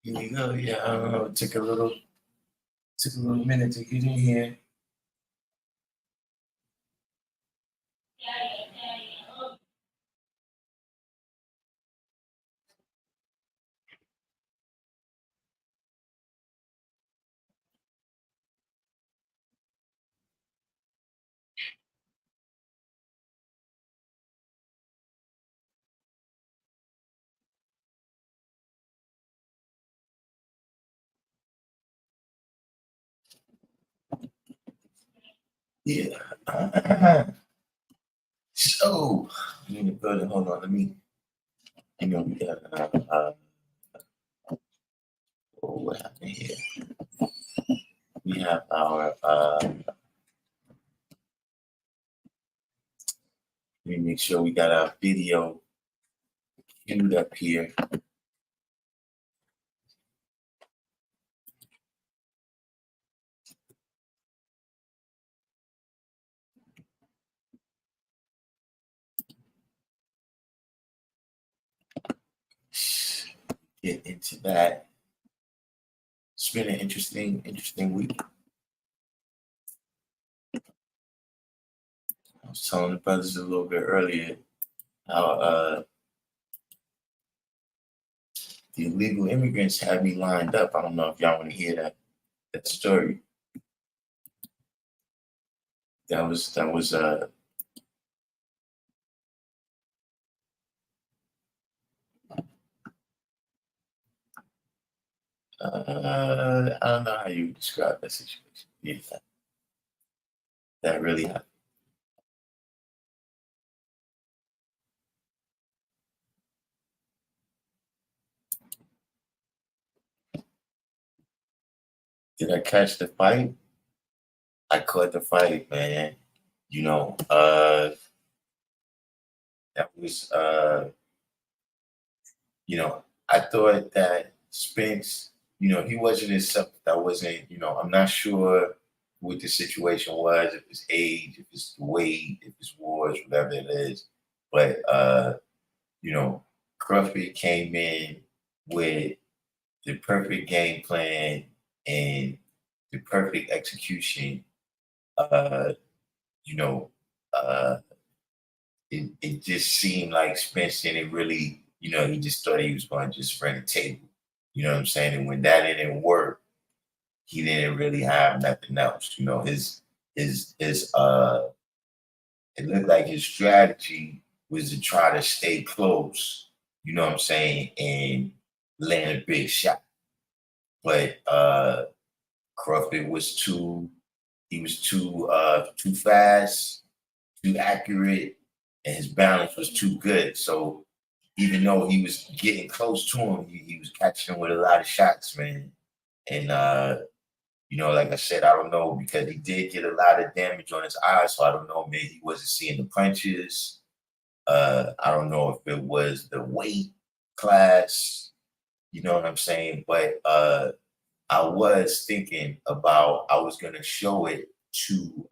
Here we go. Yeah, I don't know. It took a little minute to get in here. Yeah. So, in the building. Hold on. Let me. We got. What happened here? We have our. Let me make sure we got our video queued up here. Get into that. It's been an interesting week. I was telling the brothers a little bit earlier how the illegal immigrants had me lined up. I don't know if y'all want to hear that story. That was I don't know how you describe that situation. Yeah, that really happened. Did I catch the fight? I caught the fight, man. That was I thought that Spence, he wasn't in something that wasn't, I'm not sure what the situation was, if it's age, if it's weight, if it's wars, whatever it is. But Crawford came in with the perfect game plan and the perfect execution. Uh, you know, uh, it just seemed like Spence didn't really, he just thought he was going to just run the table. You know what I'm saying? And when that didn't work, he didn't really have nothing else. His it looked like his strategy was to try to stay close, you know what I'm saying, and land a big shot. But Crawford was too fast, too accurate, and his balance was too good. So even though he was getting close to him, he was catching him with a lot of shots, man. And like I said, I don't know because he did get a lot of damage on his eyes, so I don't know. Maybe he wasn't seeing the punches. I don't know if it was the weight class. You know what I'm saying? But I was thinking about I was gonna show it to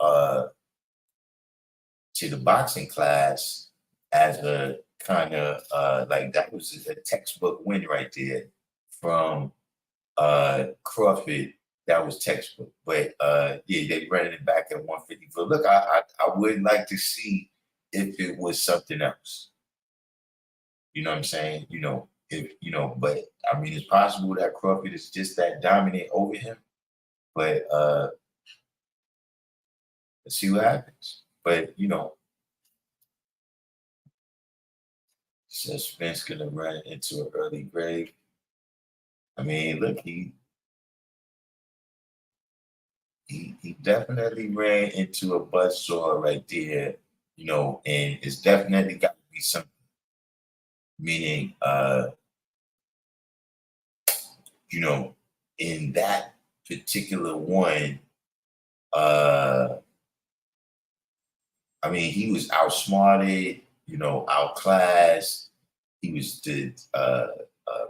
the boxing class as a kind of like that was a textbook win right there from Crawford. That was textbook. But yeah, they running it back at 150. But look, I would like to see if it was something else. You know what I'm saying? But I mean it's possible that Crawford is just that dominant over him. But let's see what happens. But says Spence gonna run into an early grave. I mean, look, he definitely ran into a buzzsaw right there, and it's definitely got to be something. Meaning, in that particular one, uh, I mean, he was outsmarted, outclassed. He was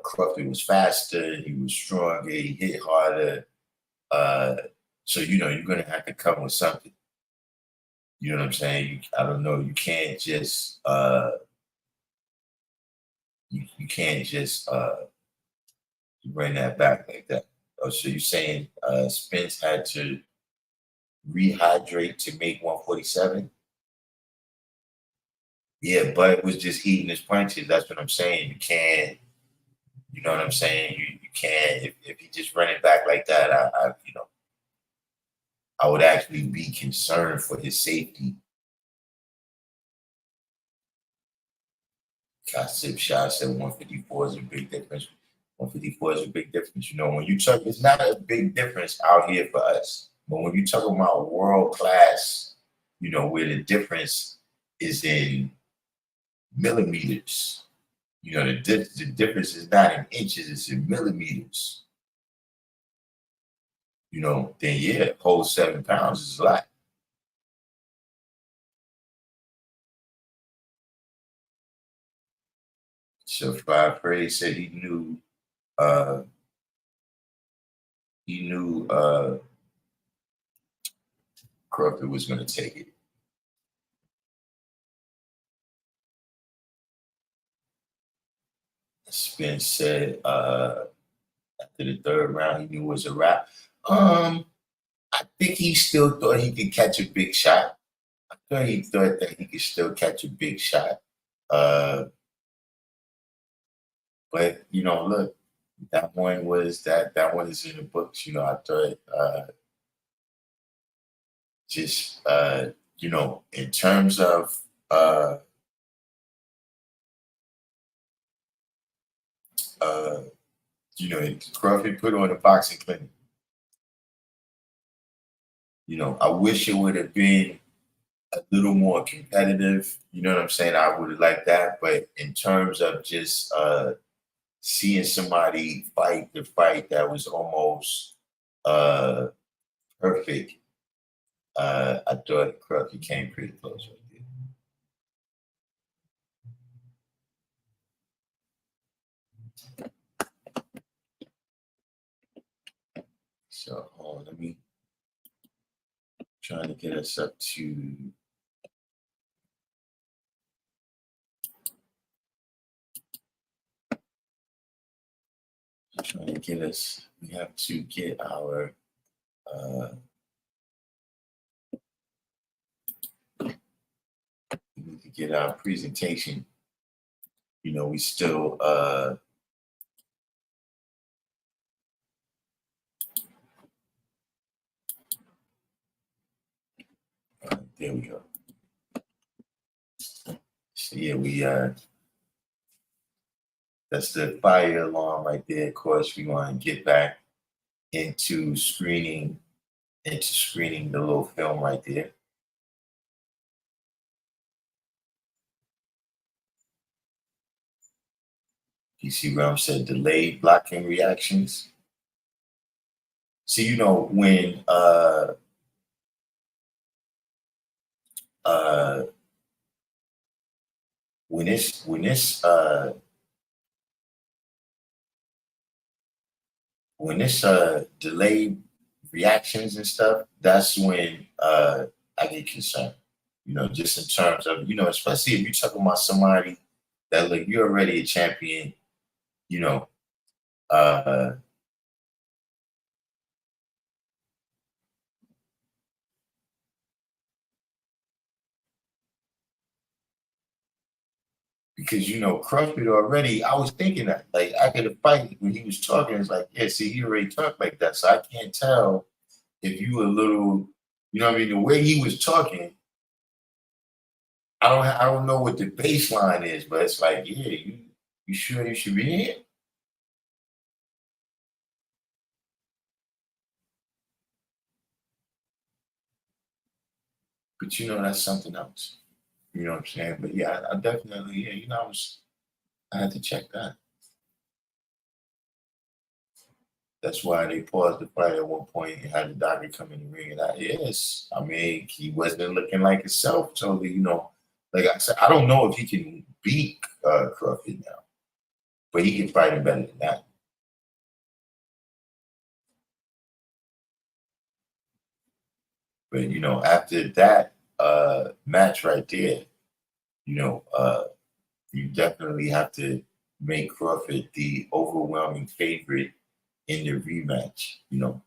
Crawford was faster, he was stronger, he hit harder. So you're gonna have to come with something. You know what I'm saying? I don't know. You can't just you can't just You bring that back like that. Oh, so you're saying Spence had to rehydrate to make 147? Yeah, but was just eating his punches. That's what I'm saying. You can't, you know what I'm saying? You can't, if he just run it back like that, I would actually be concerned for his safety. Gossip Shah said 154 is a big difference. 154 is a big difference. You know, when you talk, it's not a big difference out here for us. But when you talk about world class, where the difference is in millimeters, the difference is not in inches, it's in millimeters. Then yeah, whole 7 pounds is a lot. So Five Prey said he knew Crawford was gonna take it. Spence said after the third round he knew it was a wrap. I think he still thought he could catch a big shot. I thought he thought that he could still catch a big shot. But look, that one is in the books. I thought just in terms of Crawford put on a boxing clinic. I wish it would have been a little more competitive. You know what I'm saying? I would have liked that. But in terms of just seeing somebody fight the fight that was almost perfect, I thought Crawford came pretty close right there. So let me trying to get us up to we have to get our we need to get our presentation. We still there we go. So yeah, we that's the fire alarm right there. Of course, we want to get back into screening the little film right there. DC Realm said delayed blocking reactions. See, when this delayed reactions and stuff, that's when I get concerned. Just in terms of, especially if you're talking about somebody that look, you're already a champion, uh because Crawford already, I was thinking that like after the fight when he was talking, it's like, yeah, see, he already talked like that. So I can't tell if you were a little, what I mean, the way he was talking, I don't know what the baseline is, but it's like, yeah, you sure you should be here? But that's something else. You know what I'm saying? But yeah, I definitely, yeah, I had to check that. That's why they paused the fight at one point and had the doctor come in the ring. And I mean, he wasn't looking like himself. Totally, like I said, I don't know if he can beat Crawford now, but he can fight him better than that. But after that match right there, you definitely have to make Crawford the overwhelming favorite in the rematch, you know.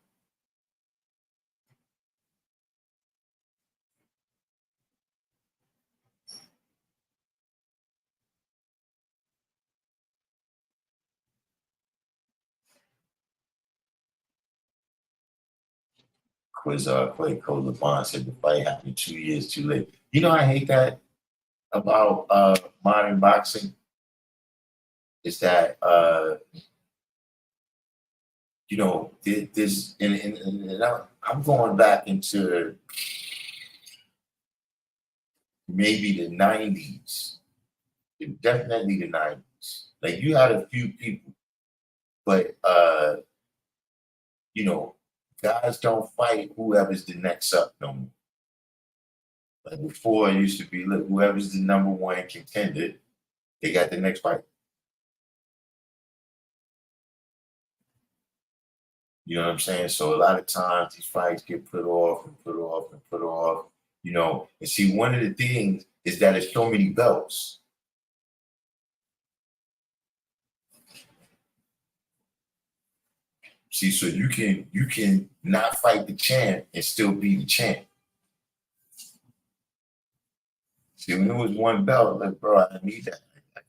Clay Cole LeBron said the fight happened 2 years too late. You know, I hate that about modern boxing is that you know, this and I'm going back into maybe the 90s, definitely the 90s. Like you had a few people, but you know, guys don't fight whoever's the next up no more. Like before, it used to be, look, whoever's the number one contender, they got the next fight. You know what I'm saying? So a lot of times these fights get put off and put off and put off. You know, and see, one of the things is that there's so many belts. See, so you can not fight the champ and still be the champ. See, when it was one belt, like, bro, I need that. I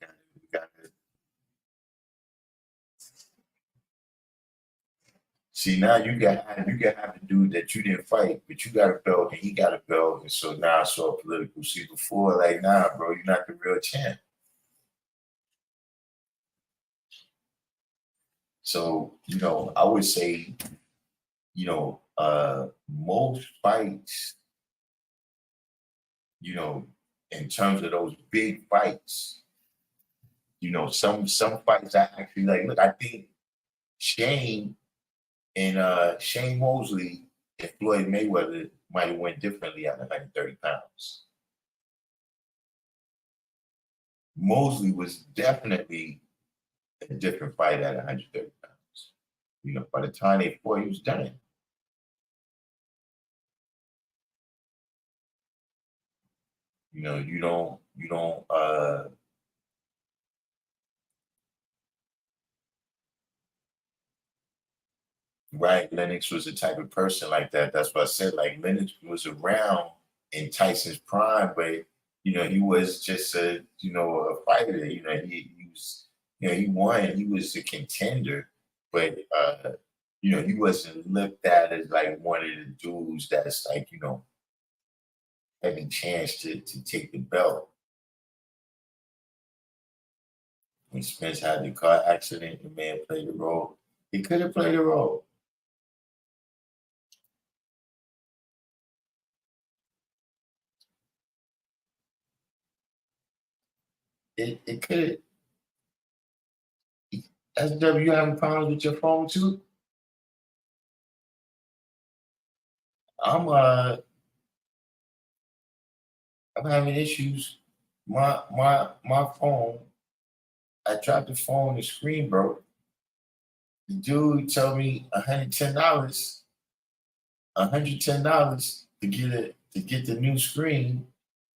got it. See, now you got the dude that you didn't fight, but you got a belt and he got a belt, and so now it's all political. See, before, like, nah, bro, you're not the real champ. So, you know, I would say, you know, most fights, you know, in terms of those big fights, you know, some fights I actually like. Look, I think Shane Shane Mosley and Floyd Mayweather might have went differently at 130 pounds. Mosley was definitely a different fight at 130 pounds. You know, by the time they fought, he was done. You know, you don't right. Lennox was the type of person like that. That's what I said. Like Lennox was around in Tyson's prime, but you know, he was just a fighter. You know, he was, you know, he won. He was a contender, but you know, he wasn't looked at as like one of the dudes that's like, you know, having chance to take the belt. When Spence had the car accident, the man played a role. He could have played a role. It could. SW, you having problems with your phone too? I'm uh I'm having issues. My phone. I dropped the phone. The screen broke. The dude told me $110 to get the new screen,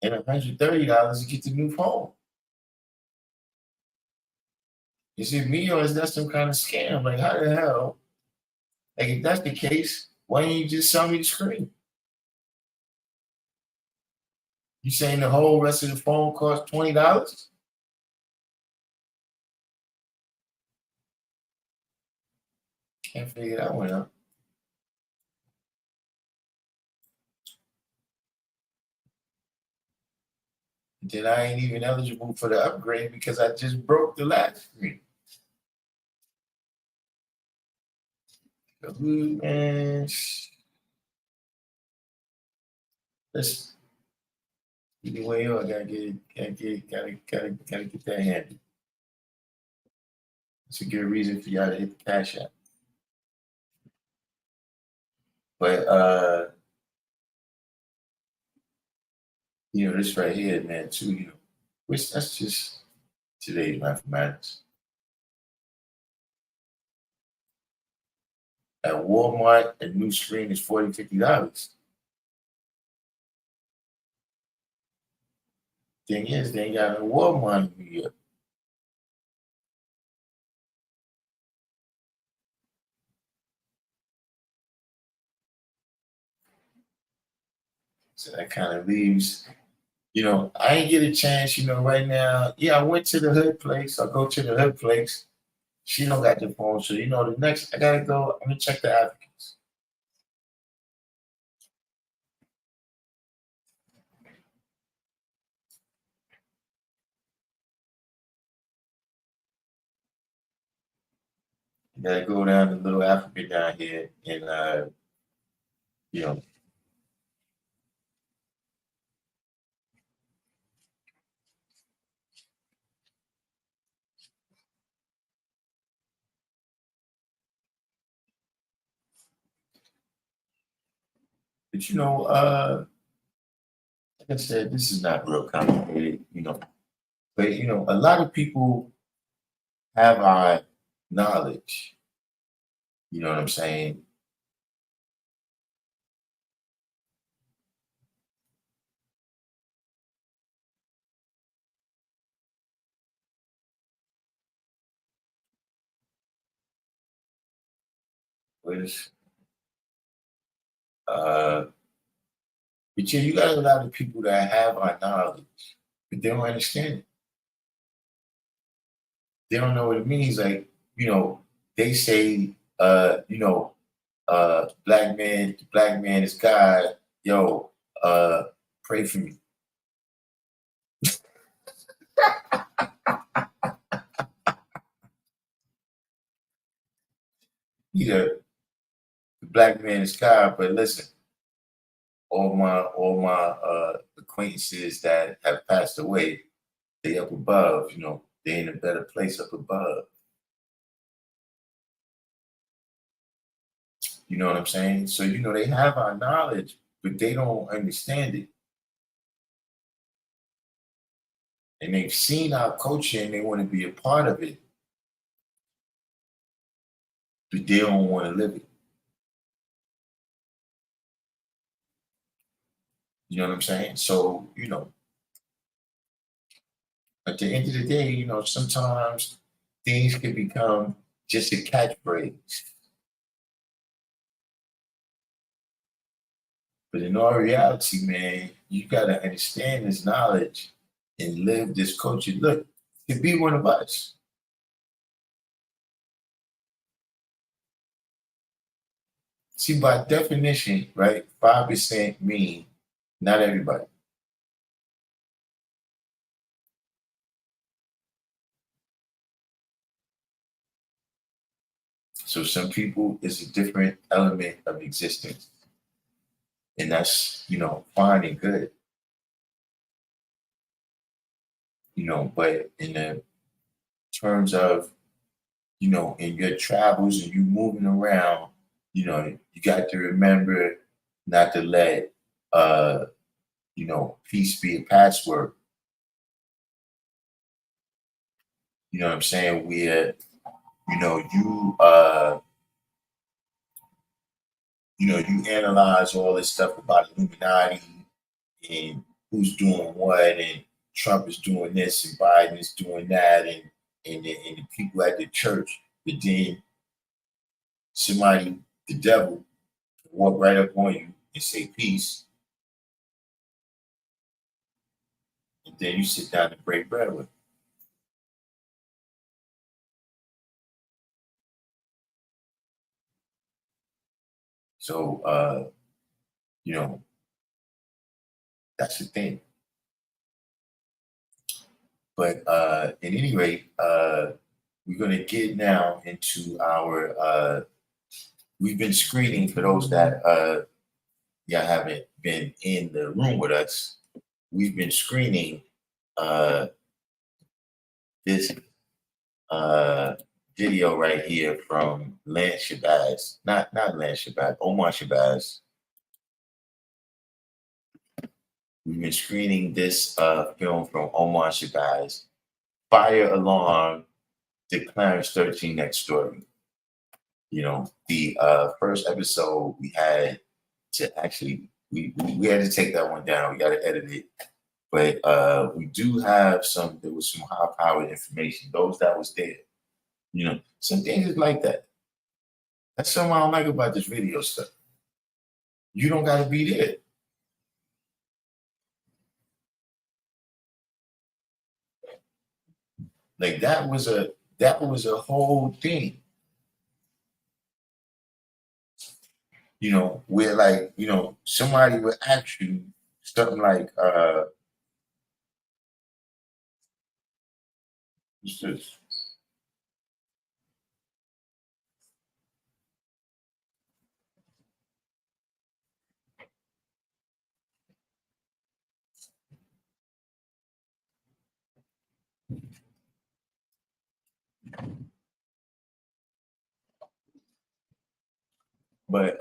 and $130 to get the new phone. Is it me or is that some kind of scam? Like how the hell? Like if that's the case, why didn't you just sell me the screen? You saying the whole rest of the phone cost $20? Can't figure that one out. Then I ain't even eligible for the upgrade because I just broke the last screen. Man, let's either way I gotta get that handy. It's a good reason for y'all to hit the cash app. But you know, this right here, man, too, you know, which that's just today's mathematics. At Walmart, a new screen is $40, $50. Thing is, they ain't got no Walmart in New York. So that kind of leaves, I ain't get a chance, right now. Yeah, I went to the hood place. I'll go to the hood place. She don't got the phone. So, the next, I got to go. I'm going to check the Africans. I got to go down to Little Africa down here and, you know, but, like I said, this is not real complicated, but, a lot of people have our knowledge. You know what I'm saying? Which, uh, but yeah, you got a lot of people that have our knowledge, but they don't understand it. They don't know what it means. Like, they say, black man is God. Yo, uh, pray for me. Yeah, the black man is God, but listen, all my acquaintances that have passed away, they up above, they in a better place up above. You know what I'm saying? So, they have our knowledge, but they don't understand it. And they've seen our culture and they want to be a part of it, but they don't want to live it. You know what I'm saying? So, at the end of the day, sometimes things can become just a catchphrase. But in all reality, man, you got to understand this knowledge and live this culture. Look, to be one of us. See, by definition, right, 5% mean not everybody. So some people is a different element of existence. And that's, fine and good. But in the terms of, in your travels and you moving around, you got to remember not to let peace be a password. You know what I'm saying? Where, you analyze all this stuff about Illuminati and who's doing what, and Trump is doing this and Biden is doing that, and the people at the church. But then somebody, the devil, walk right up on you and say peace, and then you sit down and break bread with them. So, you know, that's the thing. But at any rate, we're going to get now into our. We've been screening for those that y'all haven't been in the room with us. We've been screening uh, this uh, video right here from Lance Shabazz, not Lance Shabazz, Omar Shabazz. We've been screening this film from Omar Shabazz, Fire Alarm, the Clarence 13 Next Story. The first episode we had to actually, we had to take that one down. We got to edit it. But we do have there was some high powered information, those that was there. Some things is like that. That's something I don't like about this video stuff. You don't got to be there. Like that was a whole thing. Where like, somebody would ask you something like, what's this? But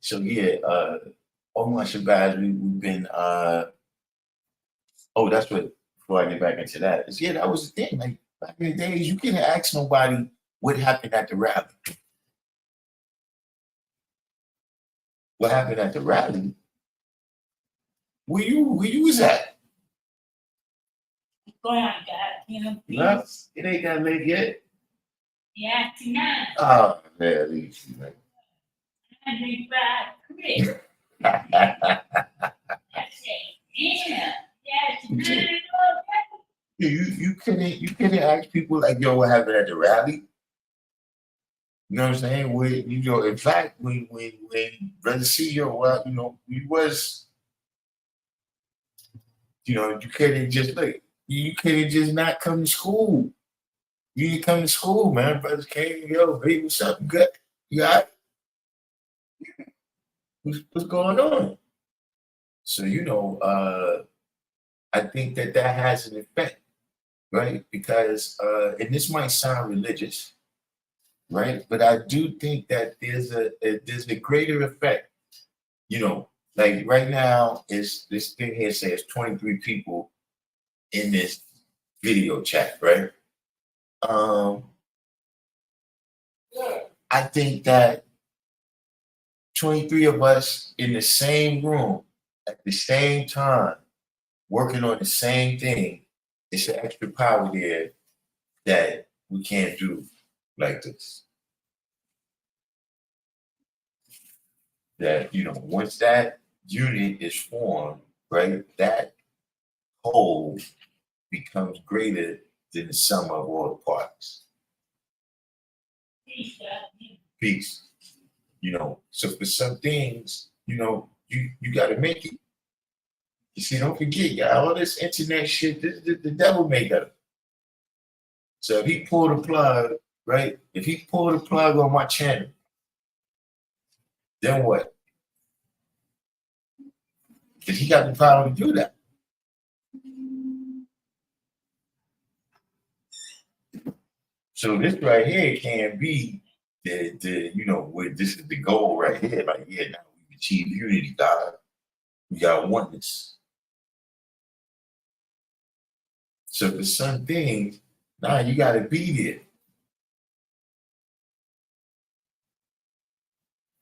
so yeah, all my Shabazz, we've been oh, that's what before I get back into that. Is yeah, that was the thing. Like back in the days, you couldn't ask nobody what happened at the rally. What happened at the rally? Where you was at? Go on, God. No, it ain't that late yet. Yeah, tonight. Oh man, at least man. I drink Chris. That's it. Yeah. Yeah, tonight. You couldn't ask people like, yo, what happened at the rally? You know what I'm saying? In fact, when Brother CEO, well, we was, you couldn't just like, you couldn't just not come to school. You didn't come to school, man. Brothers came, yo, hey, what's up? Good. You all right? What's going on? So, I think that has an effect, right? Because, and this might sound religious, right? But I do think that there's a greater effect. Like right now, is this thing here says 23 people in this video chat, right? Um, I think that 23 of us in the same room at the same time, working on the same thing, it's an extra power there that we can't do like this. That, once that unit is formed, right, that whole becomes greater than the sum of all the parts. Peace. So for some things, you got to make it. You see, don't forget, y'all, all this internet shit, the devil made up. So if he pulled the plug, right? If he pulled the plug on my channel, then what? Because he got the power to do that. So this right here can be where this is the goal right here. Like, yeah, now we achieve unity, God. We got oneness. So for some things, now you got to be there.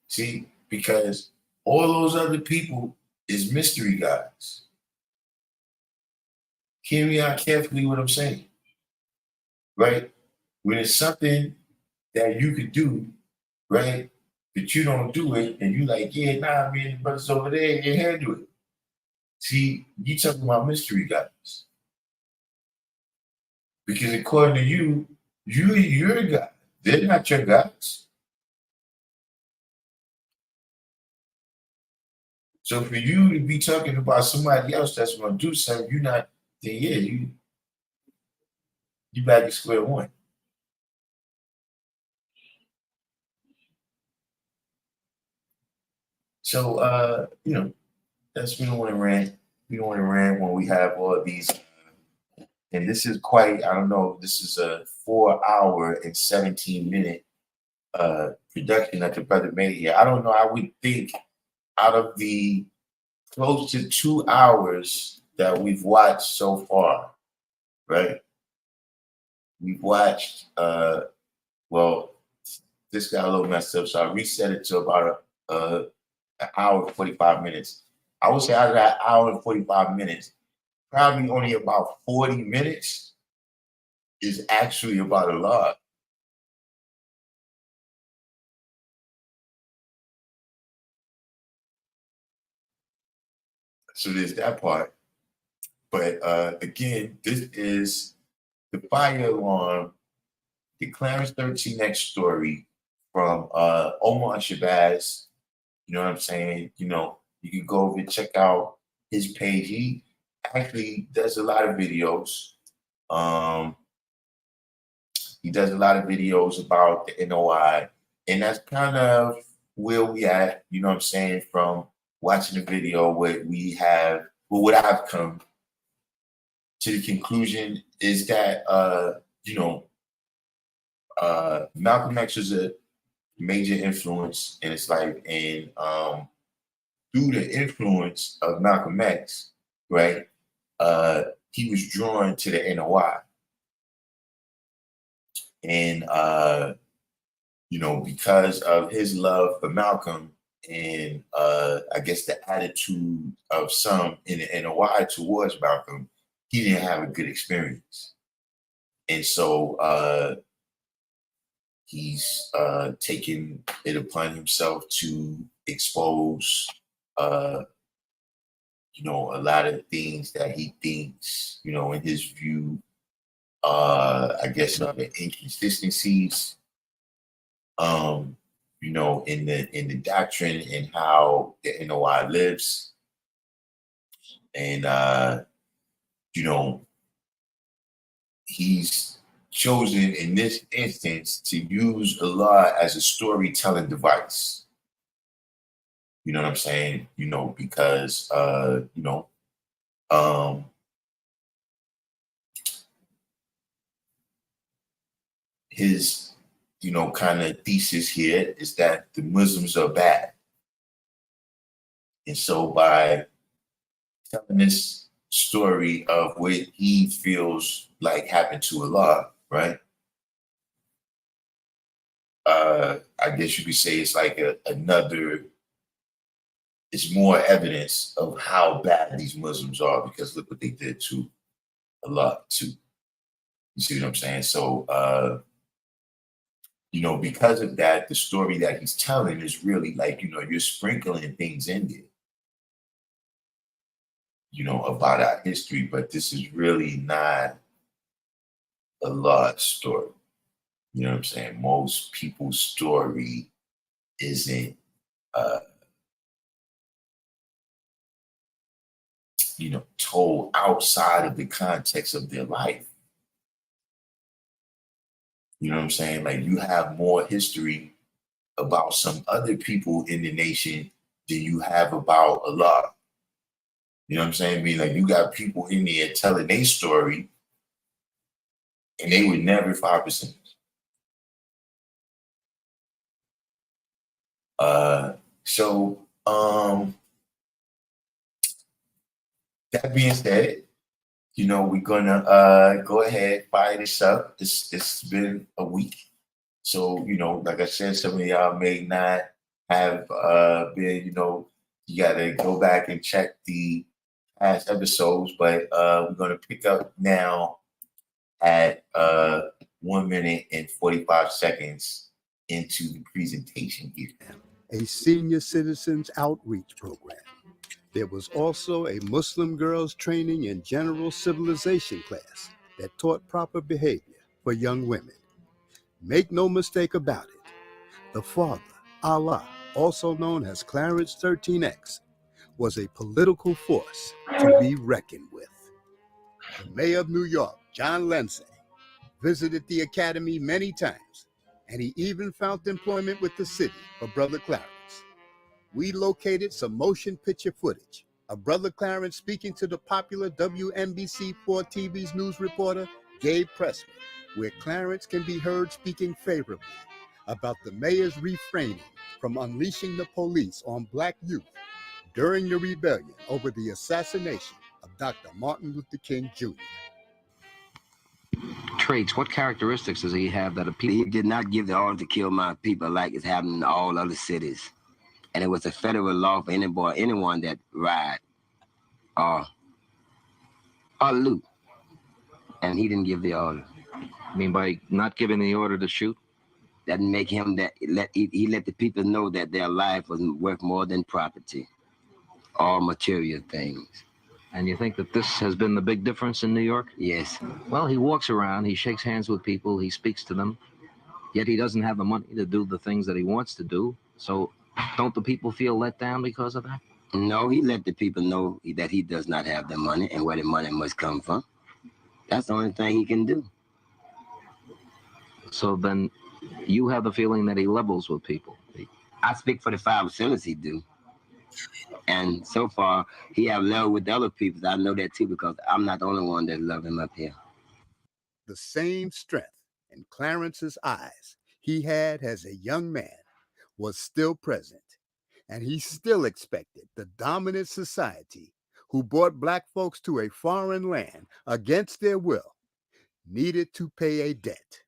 See, because all those other people is mystery gods. Hear me out carefully what I'm saying, right? When it's something that you could do, right, but you don't do it, and you like, yeah, nah, man, the brothers over there, you handle it. See, you talking about mystery gods. Because according to you, you're a God. They're not your gods. So for you to be talking about somebody else that's gonna do something, you're not, then yeah, you back at square one. So that's we don't want to rant. We don't want to rant when we have all these and this is quite, I don't know, this is a 4 hour and 17 minute production that the brother made here. I don't know, I would think out of the close to 2 hours that we've watched so far, right? We've watched well, this got a little messed up, so I reset it to about an hour and 45 minutes. I would say out of that hour and 45 minutes, probably only about 40 minutes is actually about Allah. So there's that part. But again, this is the fire alarm, the Clarence 13X story from Omar Shabazz. You know what I'm saying? You know, you can go over and check out his page. He actually does a lot of videos. He does a lot of videos about the NOI, and that's kind of where we at, you know what I'm saying, from watching the video. What I've come to the conclusion is that, Malcolm X was a major influence in his life, and through the influence of Malcolm X, right, he was drawn to the NOI. And, because of his love for Malcolm and I guess the attitude of some in the NOI towards Malcolm, he didn't have a good experience. And so he's taken it upon himself to expose, a lot of things that he thinks, in his view, I guess, the inconsistencies, in the doctrine and how the NOI lives. And, he's chosen in this instance to use Allah as a storytelling device. You know what I'm saying? Because, his, kind of thesis here is that the Muslims are bad. And so by telling this story of what he feels like happened to Allah, right? I guess you could say it's like it's more evidence of how bad these Muslims are, because look what they did to Allah too. You see what I'm saying? So, because of that, the story that he's telling is really like, you're sprinkling things in there, about our history, but this is really not a large story. You know what I'm saying? Most people's story isn't, told outside of the context of their life. You know what I'm saying? Like, you have more history about some other people in the nation than you have about Allah. You know what I'm saying? I mean, like, you got people in there telling their story, and they were never 5%. So, that being said, we're gonna go ahead, fire this up. It's been a week. So, like I said, some of y'all may not have been, you gotta go back and check the past episodes, but we're gonna pick up now at 1 minute and 45 seconds into the presentation here. A senior citizens outreach program. There was also a Muslim girls training and general civilization class that taught proper behavior for young women. Make no mistake about it, the Father, Allah, also known as Clarence 13X, was a political force to be reckoned with. The mayor of New York, John Lindsay, visited the academy many times, and he even found employment with the city for Brother Clarence. We located some motion picture footage of Brother Clarence speaking to the popular WNBC4 TV's news reporter, Gabe Pressman, where Clarence can be heard speaking favorably about the mayor's refraining from unleashing the police on Black youth during the rebellion over the assassination of Dr. Martin Luther King Jr. Traits, what characteristics does he have that appeal? He did not give the order to kill my people like it's happening in all other cities. And it was a federal law for anyone that ride or loot. And he didn't give the order. I mean, by not giving the order to shoot? That make him he let the people know that their life was worth more than property or material things. And you think that this has been the big difference in New York? Yes. Well, he walks around, he shakes hands with people, he speaks to them, yet he doesn't have the money to do the things that he wants to do. So don't the people feel let down because of that? No, he let the people know that he does not have the money and where the money must come from. That's the only thing he can do. So then you have the feeling that he levels with people. I speak for the 5 facilities he do. And so far, he have leveled with the other people. I know that too because I'm not the only one that love him up here. The same strength in Clarence's eyes he had as a young man was still present, and he still expected the dominant society who brought black folks to a foreign land against their will needed to pay a debt.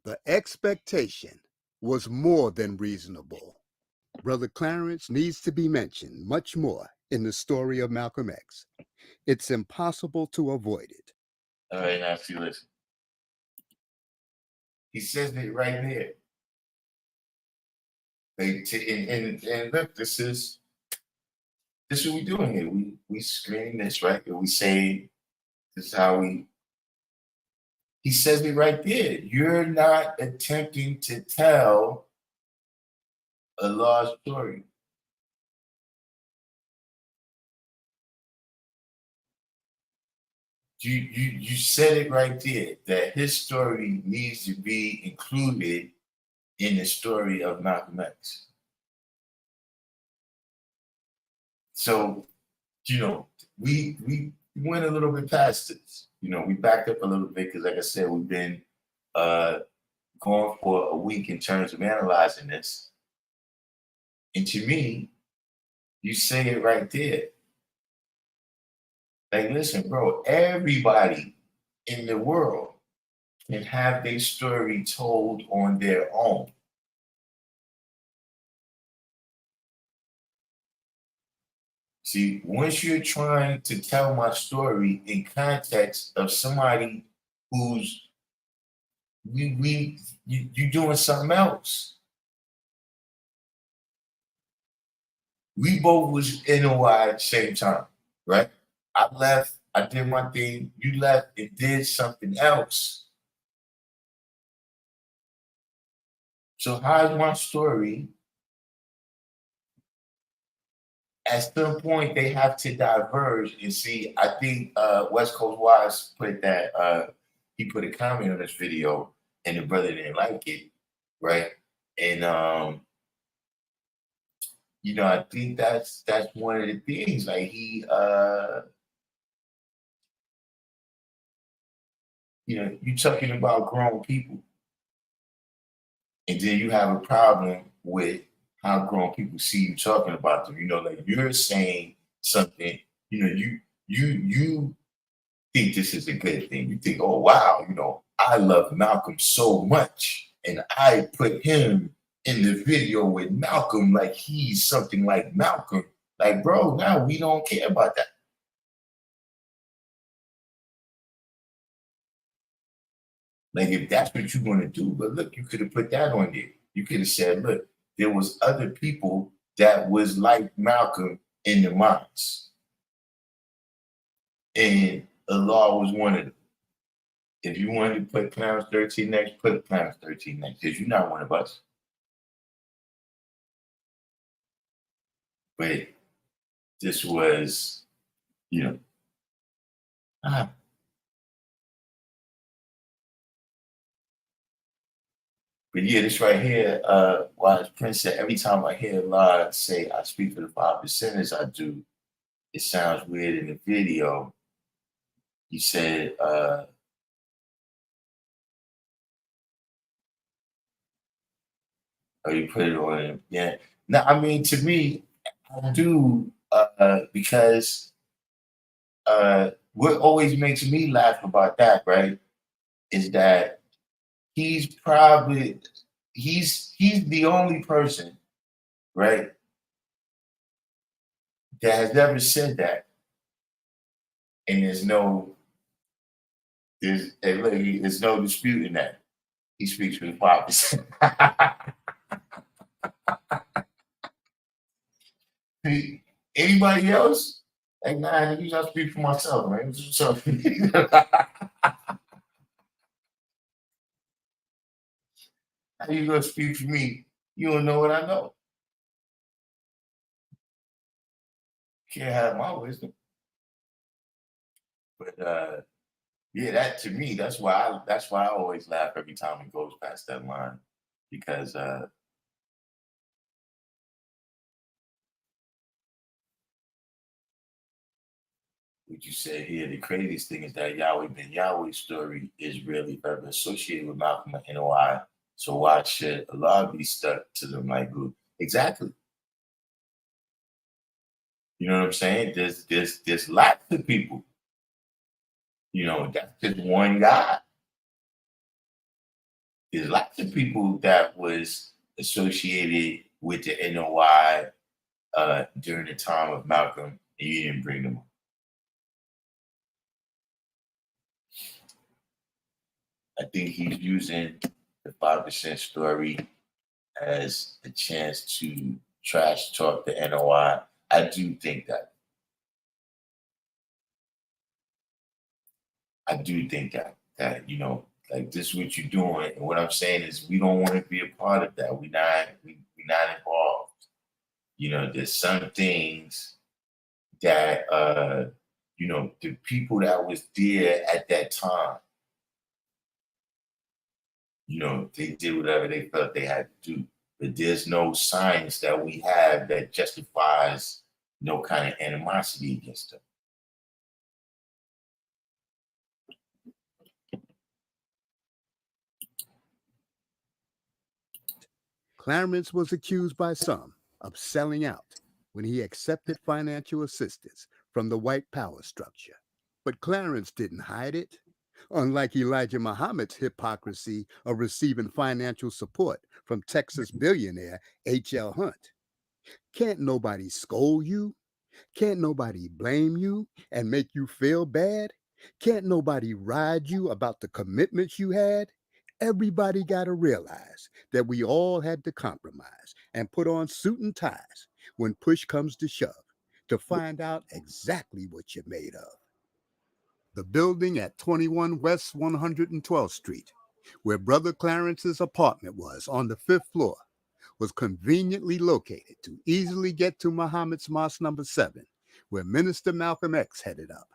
The expectation was more than reasonable. Brother Clarence needs to be mentioned much more in the story of Malcolm X. It's impossible to avoid it. All right, now see, listen. He says it right there. And look, this is what we're doing here. We scream this, right? And we say this is how we. He says it right there. You're not attempting to tell a lost story. You said it right there that his story needs to be included in the story of Malcolm X. So, we went a little bit past this. We backed up a little bit because, like I said, we've been going for a week in terms of analyzing this. And to me, you say it right there. Like, listen, bro, everybody in the world can have their story told on their own. See, once you're trying to tell my story in context of somebody who's you doing something else. We both was in NOI at the same time, right? I left, I did my thing, you left and did something else. So how is my story? At some point, they have to diverge and see. I think West Coast Wise put that, he put a comment on this video and the brother didn't like it, right? And, I think that's one of the things. Like he, you're talking about grown people. And then you have a problem with how grown people see you talking about them. Like you're saying something, you think this is a good thing. You think, oh wow, I love Malcolm so much. And I put him in the video with Malcolm like he's something like Malcolm. Like, bro, now we don't care about that. Like if that's what you're going to do, but look, you could have put that on there. You could have said, look, there was other people that was like Malcolm in the minds. And Allah was one of them. If you wanted to put Clarence 13 next, put Clarence 13 next, because you're not one of us. But this was, But yeah, this right here, as Prince said, every time I hear Allah say, I speak for the 5% as I do, it sounds weird in the video. He said, oh, you put it on him. Yeah. Now, I mean, to me, I do, because what always makes me laugh about that, right, is that he's the only person, right, that has ever said that. And there's no disputing that. He speaks for the 5%. Anybody else Hey, nah, you just speak for myself, man. What's up? How you gonna speak for me? You don't know what I know. Can't have my wisdom. But yeah, that to me, that's why I always laugh every time it goes past that line. Because what you said here, the craziest thing is that Yahweh Ben Yahweh's story is really ever associated with Malcolm and NOI. So why should Allah be stuck to the my group? Exactly. You know what I'm saying? There's lots of people. You know, that's just one guy. There's lots of people that was associated with the NOI during the time of Malcolm, and you didn't bring them up. I think he's using the 5% story as a chance to trash talk the NOI. I do think that. I do think that you know, like this is what you're doing, and what I'm saying is we don't want to be a part of that. We're not involved. You know, there's some things that you know, the people that was there at that time, you know, they did whatever they felt they had to do. But there's no science that we have that justifies no kind of animosity against them. Clarence was accused by some of selling out when he accepted financial assistance from the white power structure. But Clarence didn't hide it. Unlike Elijah Muhammad's hypocrisy of receiving financial support from Texas billionaire H.L. Hunt. Can't nobody scold you? Can't nobody blame you and make you feel bad? Can't nobody ride you about the commitments you had? Everybody got to realize that we all had to compromise and put on suit and ties when push comes to shove to find out exactly what you're made of. The building at 21 West 112th Street, where Brother Clarence's apartment was on the 5th floor, was conveniently located to easily get to Muhammad's Mosque number 7, where Minister Malcolm X headed up.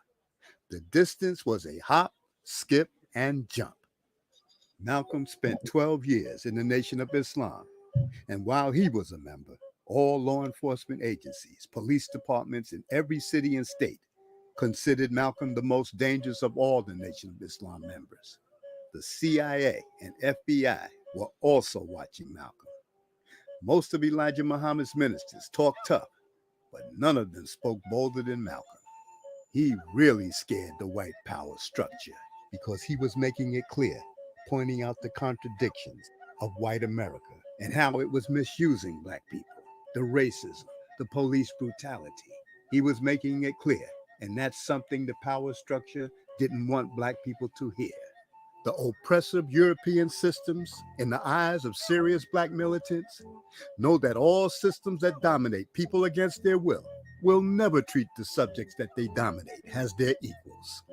The distance was a hop, skip, and jump. Malcolm spent 12 years in the Nation of Islam, and while he was a member, all law enforcement agencies, police departments in every city and state considered Malcolm the most dangerous of all the Nation of Islam members. The CIA and FBI were also watching Malcolm. Most of Elijah Muhammad's ministers talked tough, but none of them spoke bolder than Malcolm. He really scared the white power structure because he was making it clear, pointing out the contradictions of white America and how it was misusing black people, the racism, the police brutality. He was making it clear, and that's something the power structure didn't want black people to hear. The oppressive European systems, in the eyes of serious black militants, know that all systems that dominate people against their will never treat the subjects that they dominate as their equals.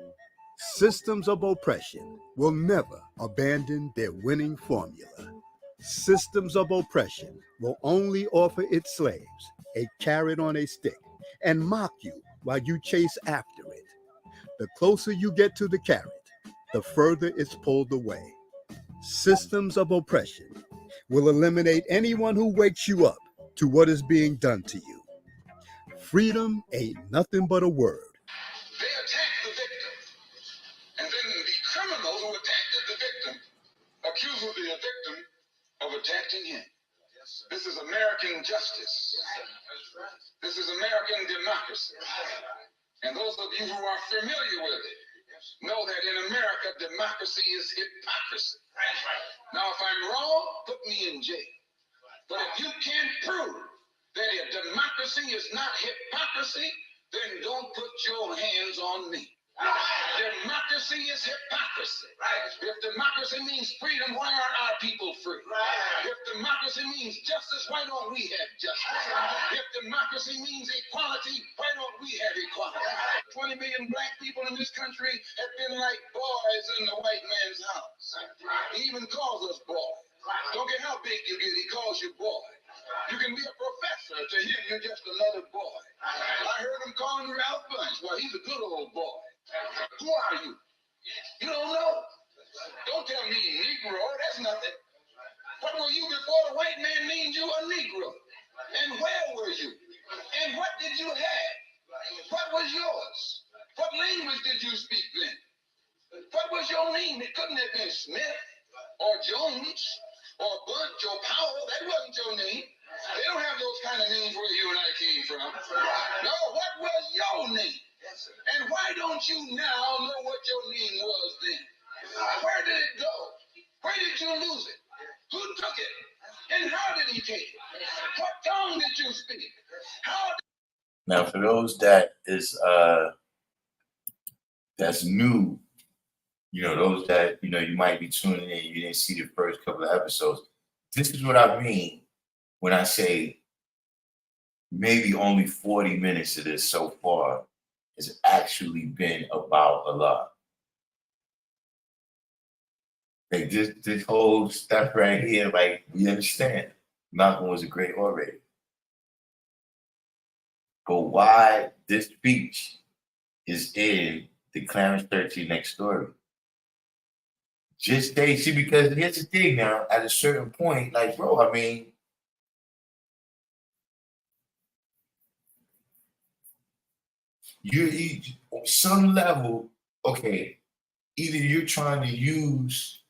Systems of oppression will never abandon their winning formula. Systems of oppression will only offer its slaves a carrot on a stick and mock you while you chase after it. The closer you get to the carrot, the further it's pulled away. Systems of oppression will eliminate anyone who wakes you up to what is being done to you. Freedom ain't nothing but a word. They attack the victim, and then the criminals who attacked the victim accuse the victim of attacking him. This is American justice. This is American democracy. And those of you who are familiar with it know that in America, democracy is hypocrisy. Now, if I'm wrong, put me in jail. But if you can't prove that a democracy is not hypocrisy, then don't put your hands on me. Democracy is hypocrisy. If democracy means freedom, why aren't our people free? If democracy means justice, why don't we have justice? If democracy means equality, why don't we have equality? 20 million black people in this country have been like boys in the white man's house. He even calls us boys. Don't care how big you get, he calls you boy. You can be a professor. To him, you're just another boy. I heard him calling Ralph Bunch. Well, he's a good old boy. Who are you? You don't know. Don't tell me Negro. That's nothing. What were you before the white man named you a Negro? And where were you? And what did you have? What was yours? What language did you speak then? What was your name? It couldn't have been Smith or Jones or Bunch or Powell. That wasn't your name. They don't have those kind of names where you and I came from. No, what was your name? And why don't you now know what your name was then? Where did it go? Where did you lose it? Who took it? And how did he take it? What tongue did you speak? How? Now, for those that is that's new, those that you might be tuning in, you didn't see the first couple of episodes. This is what I mean when I say maybe only 40 minutes of this so far has actually been about Allah. Like this whole stuff right here, like we understand Malcolm was a great orator. But why this speech is in the Clarence 13 next story? Just see, because here's the thing now, at a certain point, like, bro, I mean, you on some level, okay, either you're trying to use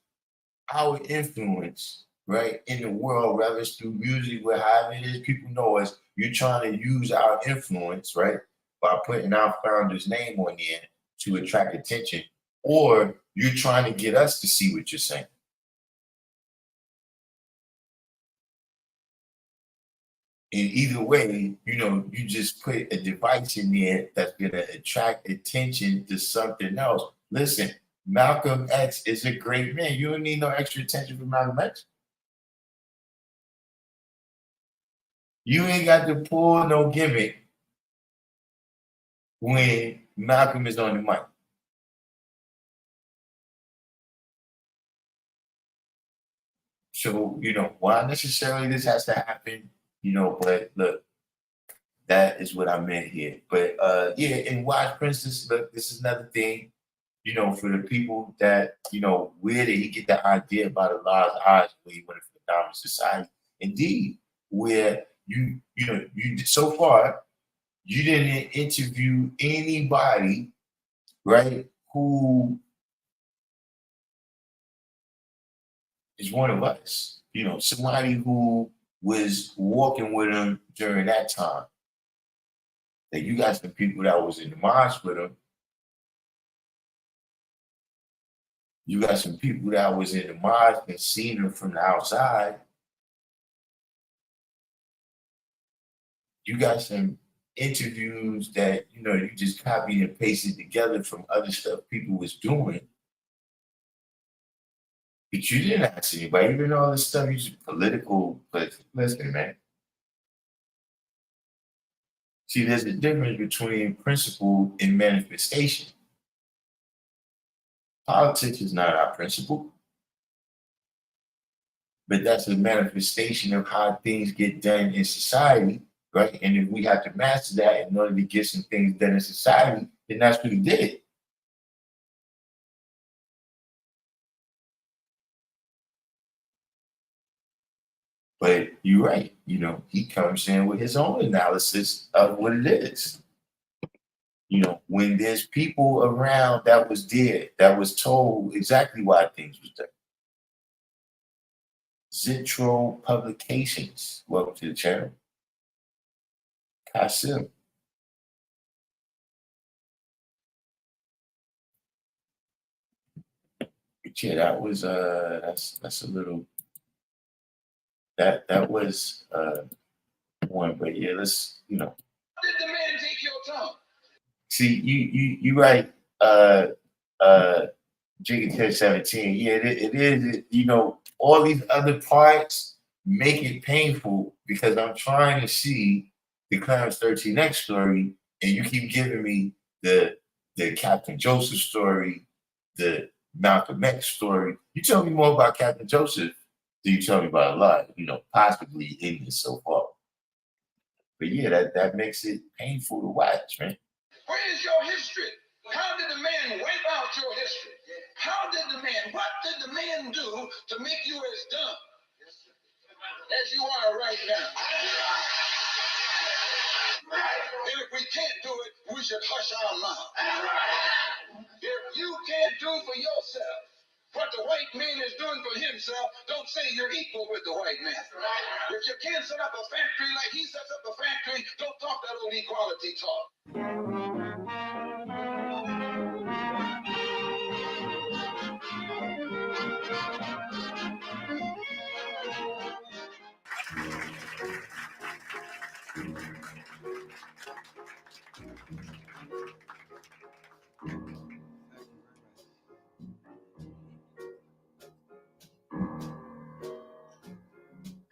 our influence, right, in the world, whether it's through music, however it is, people know us, you're trying to use our influence, right, by putting our founder's name on the end to attract attention, or you're trying to get us to see what you're saying. And either way, you just put a device in there that's going to attract attention to something else. Listen, Malcolm X is a great man. You don't need no extra attention from Malcolm X. You ain't got to pull no gimmick when Malcolm is on the mic. So, why necessarily this has to happen, but look, that is what I meant here. But yeah, and Wise Princess, look, this is another thing, for the people that, where did he get the idea about Allah's eyes when he went for the dominant society? Indeed, where you so far, you didn't interview anybody, right, who is one of us, somebody who was walking with him during that time. That you got some people that was in the mosque with him. You got some people that was in the mosque and seen him from the outside. You got some interviews that, you just copied and pasted together from other stuff people was doing. But you didn't ask anybody, even all this stuff, you just political, but listen, man. See, there's a difference between principle and manifestation. Politics is not our principle, but that's a manifestation of how things get done in society, right? And if we have to master that in order to get some things done in society, then that's what he did. But you're right, he comes in with his own analysis of what it is. When there's people around that was there, that was told exactly why things was done. Zitro Publications, welcome to the channel. Kasim. But yeah, that was that's a little that was one, but yeah, let's Did the man take your tongue? see you right. Jiggy 1017. Yeah, it is. You know, all these other parts make it painful because I'm trying to see the Clarence 13X story, and you keep giving me the Captain Joseph story, the Malcolm X story. You tell me more about Captain Joseph than you tell me about a lot, you know, possibly in this so far. But yeah, that makes it painful to watch, man. Where is your history? How did the man wipe out your history? What did the man do to make you as dumb as you are right now? And if we can't do it, we should hush our mouth. If you can't do for yourself what the white man is doing for himself, don't say you're equal with the white man. If you can't set up a factory like he sets up a factory, don't talk that old equality talk.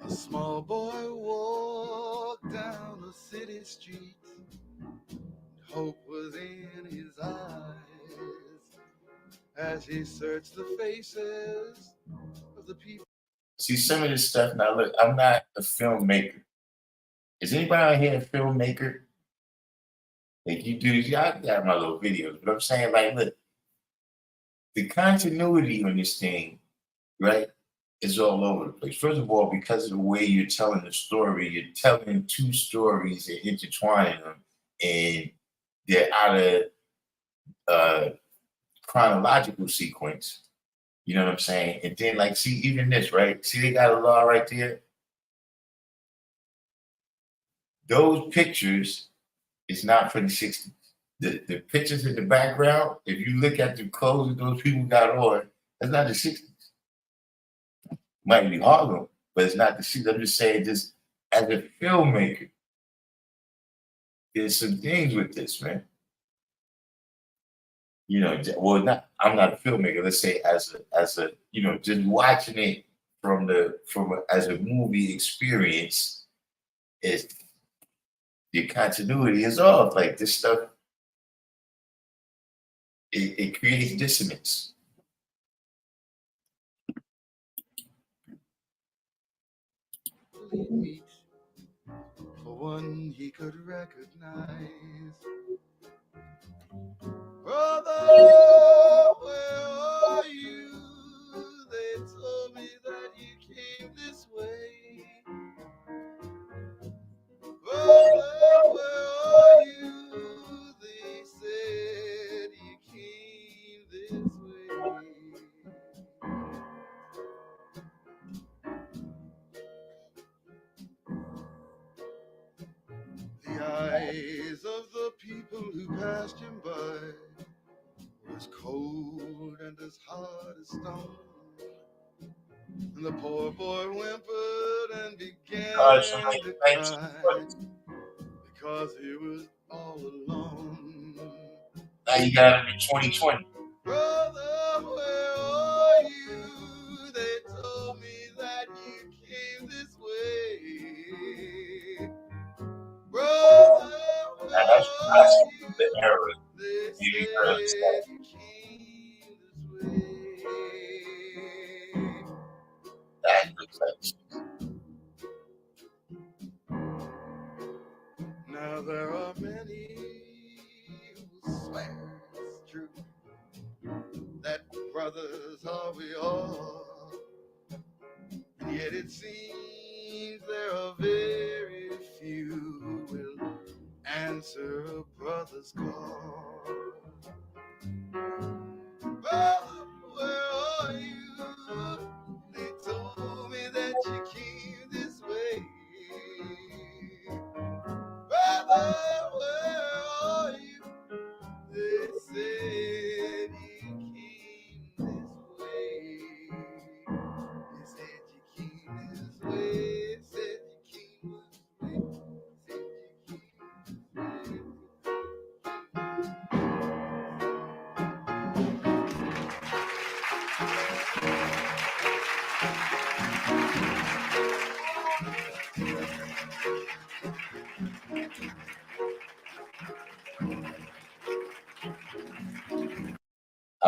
A small boy walked down a city street. Hope was in his eyes as he searched the faces of the people. See, some of this stuff now, look, I'm not a filmmaker. Is anybody out here a filmmaker? Like you do, y'all got my little videos, but I'm saying, like, look, the continuity on this thing, right, is all over the place. First of all, because of the way you're telling the story, you're telling two stories and intertwining them, and they're out of chronological sequence. You know what I'm saying? And then, like, see, even this, right? See, they got a law right there. Those pictures is not for the 60s. The pictures in the background, if you look at the clothes that those people got on, that's not the 60s. Might be Harlem, but it's not the 60s. I'm just saying, just as a filmmaker, there's some things with this, man. You know, well, I'm not a filmmaker. Let's say as a you know, just watching it as a movie experience, is the continuity is off. Like this stuff, it creates dissonance. Meet. For one he could recognize. Brother, where are you? They told me that you came this way. Brother, where are you? They said you came this way. The eyes of the people who passed him by was cold and as hard as stone. And the poor boy whimpered and began to cry because he was all alone. Now you got it in 2020. Brother, where are you? They told me that you came this way. Brother, where are you? The era. They Maybe said you came this way. that looks like Now there are many who swear it's true that brothers are we all, and yet it seems there are very few who will answer a brother's call. Brother, where are you? They told me that you came this way. Brother, where are you? They said you came this way. They said you came this way. Said you came this way. Said you came this way.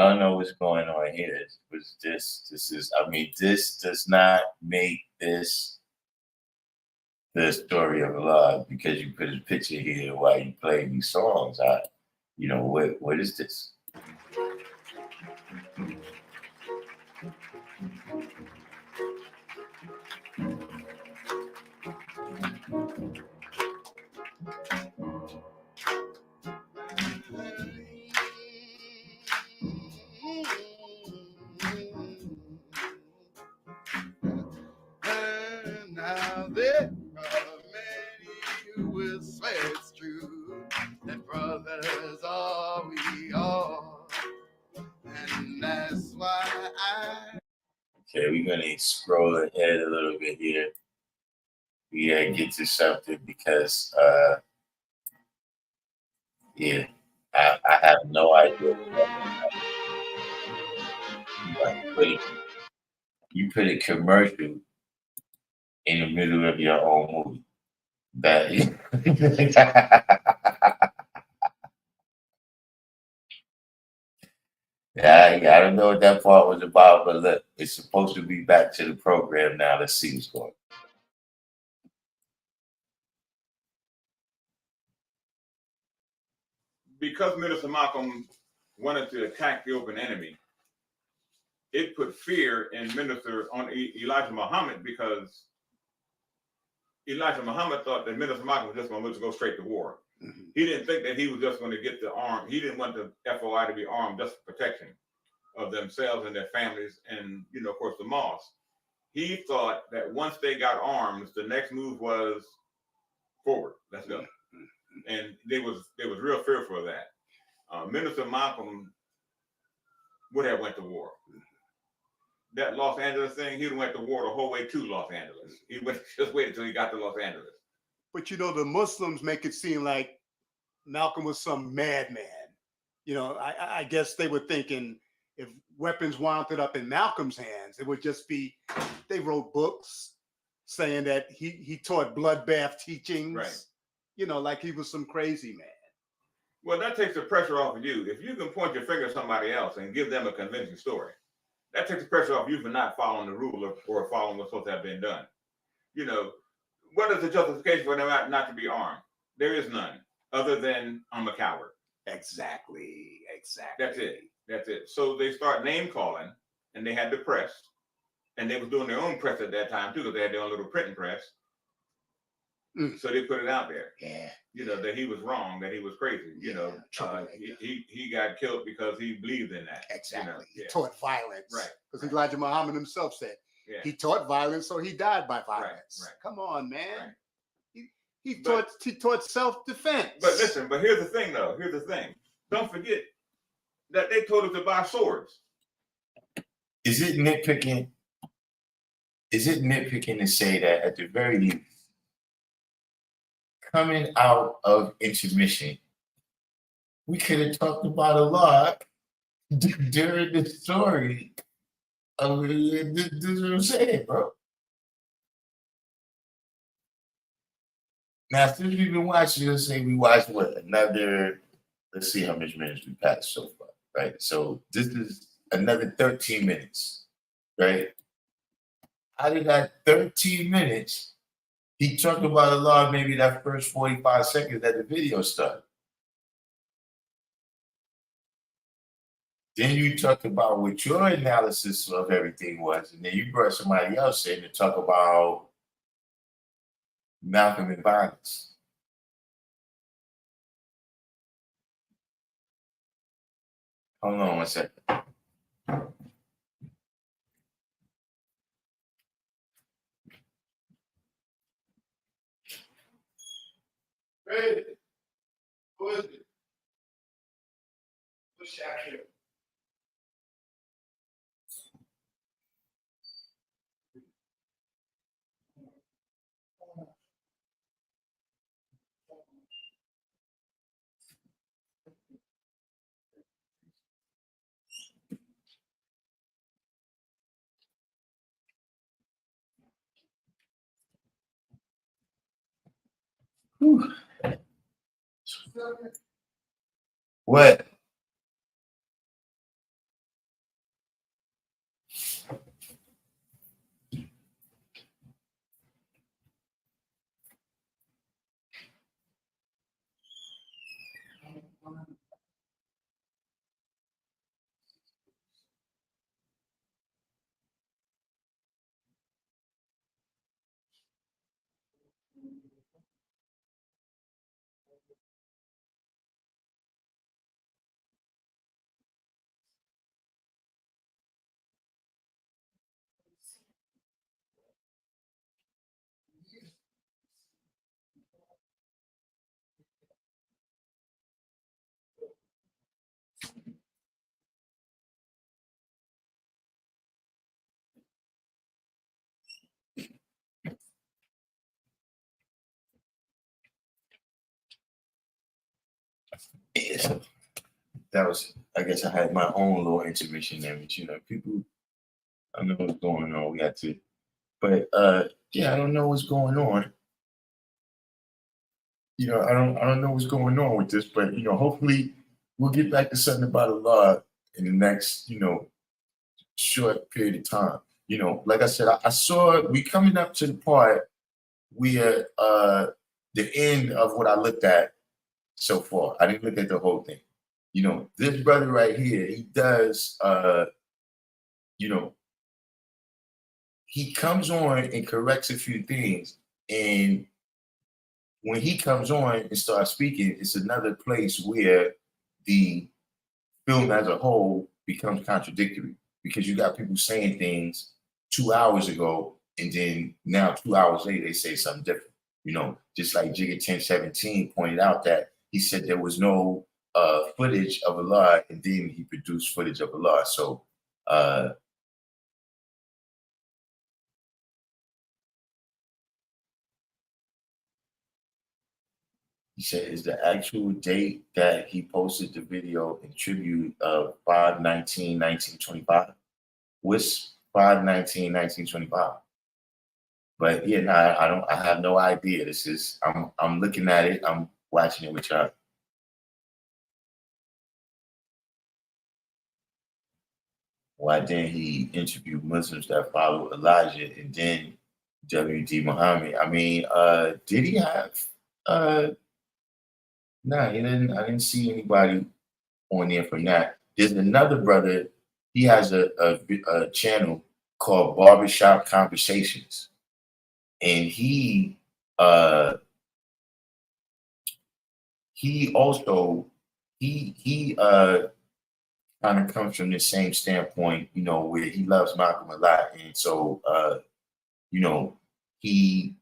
I don't know what's going on here. Was this is, I mean, this does not make this the story of Allah because you put a picture here while you play these songs. What is this? And now there are many who will swear it's true that brothers are we all, and that's why Okay, we're gonna scroll ahead a little bit here. We gotta get to something because yeah, I have no idea. You put a commercial in the middle of your own movie. That yeah, I don't know what that part was about, but look, it's supposed to be back to the program now. Let's see what's going on. Because Minister Malcolm wanted to attack the open enemy, it put fear in Elijah Muhammad, because Elijah Muhammad thought that Minister Malcolm was just going to go straight to war. Mm-hmm. He didn't think that he was just going to get the arm. He didn't want the FOI to be armed just for protection of themselves and their families and, of course, the mosque. He thought that once they got arms, the next move was forward. Let's go. And they was real fearful of that. Minister Malcolm would have went to war. That Los Angeles thing, he went to war the whole way to Los Angeles. He just waited until he got to Los Angeles. But the Muslims make it seem like Malcolm was some madman. I guess they were thinking if weapons wound up in Malcolm's hands, it would just be, they wrote books saying that he taught bloodbath teachings, right? Like he was some crazy man. Well, that takes the pressure off of you. If you can point your finger at somebody else and give them a convincing story, that takes the pressure off you for not following the rule or following what's supposed to have been done. What is the justification for them not to be armed? There is none, other than I'm a coward. Exactly. That's it. So they start name calling, and they had the press, and they was doing their own press at that time too, because they had their own little printing press. So they put it out there. Yeah. That he was wrong, that he was crazy. He got killed because he believed in that. Exactly. He taught violence. Right. Because Elijah Muhammad himself said he taught violence, so he died by violence. Right. Come on, man. Right. He taught self-defense. But listen, here's the thing though. Here's the thing. Don't forget that they told us to buy swords. Is it nitpicking? Is it nitpicking to say that at the very least, coming out of intermission, we could have talked about a lot during the story of this is what I'm saying, bro. Now, since we've been watching, let's say we watched let's see how much minutes we passed so far, right? So this is another 13 minutes, right? Out of that 13 minutes, he talked about Allah maybe that first 45 seconds that the video started. Then you talked about what your analysis of everything was, and then you brought somebody else in to talk about Malcolm and violence. Hold on one second. Hey, who is it? What's that here? What? so that was, I guess I had my own little intervention there, but people, I know what's going on. We got to, but yeah, I don't know what's going on. I don't know what's going on with this, but hopefully we'll get back to something about Allah in the next, short period of time. Like I said, I saw we coming up to the part where the end of what I looked at so far. I didn't look at the whole thing. This brother right here, he does he comes on and corrects a few things. And when he comes on and starts speaking, it's another place where the film as a whole becomes contradictory, because you got people saying things 2 hours ago, and then now 2 hours later, they say something different. Just like Jigga 1017 pointed out that he said there was no footage of Allah, and then he produced footage of Allah. So he said, is the actual date that he posted the video in tribute of 5/19/1925? What's 5/19/1925? But yeah, no, I have no idea. This is, I'm looking at it, I'm watching it with y'all. Why didn't he interview Muslims that follow Elijah and then W.D. Muhammad? I mean, did he have no, he didn't. I didn't see anybody on there from that. There's another brother. He has a channel called Barbershop Conversations, and he also kind of comes from the same standpoint, where he loves Malcolm a lot, and so he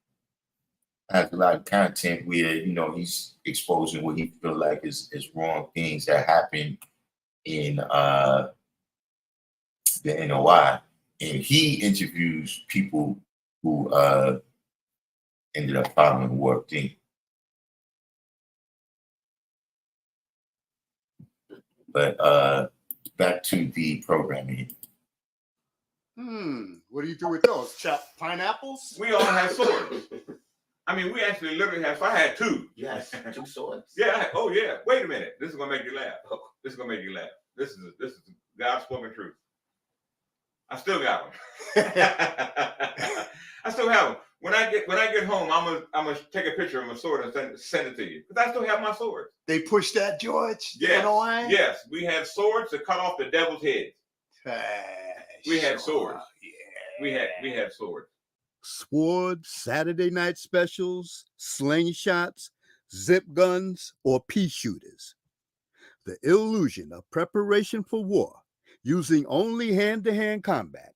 has a lot of content where he's exposing what he feel like is wrong things that happen in the NOI, and he interviews people who ended up following the War thing. But back to the programming. What do you do with those? Chop pineapples? We all have swords. I mean, we actually literally have. I had two. Yes, 2 swords. Yeah. Oh, yeah. Wait a minute. This is gonna make you laugh. This is gonna make you laugh. This is God's spoken truth. I still got them. I still have them. When I get home, I'm gonna take a picture of my sword and send it to you, because I still have my swords. They push that, George? Yes. NOI? Yes. We had swords to cut off the devil's heads. We had swords. Yeah. We had swords. Swords, Saturday night specials, slingshots, zip guns, or pea shooters. The illusion of preparation for war using only hand-to-hand combat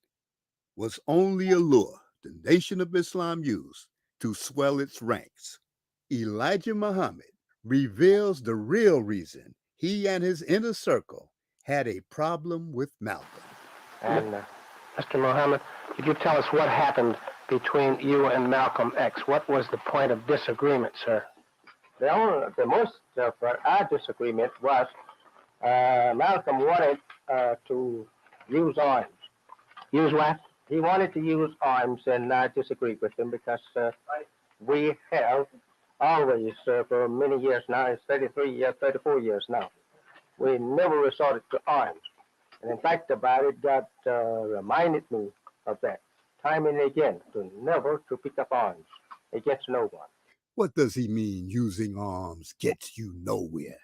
was only a lure the Nation of Islam used to swell its ranks. Elijah Muhammad reveals the real reason he and his inner circle had a problem with Malcolm. And Mr. Muhammad, could you tell us what happened between you and Malcolm X? What was the point of disagreement, sir? The most of our disagreement was Malcolm wanted to use arms. Use what? He wanted to use arms, and I disagreed with him because we have always, for many years now, it's 34 years now, we never resorted to arms. And in fact about it, God reminded me of that time and again, never to pick up arms against no one. What does he mean using arms gets you nowhere?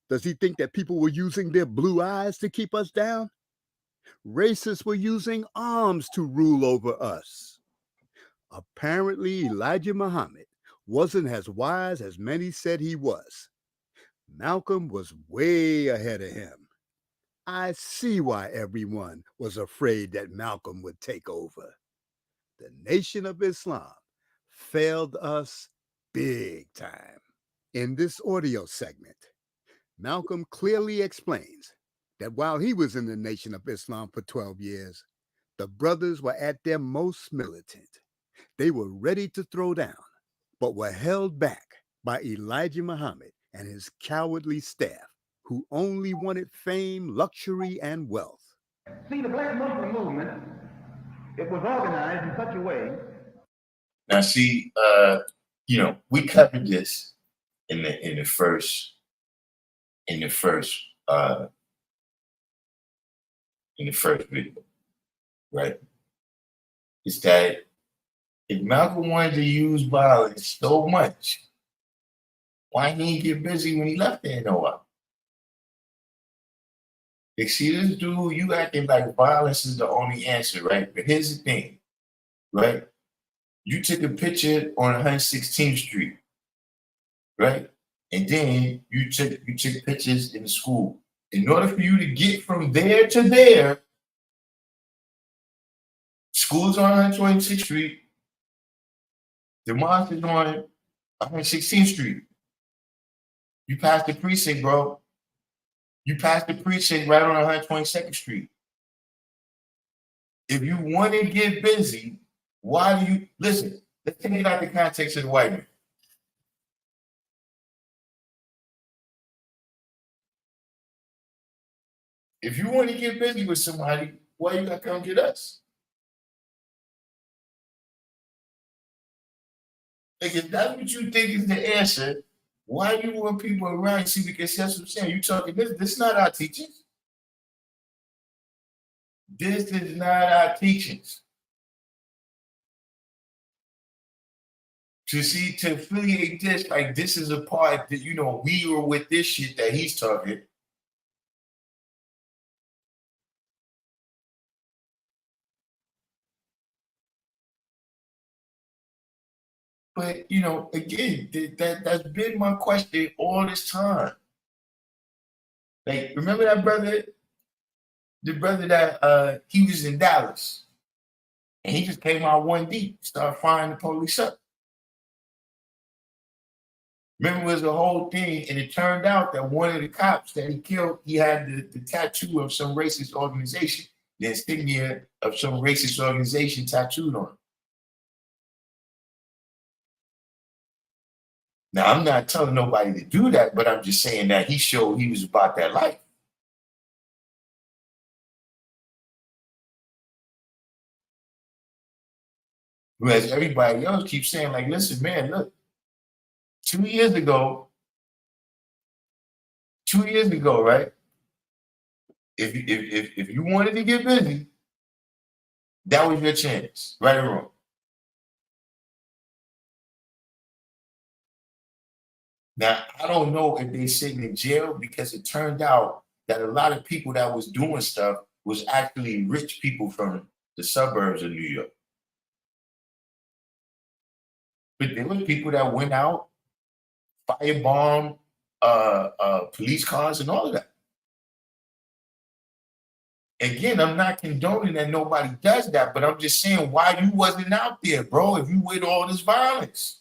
Does he think that people were using their blue eyes to keep us down? Racists were using arms to rule over us. Apparently, Elijah Muhammad wasn't as wise as many said he was. Malcolm was way ahead of him. I see why everyone was afraid that Malcolm would take over. The Nation of Islam failed us big time. In this audio segment, Malcolm clearly explains that while he was in the Nation of Islam for 12 years, the brothers were at their most militant. They were ready to throw down, but were held back by Elijah Muhammad and his cowardly staff who only wanted fame, luxury, and wealth. See, the Black Muslim movement, it was organized in such a way. Now, see, we covered this in the first video, right? Is that if Malcolm wanted to use violence so much, why didn't he get busy when he left there in Ohio? You see this dude, you acting like violence is the only answer, right? But here's the thing, right? You took a picture on 116th Street, right? And then you took pictures in the school. In order for you to get from there to there, school's on 126th Street, the mosque is on 116th Street. You passed the precinct, bro. You passed the precinct right on 122nd Street. If you want to get busy, why do you listen? Let's take it out the context of the white man. If you want to get busy with somebody, why you gotta come get us? Like, if that's what you think is the answer, why do you want people around? See, because that's what I'm saying. You talking this is not our teachings. This is not our teachings. To see, to affiliate this, like this is a part that, we were with this shit that he's talking. But, again, that's been my question all this time. Like, remember that brother, the brother that he was in Dallas, and he just came out one deep, started firing the police up. Remember, it was the whole thing, and it turned out that one of the cops that he killed, he had the tattoo of some racist organization, the insignia of some racist organization tattooed on him. Now, I'm not telling nobody to do that, but I'm just saying that he showed he was about that life. Whereas everybody else keeps saying, like, listen, man, look, 2 years ago, right? If you wanted to get busy, that was your chance, right or wrong. Now, I don't know if they're sitting in jail because it turned out that a lot of people that was doing stuff was actually rich people from the suburbs of New York. But there were people that went out, firebombed police cars and all of that. Again, I'm not condoning that nobody does that, but I'm just saying why you wasn't out there, bro, if you with all this violence.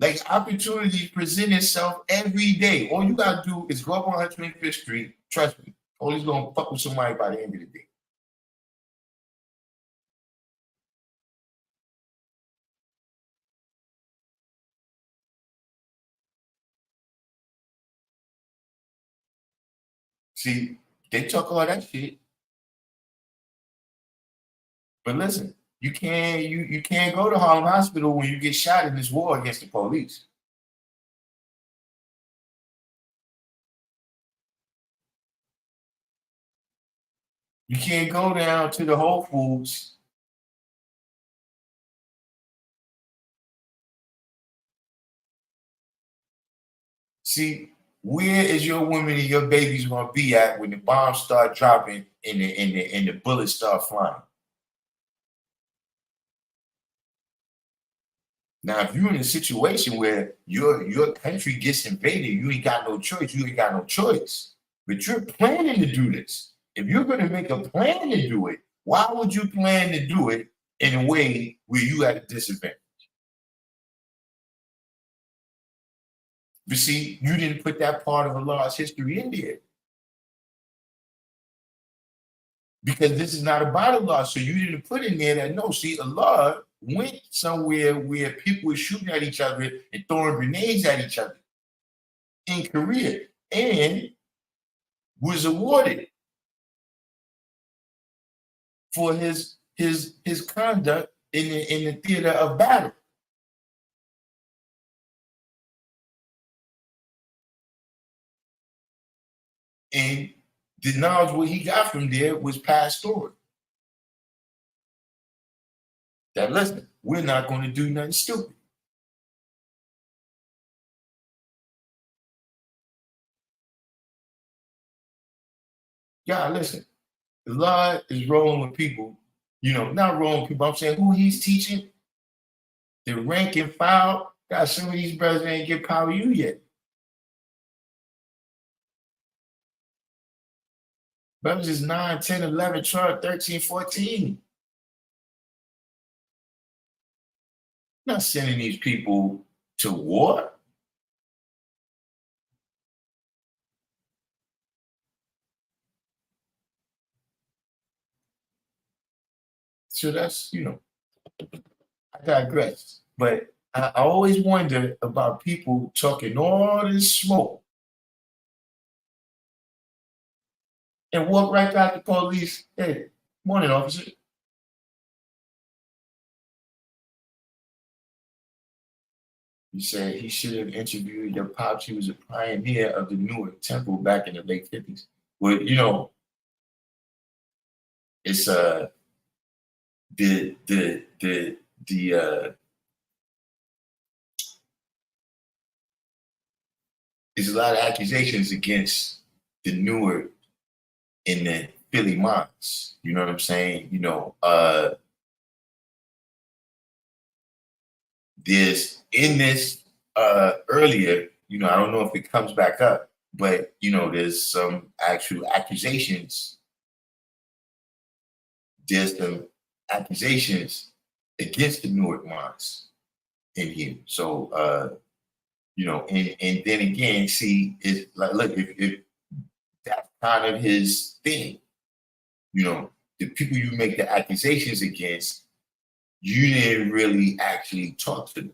Like, opportunities present itself every day. All you gotta do is go up on 125th Street. Trust me, police gonna fuck with somebody by the end of the day. See, they talk all that shit. But listen, you can't go to Harlem Hospital when you get shot in this war against the police. You can't go down to the Whole Foods. See, where is your woman and your babies gonna be at when the bombs start dropping and the bullets start flying? Now, if you're in a situation where your country gets invaded, you ain't got no choice. You ain't got no choice. But you're planning to do this. If you're going to make a plan to do it, why would you plan to do it in a way where you at a disadvantage? But see, you didn't put that part of Allah's history in there. Because this is not about Allah. So you didn't put in there that no, see, Allah went somewhere where people were shooting at each other and throwing grenades at each other in Korea and was awarded for his conduct in the theater of battle. And the knowledge what he got from there was passed on. That listen, we're not going to do nothing stupid. Yeah, listen, Allah is rolling with people, not rolling with people. I'm saying who he's teaching, the rank and file. God, some of these brothers ain't get power you yet. Brothers is 9, 10, 11, 12, 13, 14. Not sending these people to war. So that's, I digress. But I always wonder about people talking all this smoke and walk right past the police. Hey, morning, officer. He said he should have interviewed your pops. He was a pioneer of the Newark Temple back in the late 50s. Well, it's there's a lot of accusations against the Newark in the Philly mines. You know what I'm saying? There's in this earlier, I don't know if it comes back up, but there's some actual accusations. There's some accusations against the Newark mines in here. So and then again, see, it's like, look, if that's kind of his thing, the people you make the accusations against, you didn't really actually talk to them.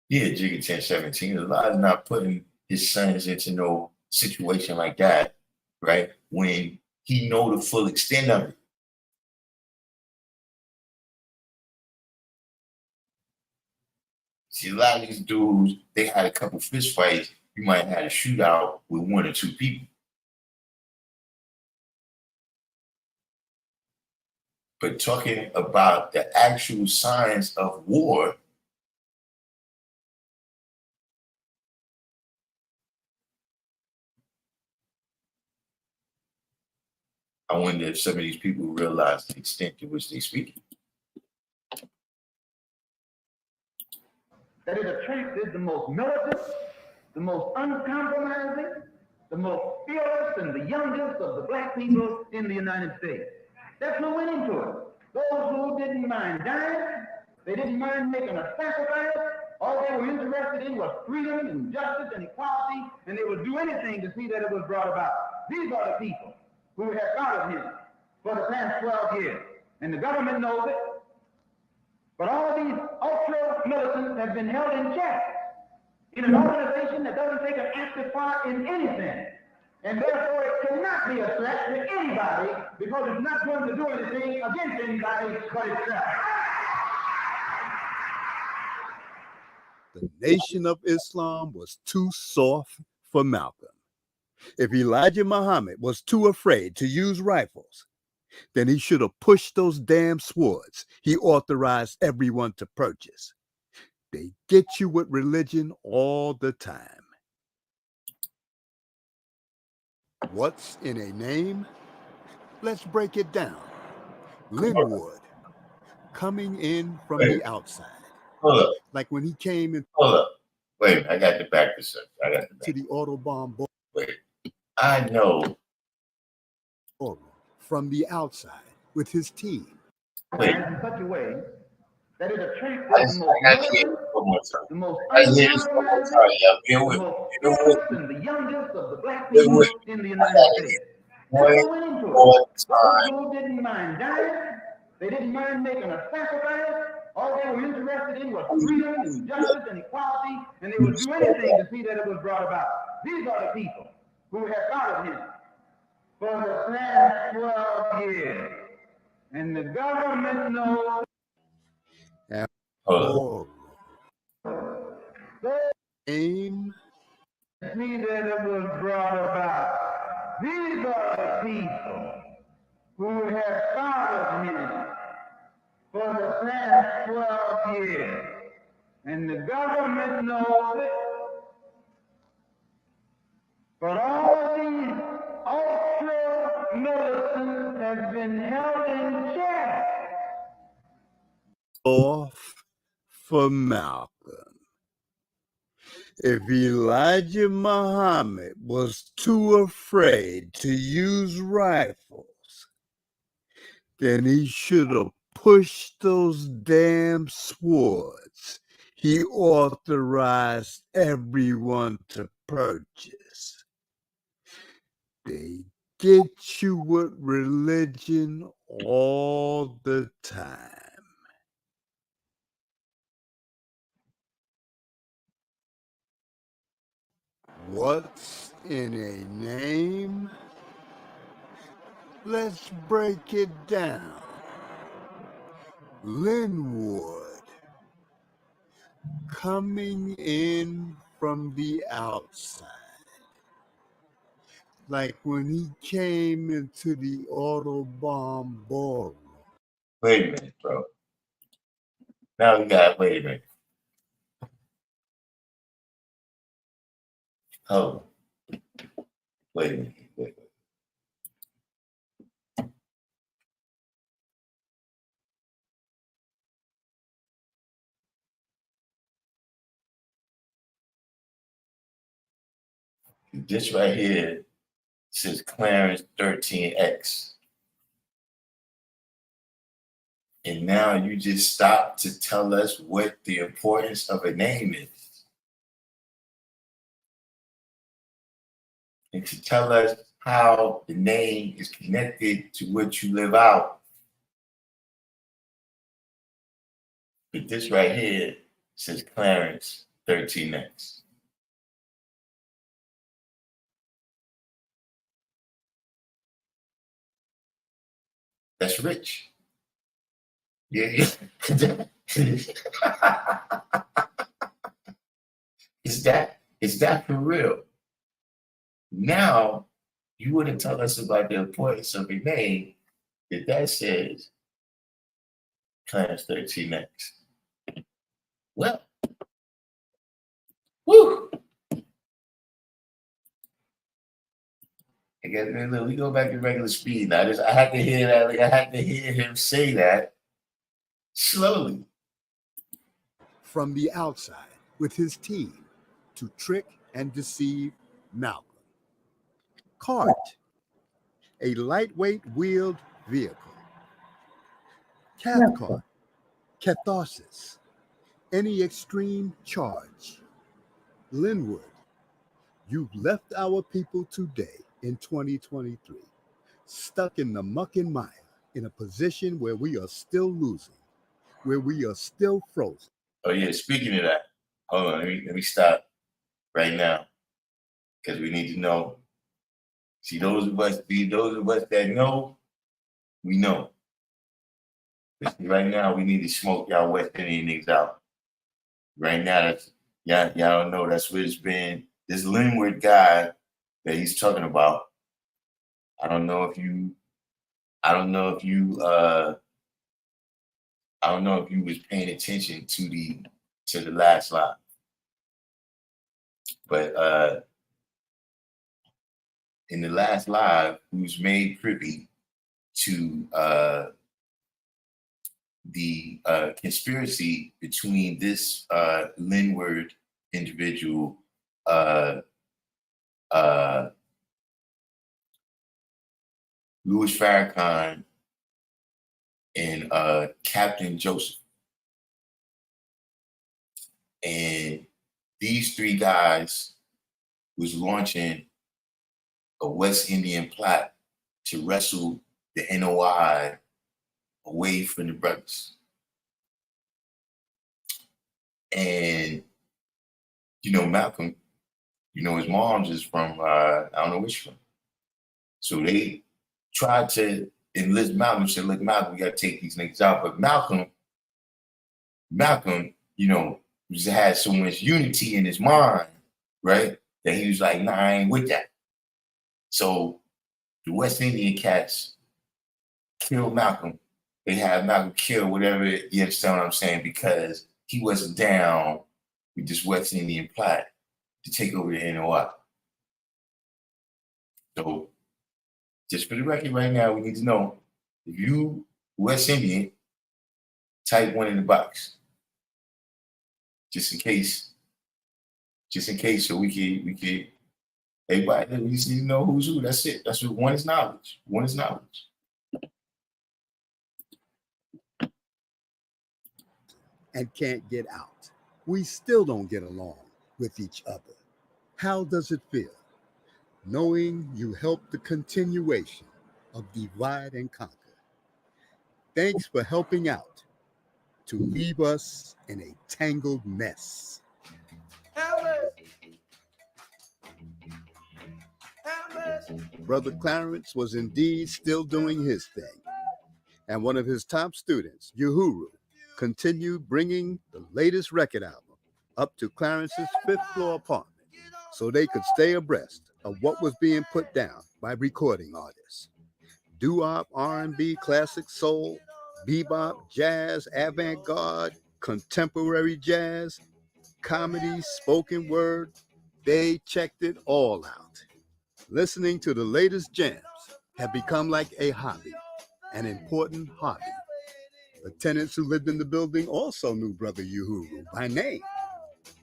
Yeah, Jigga 1017, a lot of not putting his sons into no situation like that, right? When he know the full extent of it. See, a lot of these dudes, they had a couple fist fights. You might have had a shootout with 1 or 2 people. But talking about the actual signs of war, I wonder if some of these people realize the extent to which they speak. That it attracted the most militant, the most uncompromising, the most fearless, and the youngest of the black people in the United States. That's what went into it. Those who didn't mind dying, they didn't mind making a sacrifice. All they were interested in was freedom and justice and equality, and they would do anything to see that it was brought about. These are the people who have followed him for the past 12 years, and the government knows it. But all these ultra-militants have been held in check in an organization that doesn't take an active part in anything. And therefore, it cannot be a threat to anybody because it's not going to do anything against anybody but itself. The Nation of Islam was too soft for Malcolm. If Elijah Muhammad was too afraid to use rifles, then he should have pushed those damn swords he authorized everyone to purchase. They get you with religion all the time. What's in a name? Let's break it down. Linwood, coming in from the outside. Hold up. Like when he came in. Hold up. Wait, I got to back this up. To the Autobahn. Wait, I know. From the outside with his team. In such a way that it attracted the most militant, one more time. the most I hear this one more time, uncompromising, y'all. Bear the with me. most Bear with fearless, me. and the youngest of the black Bear people with me. in the I United gotta States. hear That's one what went into it. more Those time. who didn't mind dying, they didn't mind making a sacrifice. All they were interested in was freedom and justice and equality, and they would do anything to see that it was brought about. These are the people who have followed him for the past 12 years. And the government knows. Hold Or They aim see that it was brought about. These are the people who have followed him for the past 12 years. And the government knows it. But all these ultra militants have been held in check. off for Malcolm. If Elijah Muhammad was too afraid to use rifles, then he should have pushed those damn swords he authorized everyone to purchase. They get you with religion all the time. What's in a name? Let's break it down. Linwood, coming in from the outside. Like when he came into the Autobahn ballroom. Wait a minute, bro. Now we got, wait a minute. Hold on. Wait a minute. Wait. This right here says Clarence 13X. And now you just stop to tell us what the importance of a name is. And to tell us how the name is connected to what you live out. But this right here says Clarence 13X. That's rich. Yeah. Is that for real? Now, you want to tell us about the importance of a name that says Clarence 13X. Well, whew. I guess, man, look, we go back to regular speed now. I had to hear that. Like, I had to hear him say that slowly. From the outside with his team to trick and deceive Malcolm. Cart, a lightweight wheeled vehicle. Cathcart, catharsis, any extreme charge. Linwood, you've left our people today in 2023, stuck in the muck and mire, in a position where we are still losing, where we are still frozen. Oh yeah, speaking of that, hold on, let me stop right now. Because we need to know. See, those of us that know, we know. Right now, we need to smoke y'all West Indian niggas out. Right now, that's y'all don't know. That's what it's been. This Linwood guy that he's talking about. I don't know if you was paying attention to the last live. But in the last live, he was made privy to the conspiracy between this Linwood individual, Louis Farrakhan, and Captain Joseph. And these three guys was launching a West Indian plot to wrestle the NOI away from the brothers. And, you know, Malcolm, you know, his mom's is from, I don't know which one. So they tried to enlist Malcolm, said, look, Malcolm, we got to take these niggas out. But Malcolm, you know, just had so much unity in his mind, right? That he was like, nah, I ain't with that. So the West Indian cats killed Malcolm. They had Malcolm kill whatever, you understand what I'm saying? Because he wasn't down with this West Indian plot to take over the NOI. So just for the record right now, we need to know, if you West Indian, type 1 in the box. Just in case, so we can, everybody, we just need to know who's who. That's it. That's what one is knowledge. One is knowledge. And can't get out. We still don't get along with each other. How does it feel knowing you helped the continuation of divide and conquer? Thanks for helping out to leave us in a tangled mess. Brother Clarence was indeed still doing his thing, and one of his top students, Uhuru, continued bringing the latest record album up to Clarence's 5th floor apartment so they could stay abreast of what was being put down by recording artists. Doo-wop, R&B, classic soul, bebop, jazz, avant-garde, contemporary jazz, comedy, spoken word, they checked it all out. Listening to the latest jams had become like a hobby, an important hobby. The tenants who lived in the building also knew Brother Uhuru by name.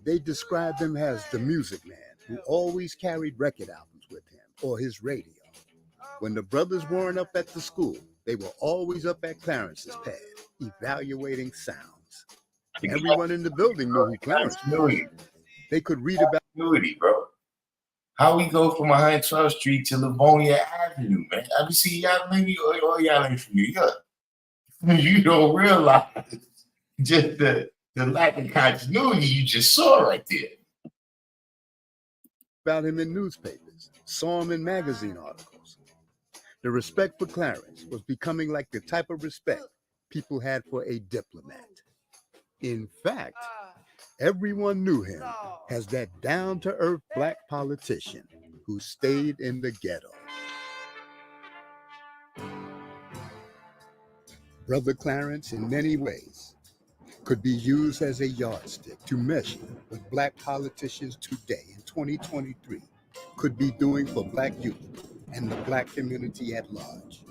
They described him as the music man who always carried record albums with him or his radio. When the brothers weren't up at the school, they were always up at Clarence's pad, evaluating sounds. Everyone in the building knew who Clarence was. They could read about continuity, bro. How we go from 112th Street to Livonia Avenue, man? I mean, see, y'all, maybe all y'all ain't from New York. You don't realize just the lack of continuity you just saw right there. About him in newspapers, saw him in magazine articles. The respect for Clarence was becoming like the type of respect people had for a diplomat. In fact, everyone knew him as that down-to-earth black politician who stayed in the ghetto. Brother Clarence, in many ways, could be used as a yardstick to measure what black politicians today in 2023 could be doing for black youth and the black community at large.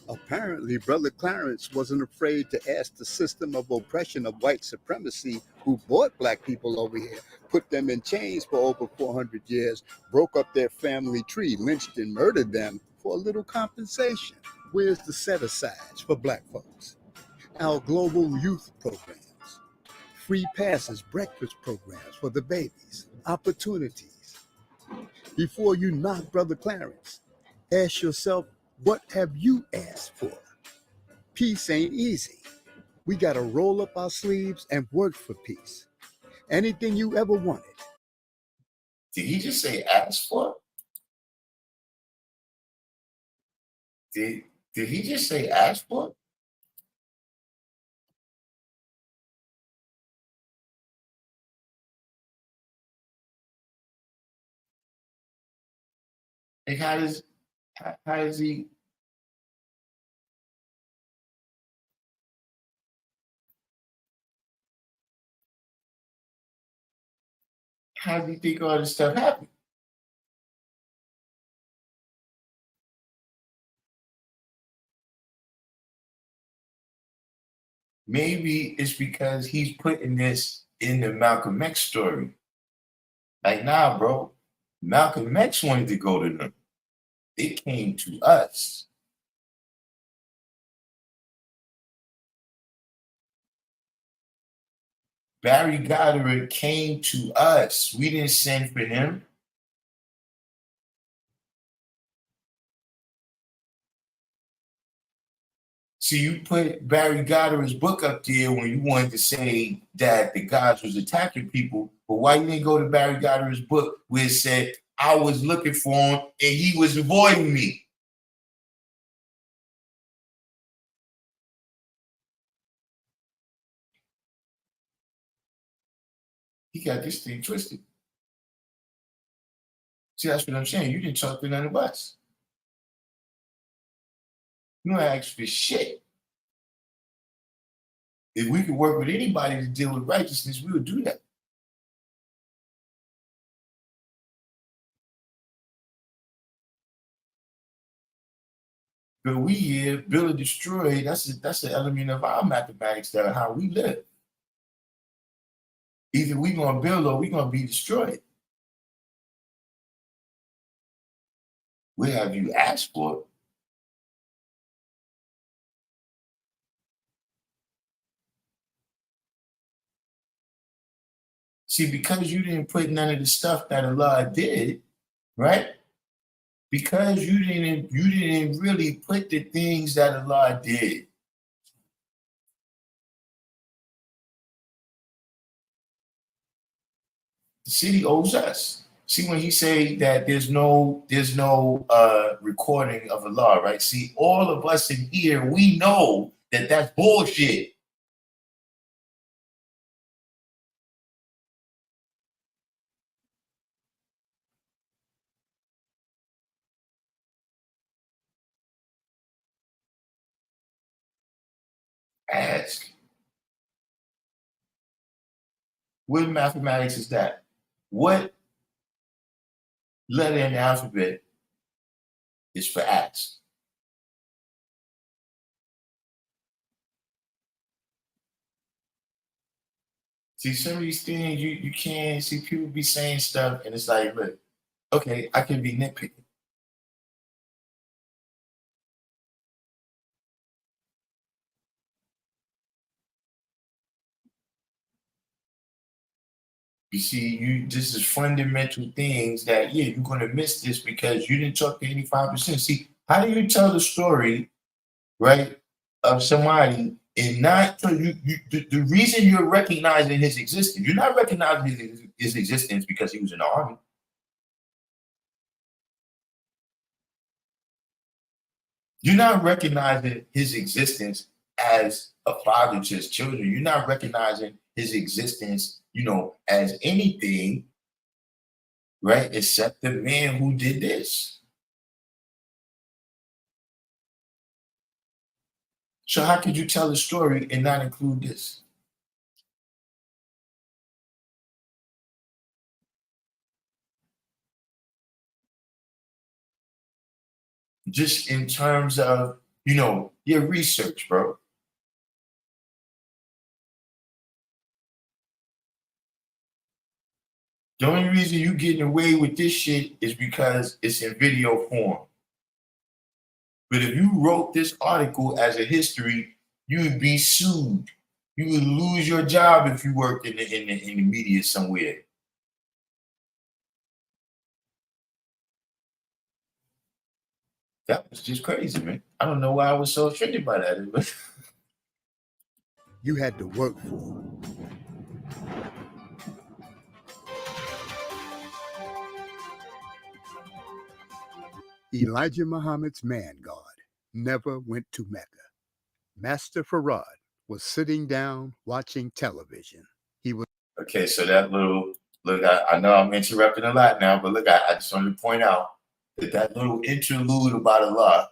Apparently, Brother Clarence wasn't afraid to ask the system of oppression of white supremacy who brought black people over here, put them in chains for over 400 years, broke up their family tree, lynched and murdered them for a little compensation. Where's the set-asides for black folks? Our global youth programs, free passes, breakfast programs for the babies, opportunities. Before you knock Brother Clarence, ask yourself, what have you asked for? Peace ain't easy. We got to roll up our sleeves and work for peace. Anything you ever wanted. Did he just say ask for? Did he just say ask for? Like how does he? How do you think all this stuff happened? Maybe it's because he's putting this in the Malcolm X story. Like, nah, bro. Malcolm X wanted to go to them. It came to us. Barry Goddard came to us. We didn't send for him. See, you put Barry Goddard's book up there when you wanted to say that the gods was attacking people, but why you didn't go to Barry Goddard's book where it said, I was looking for him and he was avoiding me? He got this thing twisted. See, that's what I'm saying. You didn't talk to none of us. You don't ask for shit. If we could work with anybody to deal with righteousness, we would do that. But we here, build or destroy, that's an element of our mathematics that are how we live. Either we're gonna build or we're gonna be destroyed. Where have you asked for it? See, because you didn't put none of the stuff that Allah did, right? Because you didn't really put the things that Allah did. The city owes us. See, when he say that there's no recording of Allah, right? See, all of us in here, we know that that's bullshit. Ask. What mathematics is that? What letter in the alphabet is for ask? See, some of these things you can't see. People be saying stuff, and it's like, look, okay, I can be nitpicking. You see, this is fundamental things that you're gonna miss this because you didn't talk to 85%. See, how do you tell the story, right, of somebody and not the reason you're recognizing his existence, you're not recognizing his existence because he was in the army. You're not recognizing his existence as a father to his children. You're not recognizing his existence, as anything, right? Except the man who did this. So how could you tell a story and not include this? Just in terms of, your research, bro. The only reason you getting away with this shit is because it's in video form. But if you wrote this article as a history, you would be sued. You would lose your job if you worked in the media somewhere. That was just crazy, man. I don't know why I was so offended by that. But You had to work for it. Elijah Muhammad's man God never went to Mecca. Master Farad was sitting down watching television. He was okay, so that little look, I know I'm interrupting a lot now, but look, I just wanted to point out that little interlude about Allah,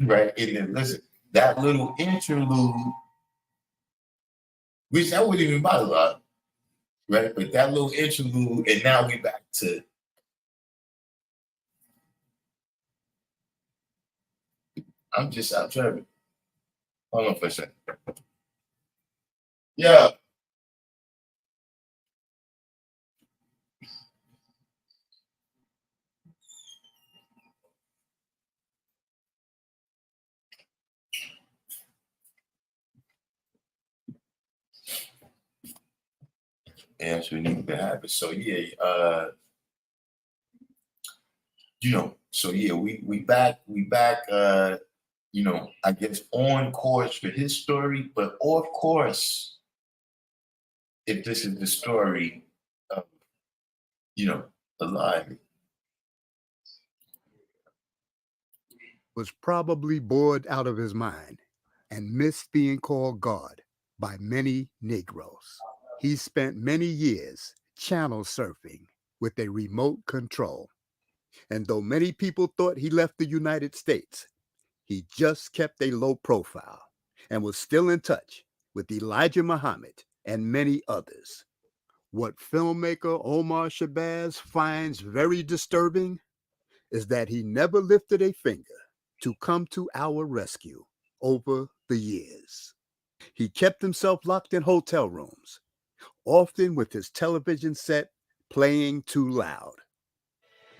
right? And then listen, that little interlude, which that wasn't even about Allah, right? But that little interlude, and now we back to I'm trying. Hold on for a second. Yeah. And that's what needs to happen. So yeah, so yeah, we back, I guess on course for his story, but off course if this is the story of, alignment. Was probably bored out of his mind and missed being called God by many Negroes. He spent many years channel surfing with a remote control. And though many people thought he left the United States, he just kept a low profile and was still in touch with Elijah Muhammad and many others. What filmmaker Omar Shabazz finds very disturbing is that he never lifted a finger to come to our rescue over the years. He kept himself locked in hotel rooms, often with his television set playing too loud.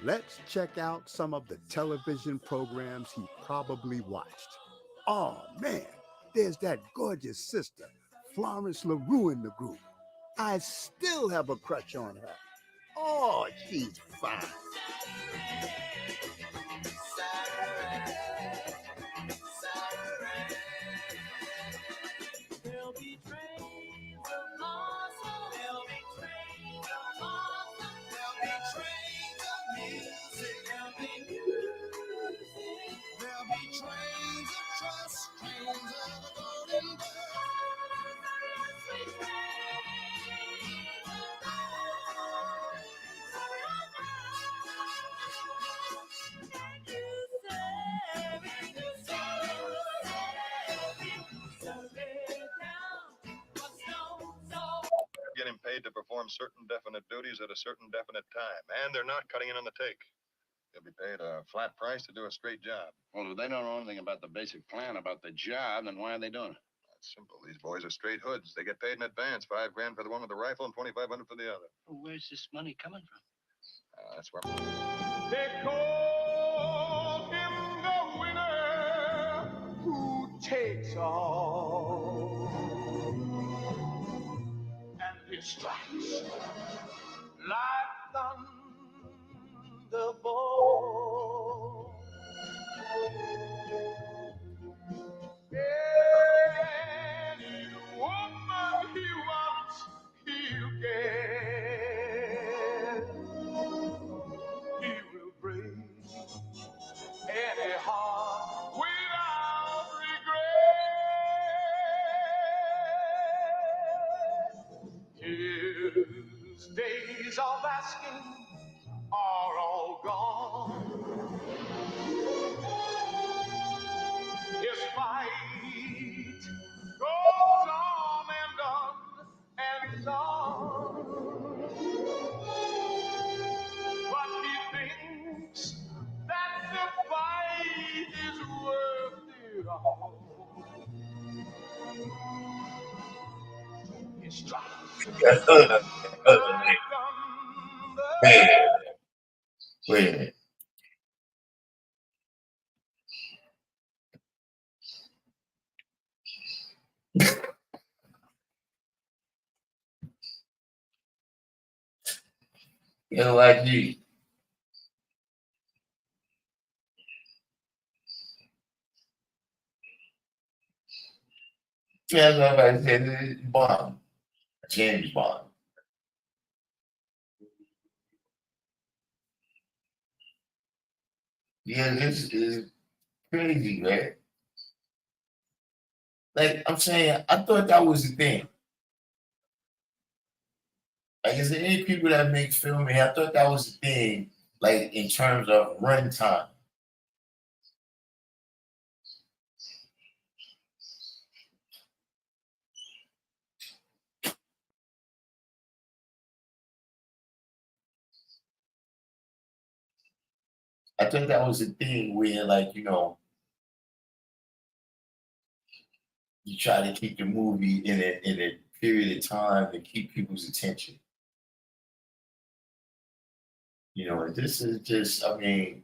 Let's check out some of the television programs he probably watched. Oh man, there's that gorgeous sister, Florence LaRue in the group. I still have a crush on her. Oh, she's fine. There'll be trains of awesome. There'll be trains of awesome. There'll be trains of music. There'll be music. There'll be trains of trust. Trains of the golden bird. Sweet trains of love. And you getting paid to perform certain definite duties at a certain definite time, and they're not cutting in on the take. They'll be paid a flat price to do a straight job. Well, if they don't know anything about the basic plan about the job, then why are they doing it? That's simple. These boys are straight hoods. They get paid in advance, $5,000 for the one with the rifle and $2,500 for the other. Well, where's this money coming from? That's where. They call him the winner who takes all. And he strikes like thunderbolt. Any woman he wants, he'll get. He will break any heart without regret. His days of asking are all gone. His fight goes on and on and on. But he thinks that the fight is worth it all. He strikes like thunder. Wait a minute. NYG. Yeah, that's what I'm about to say. This is Bond. James Bond. Yeah, this is crazy, man. Like I'm saying, I thought that was the thing. Like, is there any people that make filming? I thought that was the thing, like in terms of runtime. I thought that was the thing where, like, you try to keep the movie in a period of time to keep people's attention. And this is just, I mean,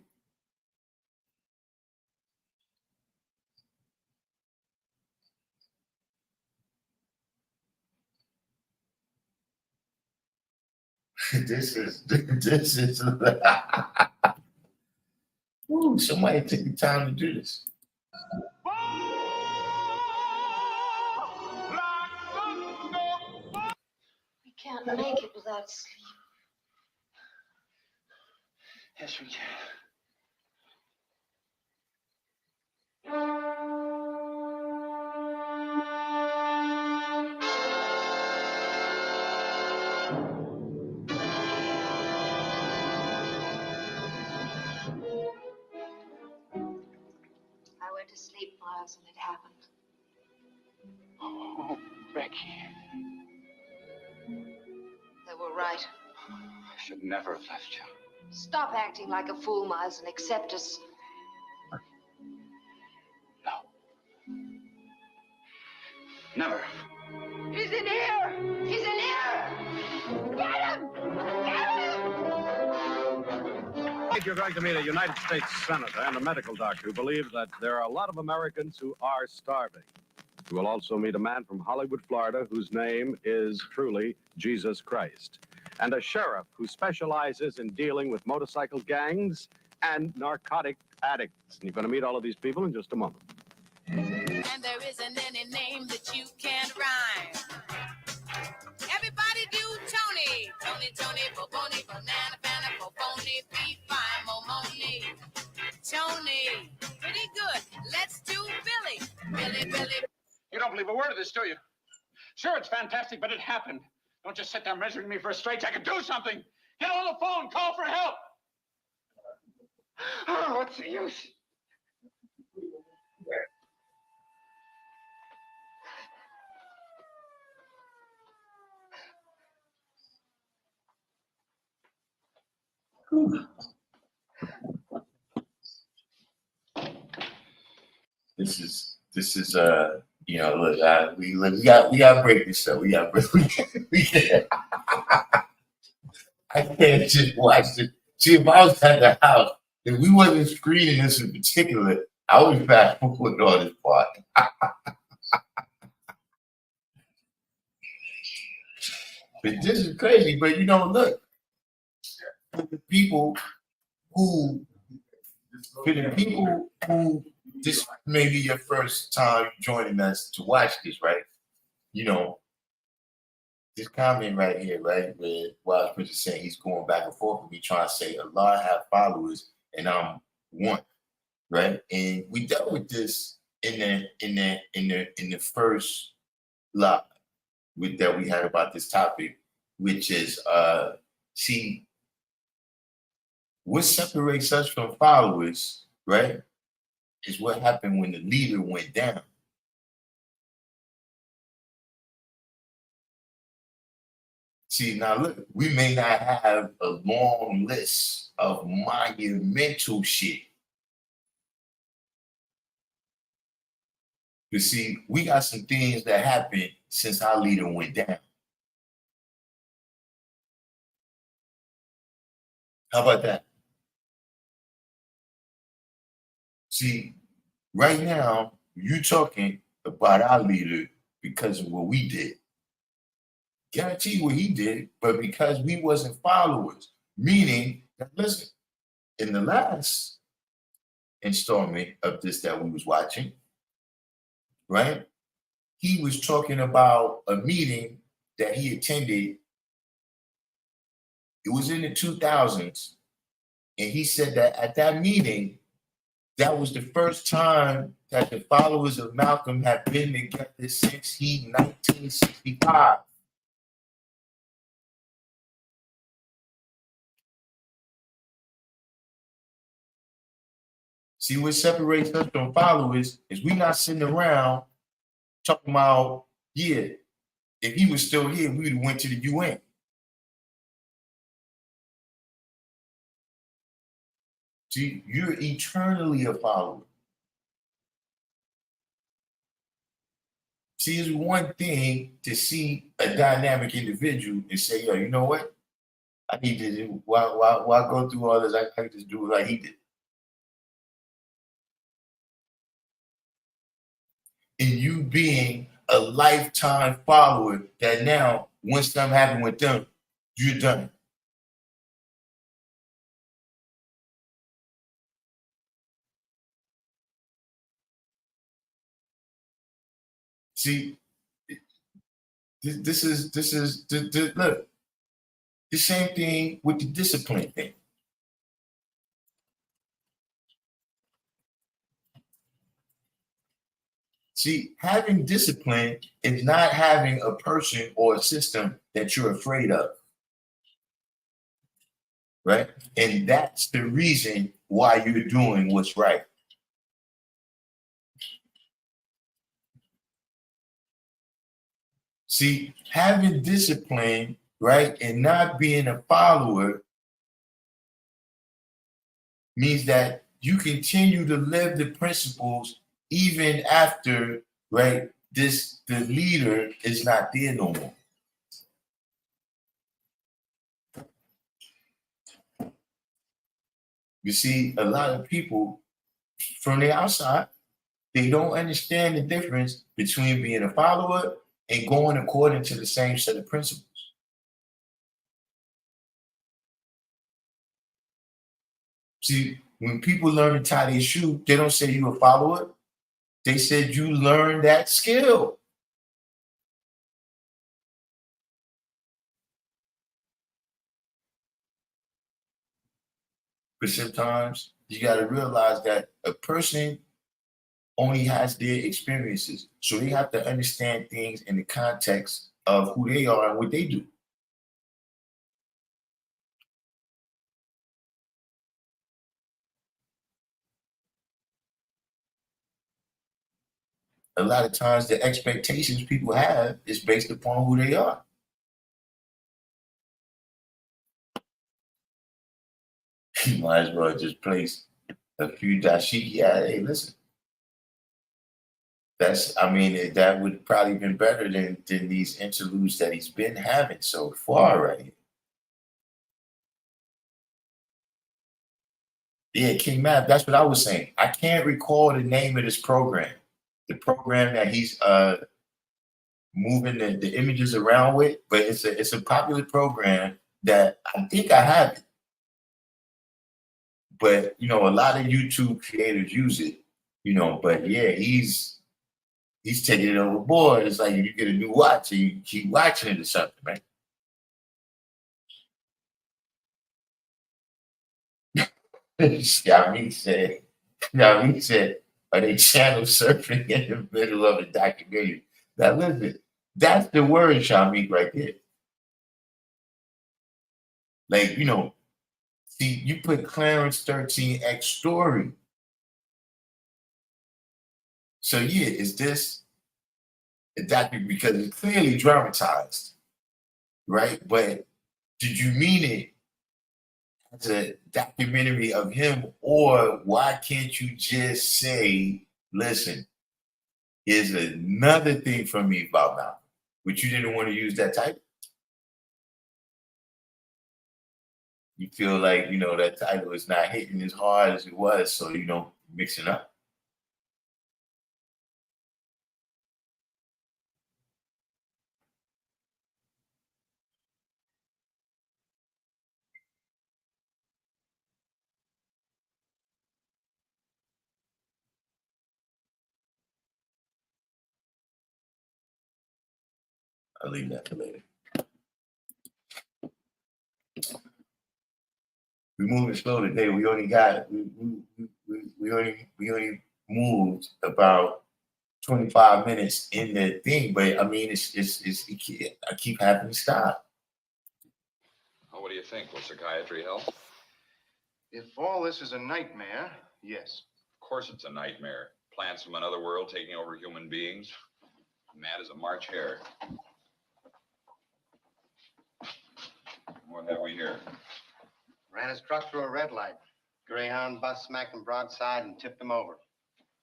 This is. Ooh, somebody take the time to do this. We can't make it without sleep. Yes, we can. I went to sleep, Miles, and it happened. Oh, Becky. They were right. I should never have left you. Stop acting like a fool, Miles, and accept us. Never. He's in here! He's in here! Get him! Get him! I think you're going to meet a United States senator and a medical doctor who believe that there are a lot of Americans who are starving. You will also meet a man from Hollywood, Florida, whose name is truly Jesus Christ, and a sheriff who specializes in dealing with motorcycle gangs and narcotic addicts. And you're going to meet all of these people in just a moment. And there isn't any name that you can't rhyme. Everybody do Tony. Tony, Tony, Boboni, banana, banana, Boboni, beef, fine, momoni. Tony, pretty good. Let's do Billy. Billy, Billy. You don't believe a word of this, do you? Sure, it's fantastic, but it happened. Don't just sit there measuring me for a straitjacket. Do something. Get on the phone. Call for help. Oh, what's the use? This is you know, look, we gotta break this up. We gotta break. I can't just watch it. See, if I was at the house, if we wasn't screening this in particular, I would fast forward on this part. But this is crazy. But you know, look, for the people who this may be your first time joining us to watch this, right? You know, this comment right here, right, where Wild Prince is saying he's going back and forth with me trying to say Allah have followers and I'm one, right? And we dealt with this in the first live that we had about this topic, which is see what separates us from followers, right? Is what happened when the leader went down. See, now look, we may not have a long list of monumental shit. But see, we got some things that happened since our leader went down. How about that? See, right now, you're talking about our leader because of what we did. Guarantee what he did, but because we wasn't followers. Meaning, that, listen, in the last installment of this that we was watching, right? He was talking about a meeting that he attended. It was in the 2000s. And he said that at that meeting, that was the first time that the followers of Malcolm had been together since 1965. See, what separates us from followers is we not sitting around talking about, yeah, if he was still here, we would have went to the UN. See, you're eternally a follower. See, it's one thing to see a dynamic individual and say, yo, you know what? I need to do, why go through all this? I can just do it like he did. And you being a lifetime follower that now, once something happened with them, you're done. See, this is look, the same thing with the discipline thing. See, having discipline is not having a person or a system that you're afraid of. Right? And that's the reason why you're doing what's right. See, having discipline, right, and not being a follower means that you continue to live the principles even after, right, the leader is not there no more. You see, a lot of people from the outside, they don't understand the difference between being a follower and going according to the same set of principles. See, when people learn to tie their shoe, they don't say you a follower. They said you learn that skill. But sometimes you got to realize that a person only has their experiences. So they have to understand things in the context of who they are and what they do. A lot of times the expectations people have is based upon who they are. You might as well just place a few dashiki. Yeah, hey, listen. That would probably been better than these interludes that he's been having so far, right? Yeah, King Matt, that's what I was saying. I can't recall the name of this program. The program that he's moving the images around with, but it's a popular program that I think I have it. But a lot of YouTube creators use it, but yeah, he's taking it overboard. It's like you get a new watch and you keep watching it or something, right? Yami said, are they channel surfing in the middle of a documentary? Now listen, that's the word, Shamik, right there. Like, see, you put Clarence 13X story. So yeah, is this a documentary? Because it's clearly dramatized, right? But did you mean it as a documentary of him, or why can't you just say, listen, here's another thing from me about Malcolm, but you didn't want to use that title? You feel like, that title is not hitting as hard as it was, so you don't mix it up. I'll leave that for later. We're moving slow today. We only moved about 25 minutes in the thing, but I mean, I keep having to stop. Well, what do you think? Will psychiatry help? If all this is a nightmare, yes. Of course it's a nightmare. Plants from another world taking over human beings. Mad as a March hare. What have we here? Ran his truck through a red light. Greyhound bus smacked him broadside and tipped him over.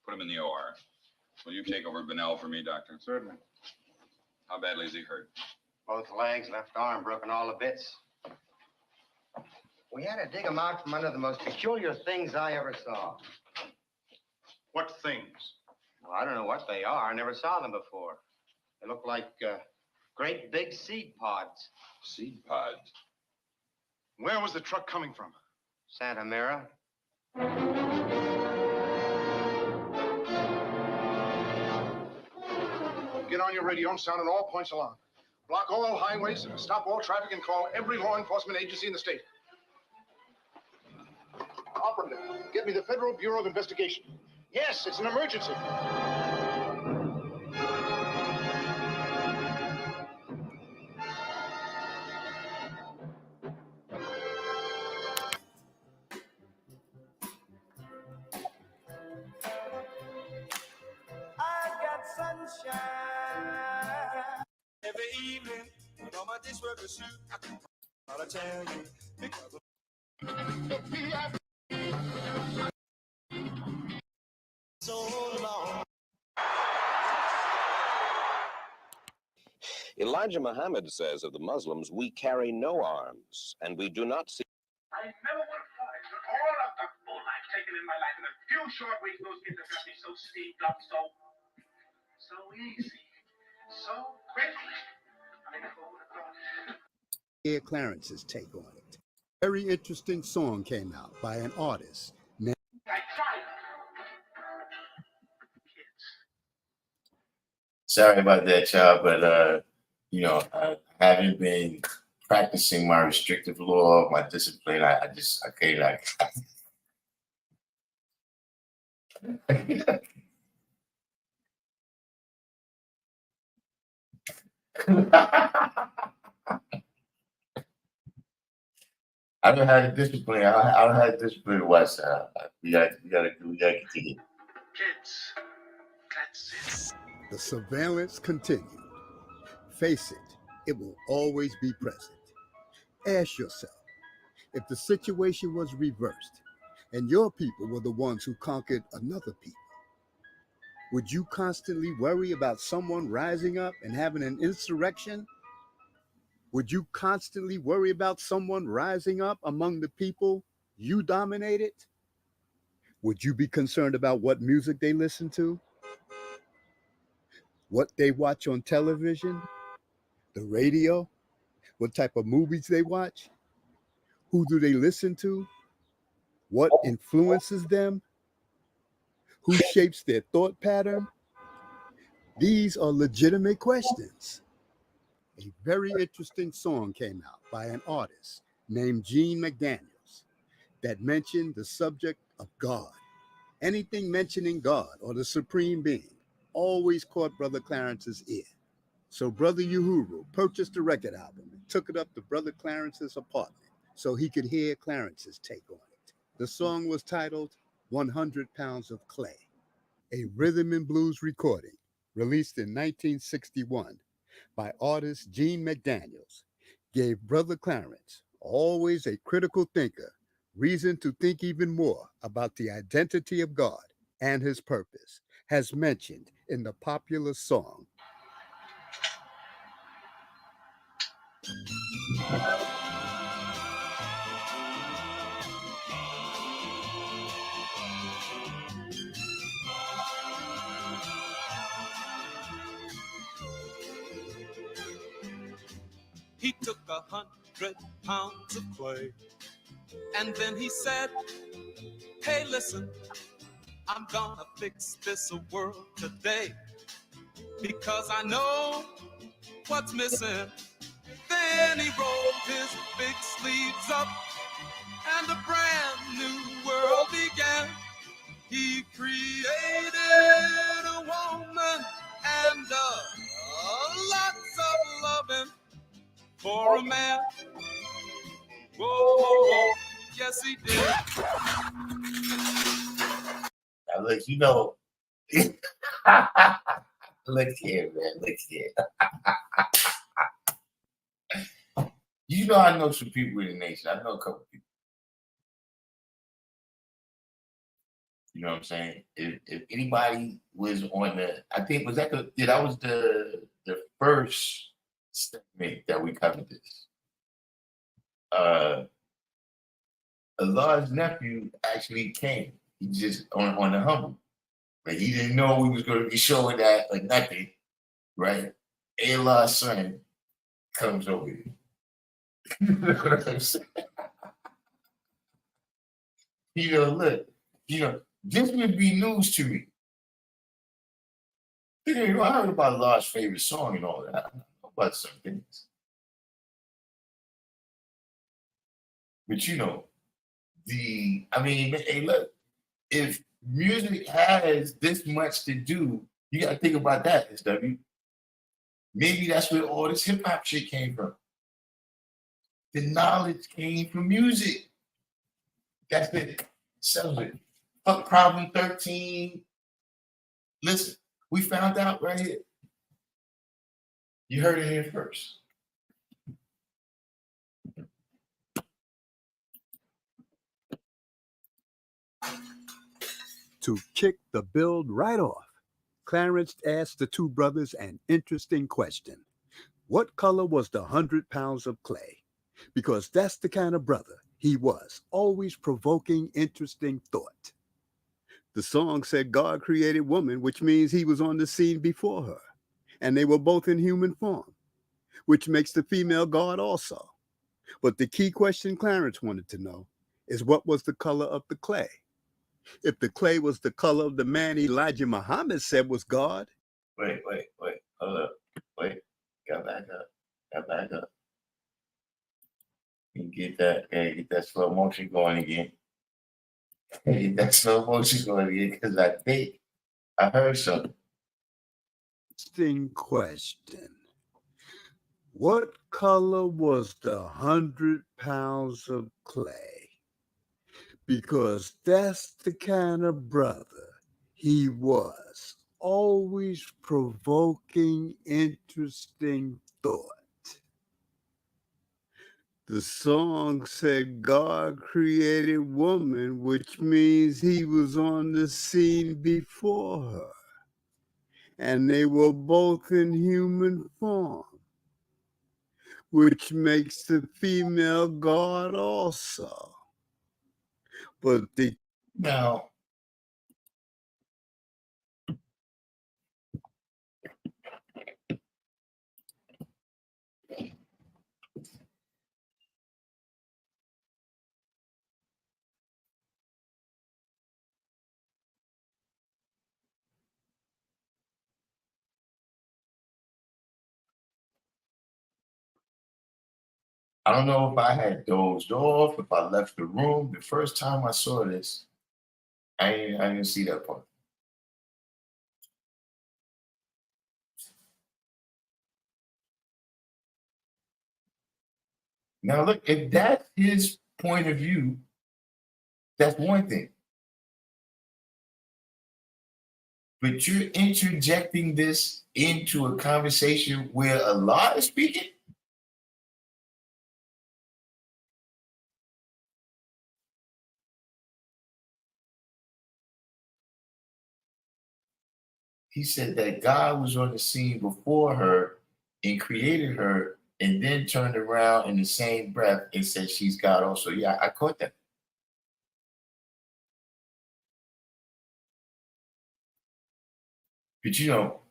Put him in the OR. Will you take over Bunnell for me, Doctor? Certainly. How badly is he hurt? Both legs, left arm broken all to bits. We had to dig him out from under the most peculiar things I ever saw. What things? Well, I don't know what they are. I never saw them before. They look like great big seed pods. Seed pods? Where was the truck coming from? Santa Mira. get on your radio and sound at all points along. Block all highways, stop all traffic, and call every law enforcement agency in the state. Operative, get me the Federal Bureau of Investigation. Yes, it's an emergency. I've got sunshine every evening with all my dishwork suit. I'll tell you because of so long. Elijah Muhammad says of the Muslims, we carry no arms, and we do not see. I never would have thought it, but all of the bull I've taken in my life, in a few short weeks, those kids have got me so steamed up, so easy, so quickly. I never would have thought. Hear Clarence's take on it. Very interesting song came out by an artist named. I tried. Sorry about that, y'all, but you know, I haven't been practicing my restrictive law, my discipline. I can't. I don't have the discipline. I don't have the discipline to watch that. We gotta get to it. Kids, that's it. The surveillance continued. Face it, it will always be present. Ask yourself, if the situation was reversed and your people were the ones who conquered another people, would you constantly worry about someone rising up and having an insurrection? Would you constantly worry about someone rising up among the people you dominated? Would you be concerned about what music they listen to? What they watch on television? The radio? What type of movies they watch? Who do they listen to? What influences them? Who shapes their thought pattern? These are legitimate questions. A very interesting song came out by an artist named Gene McDaniels that mentioned the subject of God. Anything mentioning God or the Supreme Being always caught Brother Clarence's ear. So Brother Uhuru purchased the record album and took it up to Brother Clarence's apartment so he could hear Clarence's take on it. The song was titled 100 Pounds of Clay, a rhythm and blues recording released in 1961 by artist Gene McDaniels, gave Brother Clarence, always a critical thinker, reason to think even more about the identity of God and his purpose, as mentioned in the popular song. He took 100 pounds of clay, and then he said, hey, listen, I'm gonna fix this world today, because I know what's missing. Then he rolled his big sleeves up, and a brand new world began. He created a woman and lots of loving for a man. Whoa, whoa, whoa, yes he did. Now look, you know, look here, man, look here. You know, I know some people in the nation. I know a couple people. You know what I'm saying? If anybody was on the, I think was that the, yeah, that was the first segment that we covered this. Allah's nephew actually came. He just on the humble. Like he didn't know we was going to be showing that or nothing, right? Allah's son comes over here. You know what I'm saying? You know, look, you know, this would be news to me. You know, I heard about Law's favorite song and all that. I know about some things. But you know, hey, look, if music has this much to do, you gotta think about that, SW. Maybe that's where all this hip hop shit came from. The knowledge came from music. That's it. Settles it. Fuck problem 13. Listen, we found out right here. You heard it here first. To kick the build right off, Clarence asked the two brothers an interesting question. What color was the 100 pounds of clay? Because that's the kind of brother he was, always provoking interesting thought. The song said God created woman, which means he was on the scene before her, and they were both in human form, which makes the female God also. But the key question Clarence wanted to know is what was the color of the clay? If the clay was the color of the man Elijah Muhammad said was God. Wait, hold up. Wait, got back up. You get that slow motion going again. Get that slow motion going again, because I think I heard something. Interesting question. What color was the 100 pounds of clay? Because that's the kind of brother he was, always provoking interesting thought. The song said God created woman, which means he was on the scene before her, and they were both in human form, which makes the female God also. But now, I don't know if I had dozed off, if I left the room. The first time I saw this, I didn't see that part. Now look, if that's his point of view, that's one thing. But you're interjecting this into a conversation where Allah is speaking? He said that God was on the scene before her and created her, and then turned around in the same breath and said she's God also. Yeah, I caught that. But you know,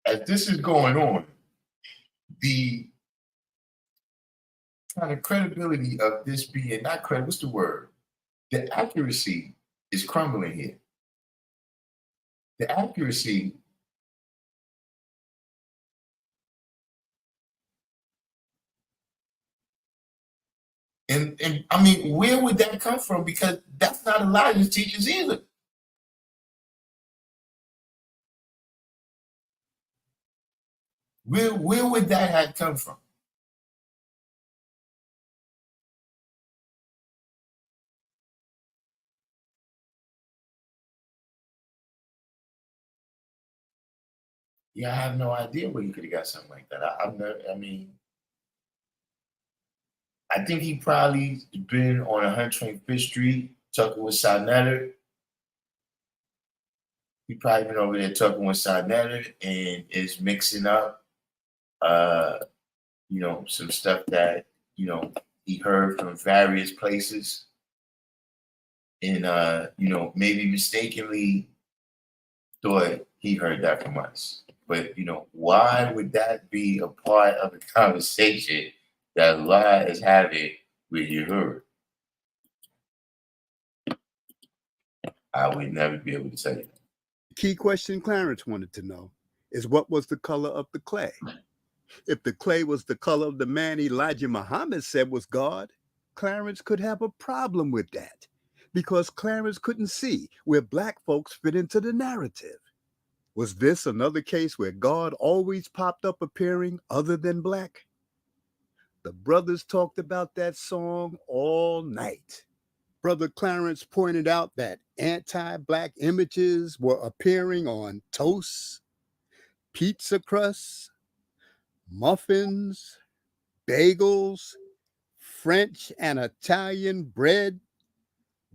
as this is going on, the kind of credibility of this being not credible, what's the word? The accuracy is crumbling here. The accuracy and I mean, where would that come from? Because that's not Elijah's teachings either. Where would that have come from? Yeah, I have no idea where you could have got something like that. I think he probably been on 125th Street talking with Sinetta. He probably been over there talking with Sinetta and is mixing up, some stuff that, he heard from various places. And, maybe mistakenly thought he heard that from us. But, why would that be a part of the conversation that Allah is having with Yahuwah? I would never be able to tell you that. Key question Clarence wanted to know is what was the color of the clay. If the clay was the color of the man Elijah Muhammad said was God, Clarence could have a problem with that because Clarence couldn't see where black folks fit into the narrative. Was this another case where God always popped up appearing other than black? The brothers talked about that song all night. Brother Clarence pointed out that anti-black images were appearing on toast, pizza crusts, muffins, bagels, French and Italian bread,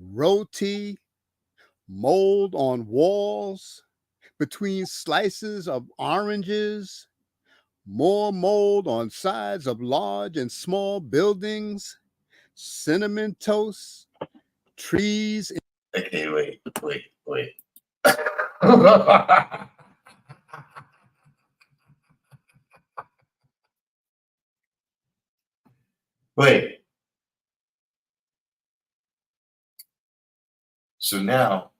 roti, mold on walls, between slices of oranges, more mold on sides of large and small buildings, cinnamon toast, trees. Okay, wait. Wait. So now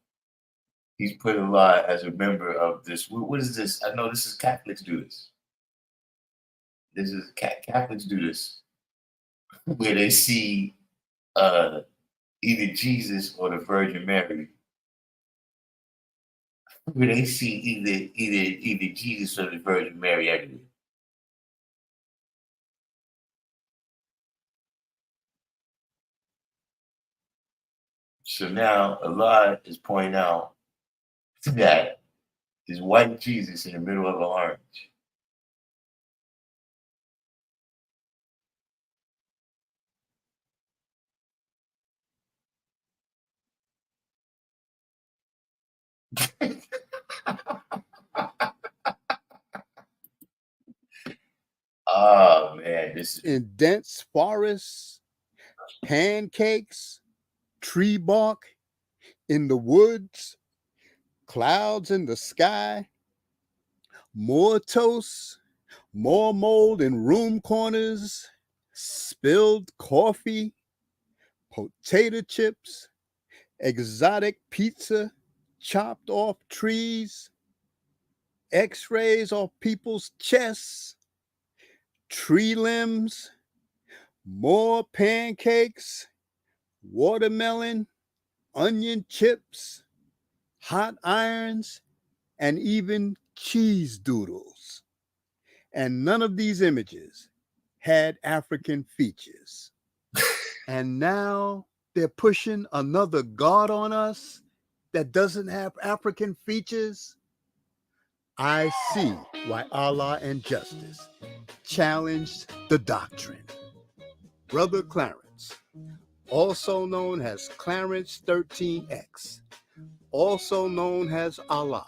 he's put Allah as a member of this. What is this? I know this is Catholics do this. This is Catholics do this, where they see either Jesus or the Virgin Mary. Where they see either Jesus or the Virgin Mary everywhere. So now Allah is pointing out that there's white Jesus in the middle of an orange. Oh man, this is in dense forests, pancakes, tree bark, in the woods, clouds in the sky, more toast, more mold in room corners, spilled coffee, potato chips, exotic pizza, chopped off trees, x-rays off people's chests, tree limbs, more pancakes, watermelon, onion chips, hot irons, and even cheese doodles. And none of these images had African features. And now they're pushing another God on us that doesn't have African features. I see why Allah and Justice challenged the doctrine. Brother Clarence, also known as Clarence 13X, also known as Allah,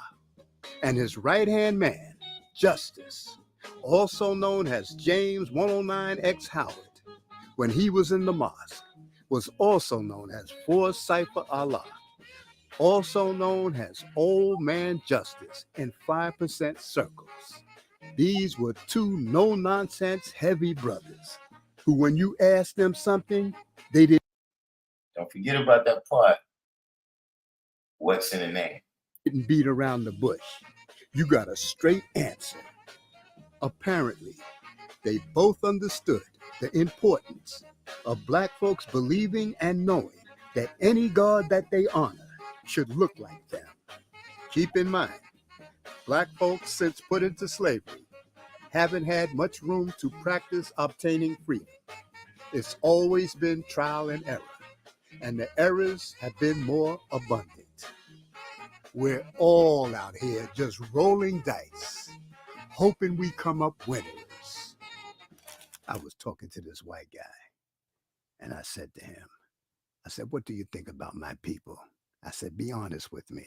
and his right-hand man, Justice, also known as James 109X Howard, when he was in the mosque, was also known as 4 Cypher Allah, also known as Old Man Justice in 5% circles. These were two no-nonsense heavy brothers who, when you asked them something, they didn't. Don't forget about that part. What's in the name? Didn't beat around the bush. You got a straight answer. Apparently, they both understood the importance of black folks believing and knowing that any God that they honor should look like them. Keep in mind, black folks, since put into slavery, haven't had much room to practice obtaining freedom. It's always been trial and error, and the errors have been more abundant. We're all out here just rolling dice, hoping we come up winners. I was talking to this white guy, and I said to him, what do you think about my people? I said, be honest with me.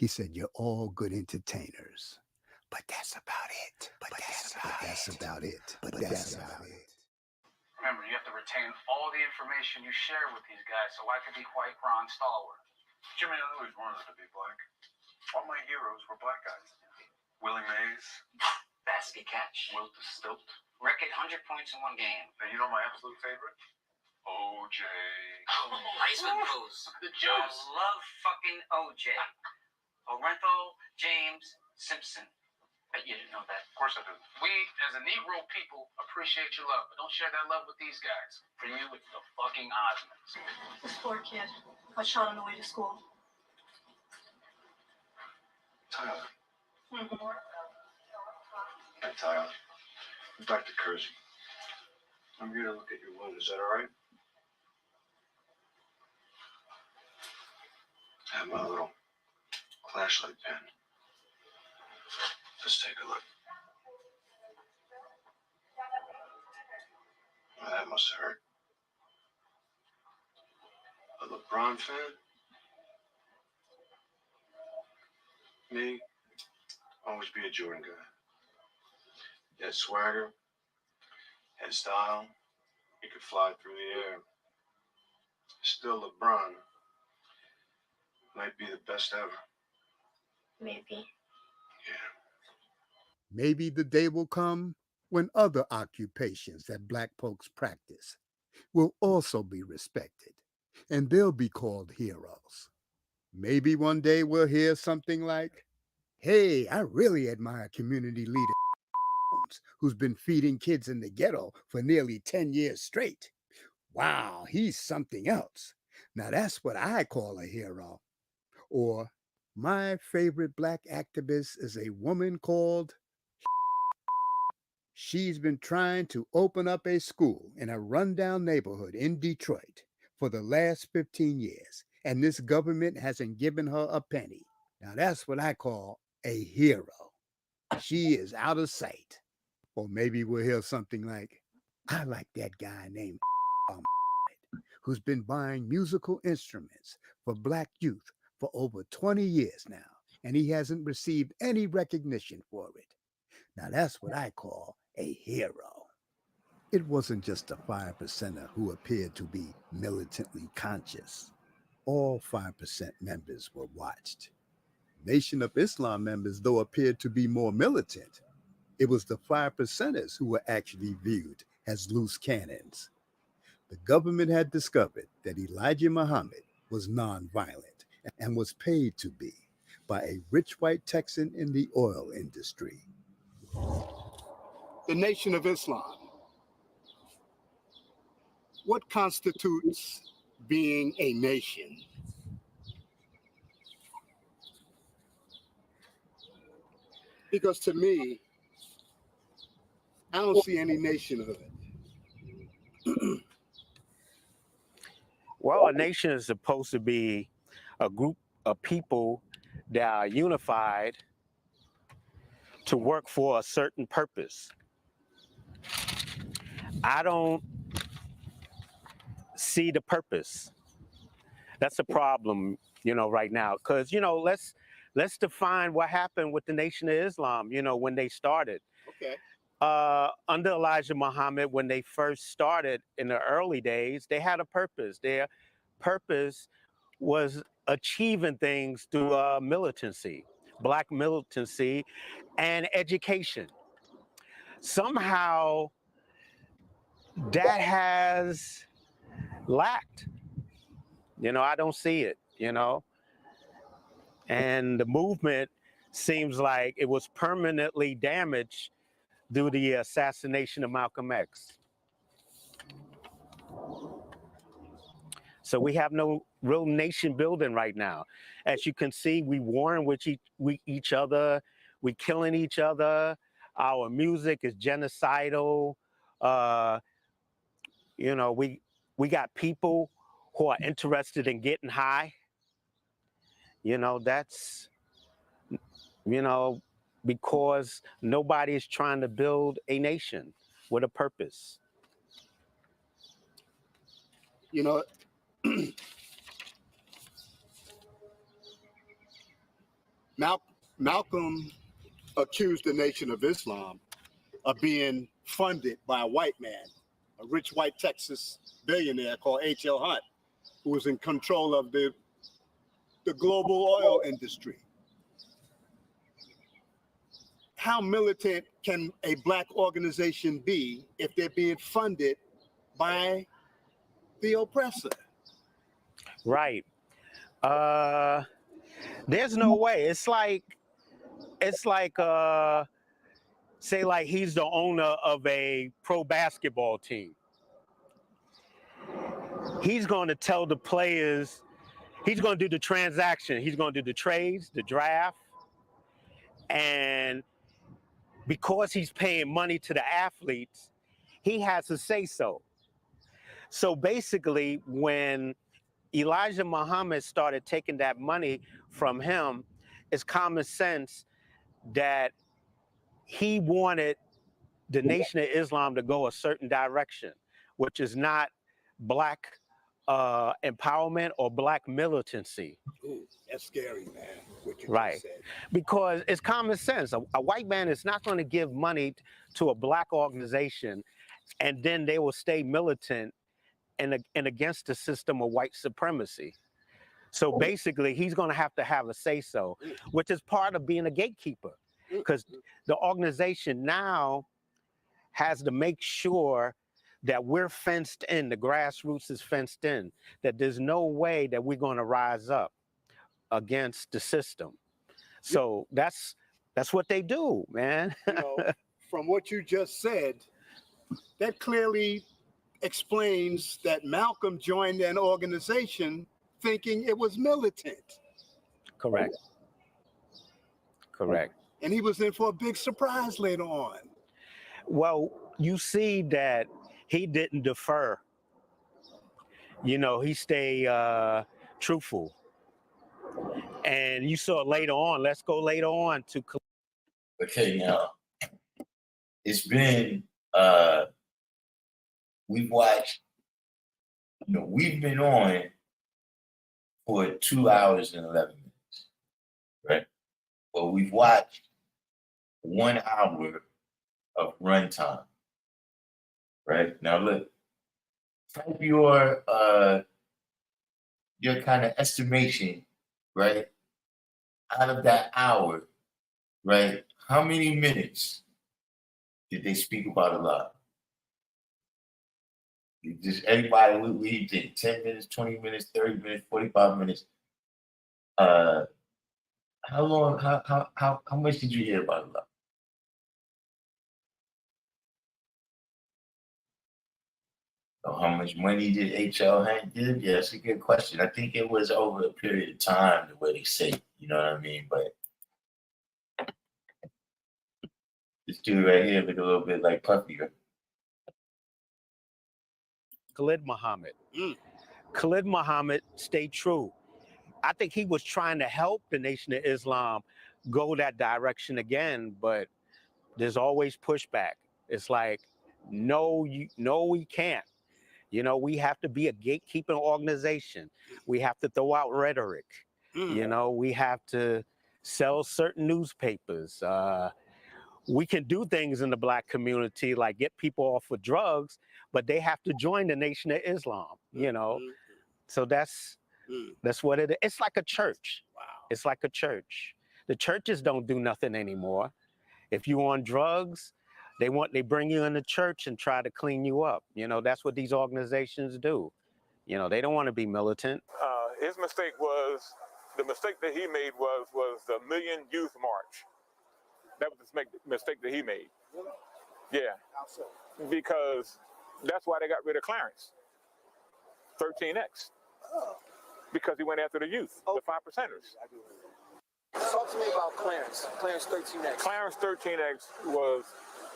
He said, you're all good entertainers. But that's about it. But that's about it. Remember, you have to retain all the information you share with these guys, so I could be white, Ron, stalwart. Jimmy, I always wanted to be black. All my heroes were black guys. Willie Mays. Basket catch. Wilton Stilt. Record 100 points in one game. And you know my absolute favorite? OJ. Oh, Heisman pose. The juice. I love fucking OJ. Orenthal James Simpson. course I do. We, as a Negro people, appreciate your love, but don't share that love with these guys. For you, it's the fucking Osmonds. This poor kid got shot on the way to school. Tyler. Mm-hmm. Hey, Tyler. Back to Kersey. I'm here to look at your wound. Is that all right? I have my little flashlight pen. Let's take a look. Well, that must have hurt. A LeBron fan? Me? Always be a Jordan guy. He had swagger, had style, he could fly through the air. Still, LeBron might be the best ever. Maybe. Maybe the day will come when other occupations that black folks practice will also be respected, and they'll be called heroes. Maybe one day we'll hear something like, hey, I really admire community leader who's been feeding kids in the ghetto for nearly 10 years straight. Wow, he's something else. Now that's what I call a hero. Or, my favorite black activist is a woman called. She's been trying to open up a school in a rundown neighborhood in Detroit for the last 15 years, and this government hasn't given her a penny. Now that's what I call a hero. She is out of sight. Or maybe we'll hear something like, I like that guy named who's been buying musical instruments for black youth for over 20 years now, and he hasn't received any recognition for it. Now that's what I call a hero. It wasn't just a 5%er who appeared to be militantly conscious. All 5% members were watched. Nation of Islam members, though, appeared to be more militant. It was the 5%ers who were actually viewed as loose cannons. The government had discovered that Elijah Muhammad was nonviolent and was paid to be by a rich white Texan in the oil industry. The Nation of Islam. What constitutes being a nation? Because to me, I don't see any nationhood. Well, a nation is supposed to be a group of people that are unified to work for a certain purpose. I don't see the purpose. That's a problem, right now. Because, let's define what happened with the Nation of Islam, when they started. Okay. Under Elijah Muhammad, when they first started in the early days, they had a purpose. Their purpose was achieving things through militancy, black militancy, and education. Somehow, that has lacked. I don't see it, And the movement seems like it was permanently damaged due to the assassination of Malcolm X. So we have no real nation building right now. As you can see, we warring with each other, we killing each other. Our music is genocidal. We got people who are interested in getting high. That's, because nobody is trying to build a nation with a purpose. Malcolm accused the Nation of Islam of being funded by a white man, a rich white Texas billionaire called H.L. Hunt, who was in control of the global oil industry. How militant can a black organization be if they're being funded by the oppressor? Right. There's no way. It's like say like he's the owner of a pro basketball team. He's going to tell the players, he's going to do the transaction. He's going to do the trades, the draft. And because he's paying money to the athletes, he has to say so. So basically, when Elijah Muhammad started taking that money from him, it's common sense that he wanted the Nation of Islam to go a certain direction, which is not black empowerment or black militancy. Ooh, that's scary, man, what you Right. just said. Because it's common sense. A white man is not going to give money to a black organization and then they will stay militant and against the system of white supremacy. So basically, he's going to have a say-so, which is part of being a gatekeeper, because the organization now has to make sure that we're fenced in, the grassroots is fenced in, that there's no way that we're going to rise up against the system. So that's what they do, man. You know, from what you just said, that clearly explains that Malcolm joined an organization thinking it was militant. Correct. Correct. And he was in for a big surprise later on. Well, you see that he didn't defer. You know, he stayed truthful. And you saw later on, let's go later on to... Okay, now, it's been, we've watched, you know, we've been on for 2 hours and 11 minutes, right? Well, we've watched 1 hour of runtime, right? Now look, type your kind of estimation, right? Out of that hour, right? How many minutes did they speak about Allah? Just everybody, we did 10 minutes, 20 minutes, 30 minutes, 45 minutes. How long, how much did you hear about Allah? How much money did H.L. Hank give? Yeah, that's a good question. I think it was over a period of time, the way they say, you know what I mean? But this dude right here look a little bit like Puffy. Khalid Muhammad. Khalid Muhammad stayed true. I think he was trying to help the Nation of Islam go that direction again, but there's always pushback. It's like, no, we can't. You know, we have to be a gatekeeping organization. We have to throw out rhetoric. You know, we have to sell certain newspapers. We can do things in the black community, like get people off of drugs, but they have to join the Nation of Islam, you know? So that's what it is. It's like a church. Wow. It's like a church. The churches don't do nothing anymore. If you're on drugs, they bring you in the church and try to clean you up. You know, that's what these organizations do. You know, they don't want to be militant. His mistake was, the mistake that he made was the Million Youth March. That was the mistake that he made. Yeah. Because that's why they got rid of Clarence, 13X. Because he went after the youth, the 5%ers. Talk to me about Clarence 13X. Clarence 13X was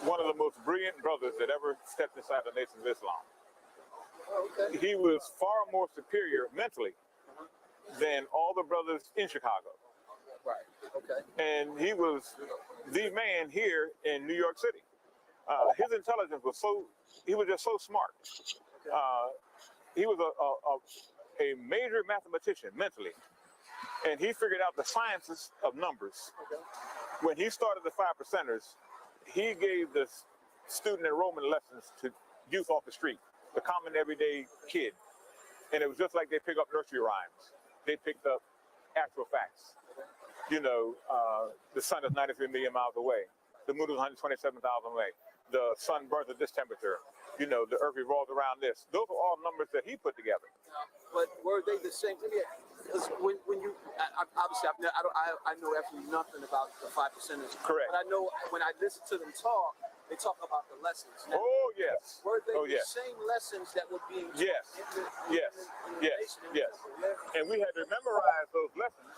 one of the most brilliant brothers that ever stepped inside the Nation of Islam. Okay. He was far more superior mentally than all the brothers in Chicago. Right, okay. And he was the man here in New York City. His intelligence was he was just so smart. He was a major mathematician mentally. And he figured out the sciences of numbers. Okay. When he started the 5%ers, he gave the student enrollment lessons to youth off the street, the common everyday kid. And it was just like they pick up nursery rhymes. They picked up actual facts. You know, the sun is 93 million miles away. The moon is 127,000 away. The sun burns at this temperature. You know, the earth revolves around this. Those are all numbers that he put together. But were they the same? Because when you obviously I know absolutely nothing about the 5%ers. Correct. But I know when I listen to them talk, they talk about the lessons. Now, oh yes. Were they the yes. same lessons that were being taught Yes. Yes. And we had to memorize those lessons,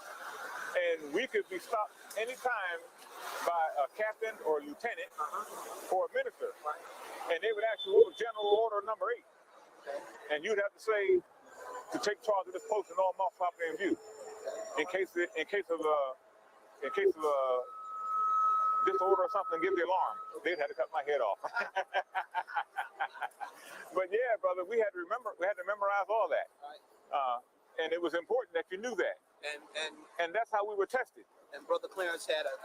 and we could be stopped anytime by a captain or a lieutenant or a minister, and they would ask you what was General Order Number 8, and you'd have to say to take charge of this post and all marked property in view, in case of disorder or something, give the alarm. They'd have to cut my head off. But yeah, brother, we had to memorize all that, and it was important that you knew that. And that's how we were tested. And Brother Clarence had a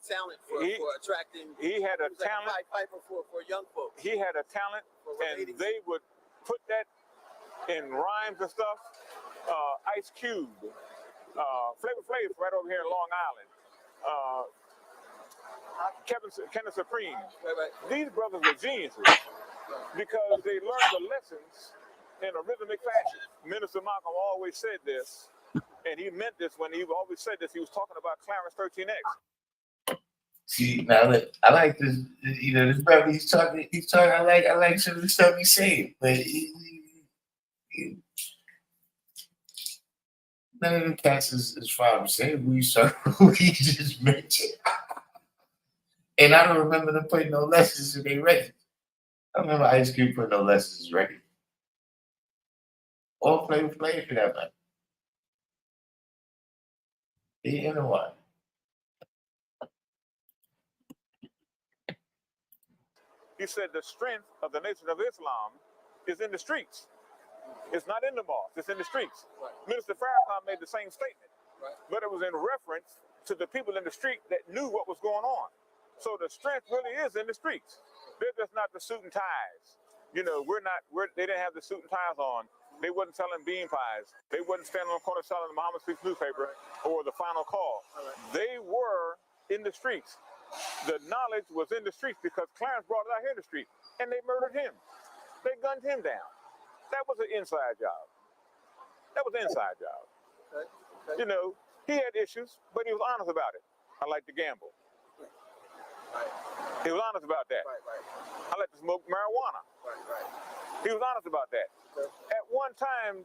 talent for attracting. He had a talent. Like a Piper for young folks. He had a talent, and they would put that in rhymes and stuff. Ice Cube, Flavor Flav right over here in Long Island. Kenneth Supreme. Right. These brothers were geniuses because they learned the lessons in a rhythmic fashion. Minister Malcolm always said this, and he meant this when he always said this. He was talking about Clarence 13X. See, now look, I like this. You know, this brother. He's talking. I like some of the stuff he's saying, but none of them cats is 5%. Who he just mentioned. And I don't remember them putting no lessons in their records. I don't remember Ice Cube putting no lessons in his record. Or Flavor Flav for that matter. You know what? He said the strength of the Nation of Islam is in the streets. It's not in the mosque, it's in the streets. Right. Minister Farrakhan made the same statement, right, but it was in reference to the people in the street that knew what was going on. So the strength really is in the streets. They're just not the suit and ties. You know, they didn't have the suit and ties on. They wasn't selling bean pies. They wasn't standing on the corner selling the Muhammad Speaks newspaper or the Final Call. Right. They were in the streets. The knowledge was in the streets because Clarence brought it out here in the street, and they murdered him. They gunned him down. That was an inside job. Okay. You know, he had issues, but he was honest about it. I like to gamble. Right. He was honest about that. Right. I like to smoke marijuana. Right. He was honest about that. Okay. At one time,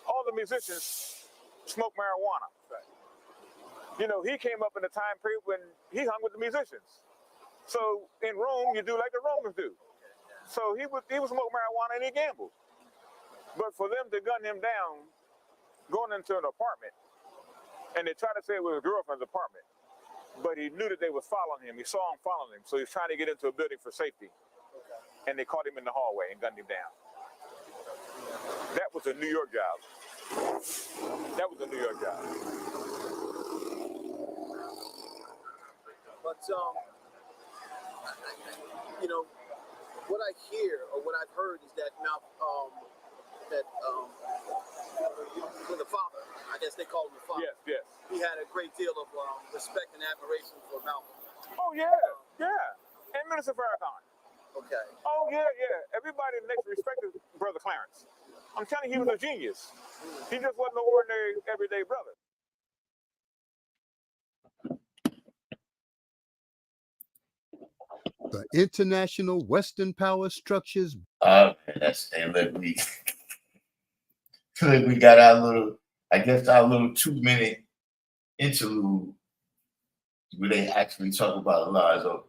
all the musicians smoked marijuana. Right. You know, he came up in a time period when he hung with the musicians. So in Rome, you do like the Romans do. So he would smoke marijuana and he gambled. But for them to gun him down, going into an apartment, and they tried to say it was his girlfriend's apartment, but he knew that they was following him. He saw them following him, so he was trying to get into a building for safety. Okay. And they caught him in the hallway and gunned him down. That was a New York job. But you know, what I hear or what I've heard is that now the father, I guess they call him the father. Yes. He had a great deal of respect and admiration for Malcolm. Oh yeah. And Minister Farrakhan. Okay. Oh yeah. Everybody in the nation respected Brother Clarence. I'm telling you, he was a genius. He just wasn't an ordinary, everyday brother. The international Western power structures. We got our little 2-minute interlude where they actually talk about Allah is over.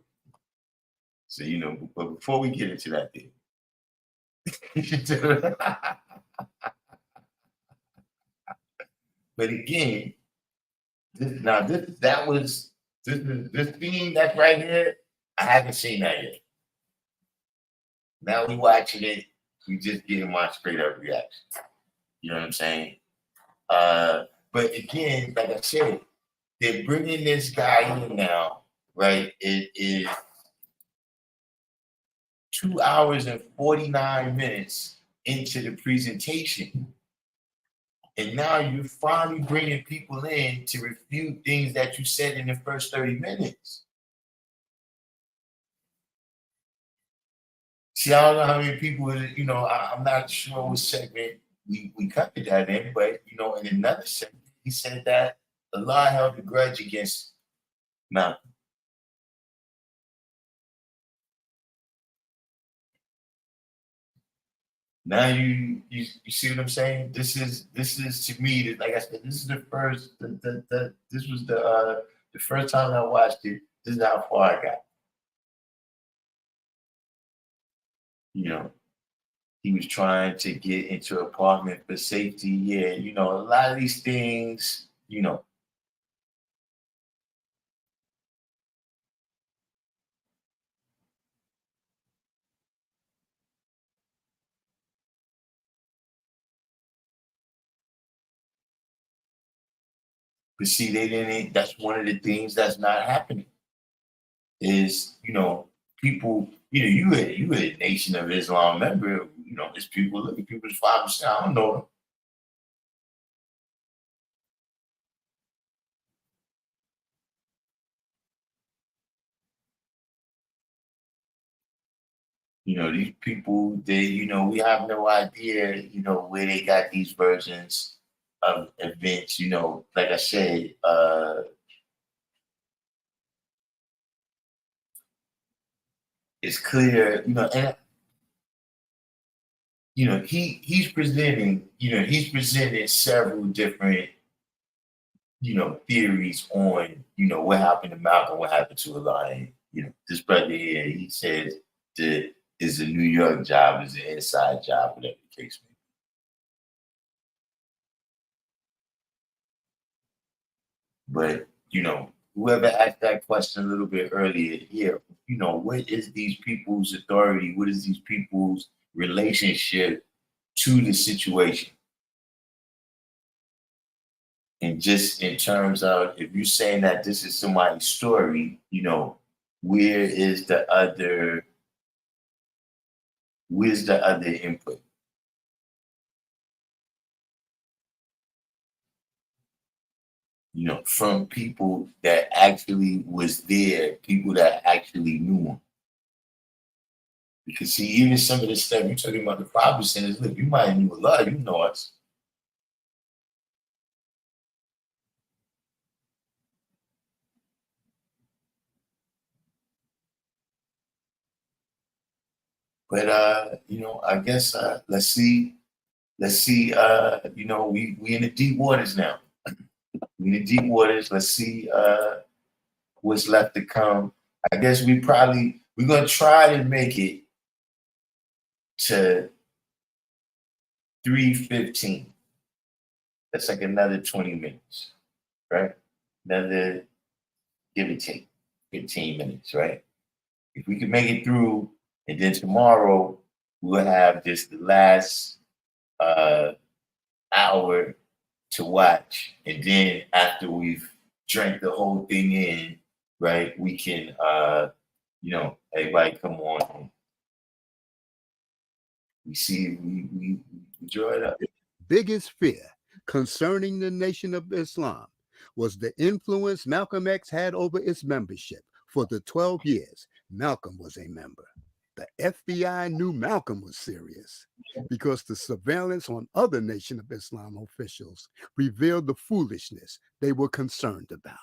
So, you know, but before we get into that thing, but again, this theme that's right here, I haven't seen that yet. Now we watching it, we just getting my straight up reaction. You know what I'm saying? But again, like I said, they're bringing this guy in now, right? It is 2 hours and 49 minutes into the presentation. And now you're finally bringing people in to refute things that you said in the first 30 minutes. See, I don't know how many people, you know, I'm not sure what segment we covered that in, but you know, in another segment, he said that Allah held a grudge against Malcolm. Now you see what I'm saying? This is to me, like I said, this is the first this was the first time I watched it. This is how far I got. You know, he was trying to get into an apartment for safety. Yeah, you know, a lot of these things, you know. But see, they didn't. That's one of the things that's not happening. Is, you know, people. You know, you a Nation of Islam member. You know, it's people. Look at people's 5%. I don't know them. You know, these people, you know, we have no idea, you know, where they got these versions of events. You know, like I said, it's clear, you know, and you know, he's presented several different, you know, theories on, you know, what happened to Malcolm, what happened to Elias. You know, this brother here, he says that is a New York job, is an inside job, whatever the case may be. But, you know, whoever asked that question a little bit earlier, here, you know, what is these people's authority? What is these people's relationship to the situation? And just in terms of, if you're saying that this is somebody's story, you know, where's the other input? You know, from people that actually was there, people that actually knew him. Because see, even some of the stuff you're talking about, the 5% is, look, you might have knew a lot, you know us. But you know, I guess let's see, you know, we in the deep waters now. We in the deep waters. Let's see what's left to come. I guess we're gonna try to make it to 3:15. That's like another 20 minutes, right? Another, give or take, 15 minutes, right? If we can make it through, and then tomorrow we'll have just the last hour to watch, and then after we've drank the whole thing in, right, we can you know, everybody come on. We enjoy it up. Biggest fear concerning the Nation of Islam was the influence Malcolm X had over its membership. For the 12 years Malcolm was a member, the FBI knew Malcolm was serious because the surveillance on other Nation of Islam officials revealed the foolishness they were concerned about.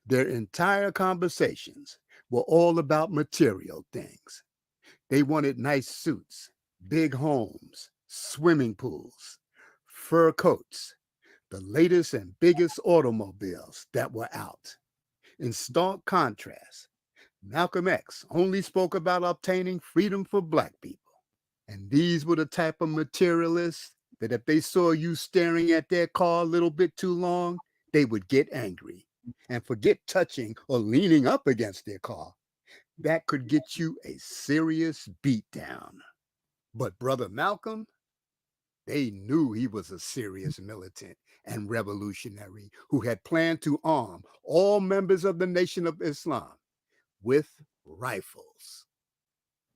Their entire conversations were all about material things. They wanted nice suits, big homes, swimming pools, fur coats, the latest and biggest automobiles that were out. In stark contrast, Malcolm X only spoke about obtaining freedom for Black people. And these were the type of materialists that if they saw you staring at their car a little bit too long, they would get angry and forget touching or leaning up against their car. That could get you a serious beatdown. But Brother Malcolm, they knew he was a serious militant and revolutionary who had planned to arm all members of the Nation of Islam with rifles.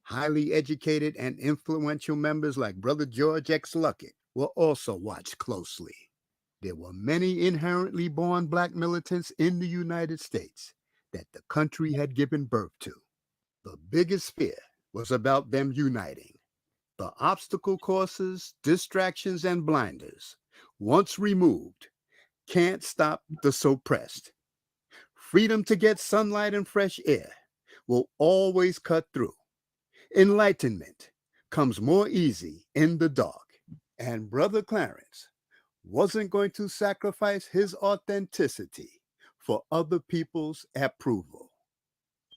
Highly educated and influential members like Brother George X. Luckett were also watched closely. There were many inherently born Black militants in the United States that the country had given birth to. The biggest fear was about them uniting. The obstacle courses, distractions, and blinders, once removed, can't stop the suppressed. Freedom to get sunlight and fresh air will always cut through. Enlightenment comes more easy in the dark. And Brother Clarence wasn't going to sacrifice his authenticity for other people's approval.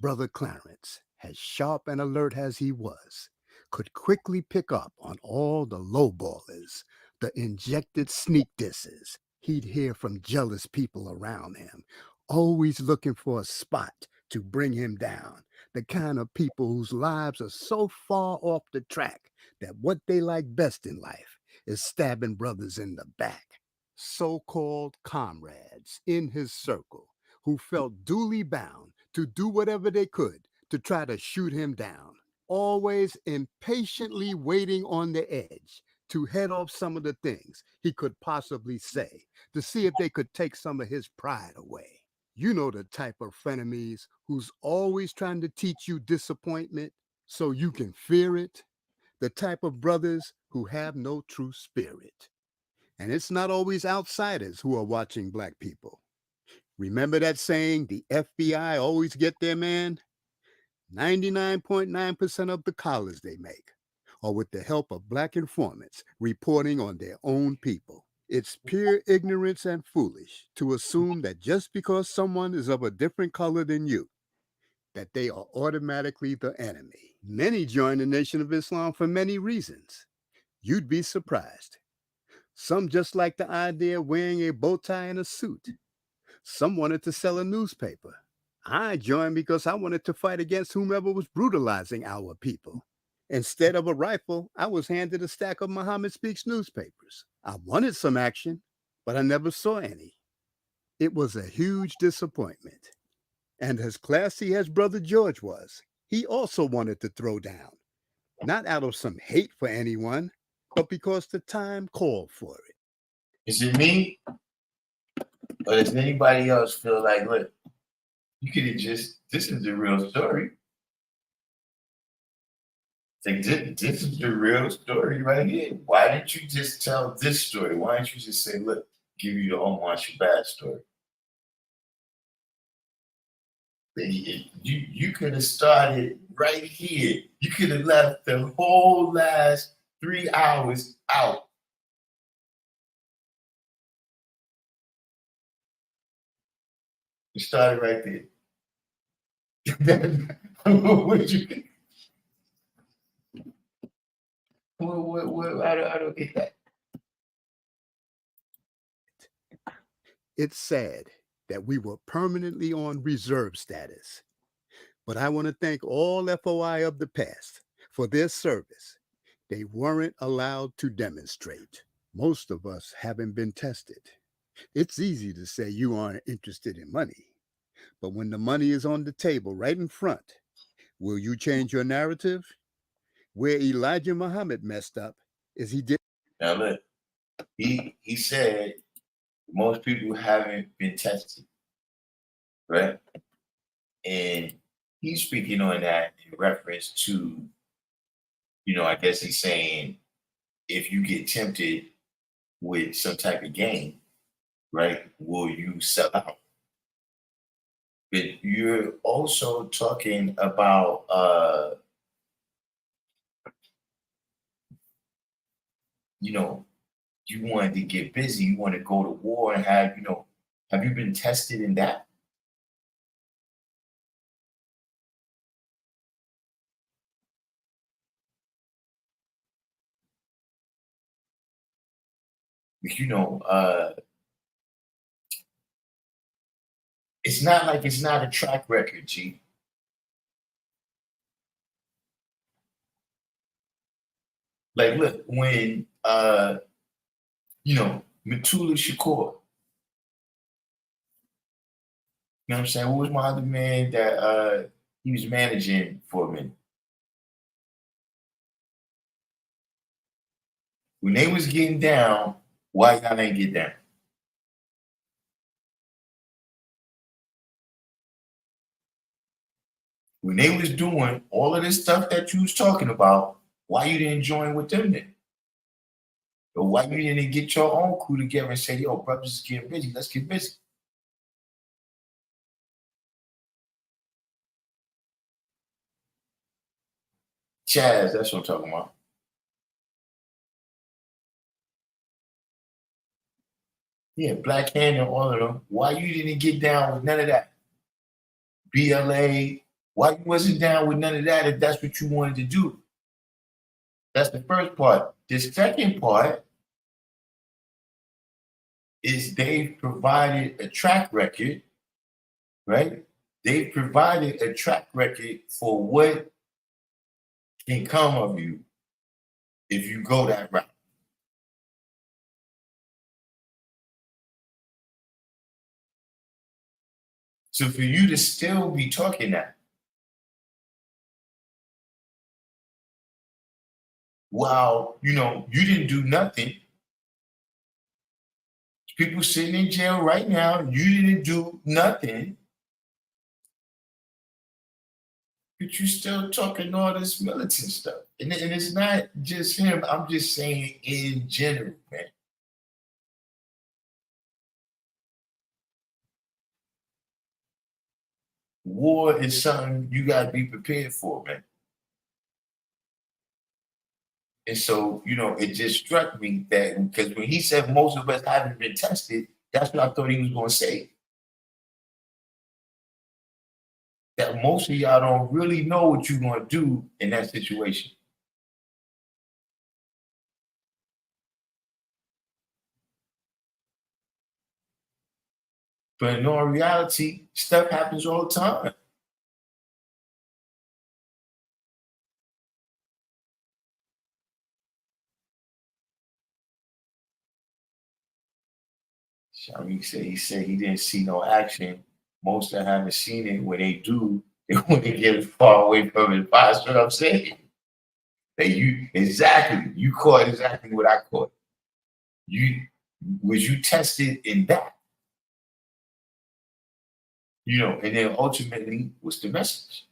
Brother Clarence, as sharp and alert as he was, could quickly pick up on all the lowballers, the injected sneak disses he'd hear from jealous people around him, always looking for a spot to bring him down, the kind of people whose lives are so far off the track that what they like best in life is stabbing brothers in the back. So-called comrades in his circle who felt duly bound to do whatever they could to try to shoot him down, always impatiently waiting on the edge to head off some of the things he could possibly say to see if they could take some of his pride away. You know the type of frenemies who's always trying to teach you disappointment so you can fear it. The type of brothers who have no true spirit. And it's not always outsiders who are watching Black people. Remember that saying, the FBI always get their man? 99.9% of the collars they make are with the help of Black informants reporting on their own people. It's pure ignorance and foolish to assume that just because someone is of a different color than you, that they are automatically the enemy. Many join the Nation of Islam for many reasons. You'd be surprised. Some just like the idea of wearing a bow tie and a suit. Some wanted to sell a newspaper. I joined because I wanted to fight against whomever was brutalizing our people. Instead of a rifle, I was handed a stack of Muhammad Speaks newspapers. I wanted some action, but I never saw any. It was a huge disappointment. And as classy as Brother George was, he also wanted to throw down. Not out of some hate for anyone, but because the time called for it. Is it me? Or does anybody else feel like, look, you could have just, this is the real story. Like, this is the real story right here. Why didn't you just tell this story? Why didn't you just say, look, give you the Omar Shabazz story? You could have started right here. You could have left the whole last 3 hours out. You started right there. What you? I don't get that. It's sad that we were permanently on reserve status. But I want to thank all FOI of the past for their service. They weren't allowed to demonstrate. Most of us haven't been tested. It's easy to say you aren't interested in money. But when the money is on the table right in front, will you change your narrative? Where Elijah Muhammad messed up is he did. Now look, he said most people haven't been tested, right? And he's speaking on that in reference to, I guess he's saying if you get tempted with some type of game, right, will you sell out? But you're also talking about, you wanted to get busy, you want to go to war and have you been tested in that? It's not like it's not a track record, G. Like, look, when Matula Shakur, you know what I'm saying? Who was my other man that he was managing for a minute? When they was getting down, why y'all ain't get down? When they was doing all of this stuff that you was talking about, Why you didn't join with them then? Or why you didn't get your own crew together and say, yo, brothers is getting busy, let's get busy. Chaz, that's what I'm talking about. Yeah, Black Hand and all of them. Why you didn't get down with none of that? BLA, why you wasn't down with none of that if that's what you wanted to do? That's the first part. The second part is they've provided a track record, right? They've provided a track record for what can come of you if you go that route. So for you to still be talking that, while, you know, you didn't do nothing, people sitting in jail right now, you didn't do nothing, but you still talking all this militant stuff. And it's not just him, I'm just saying in general, man. War is something you gotta be prepared for, man. And so, you know, it just struck me that because when he said most of us haven't been tested, that's what I thought he was gonna say. That most of y'all don't really know what you're gonna do in that situation. But in all reality, stuff happens all the time. Shameek said he didn't see no action. Most of them haven't seen it. When they do, they want to get far away from it. That's what I'm saying. That you caught exactly what I caught. You tested in that. You know, and then ultimately, what's the message?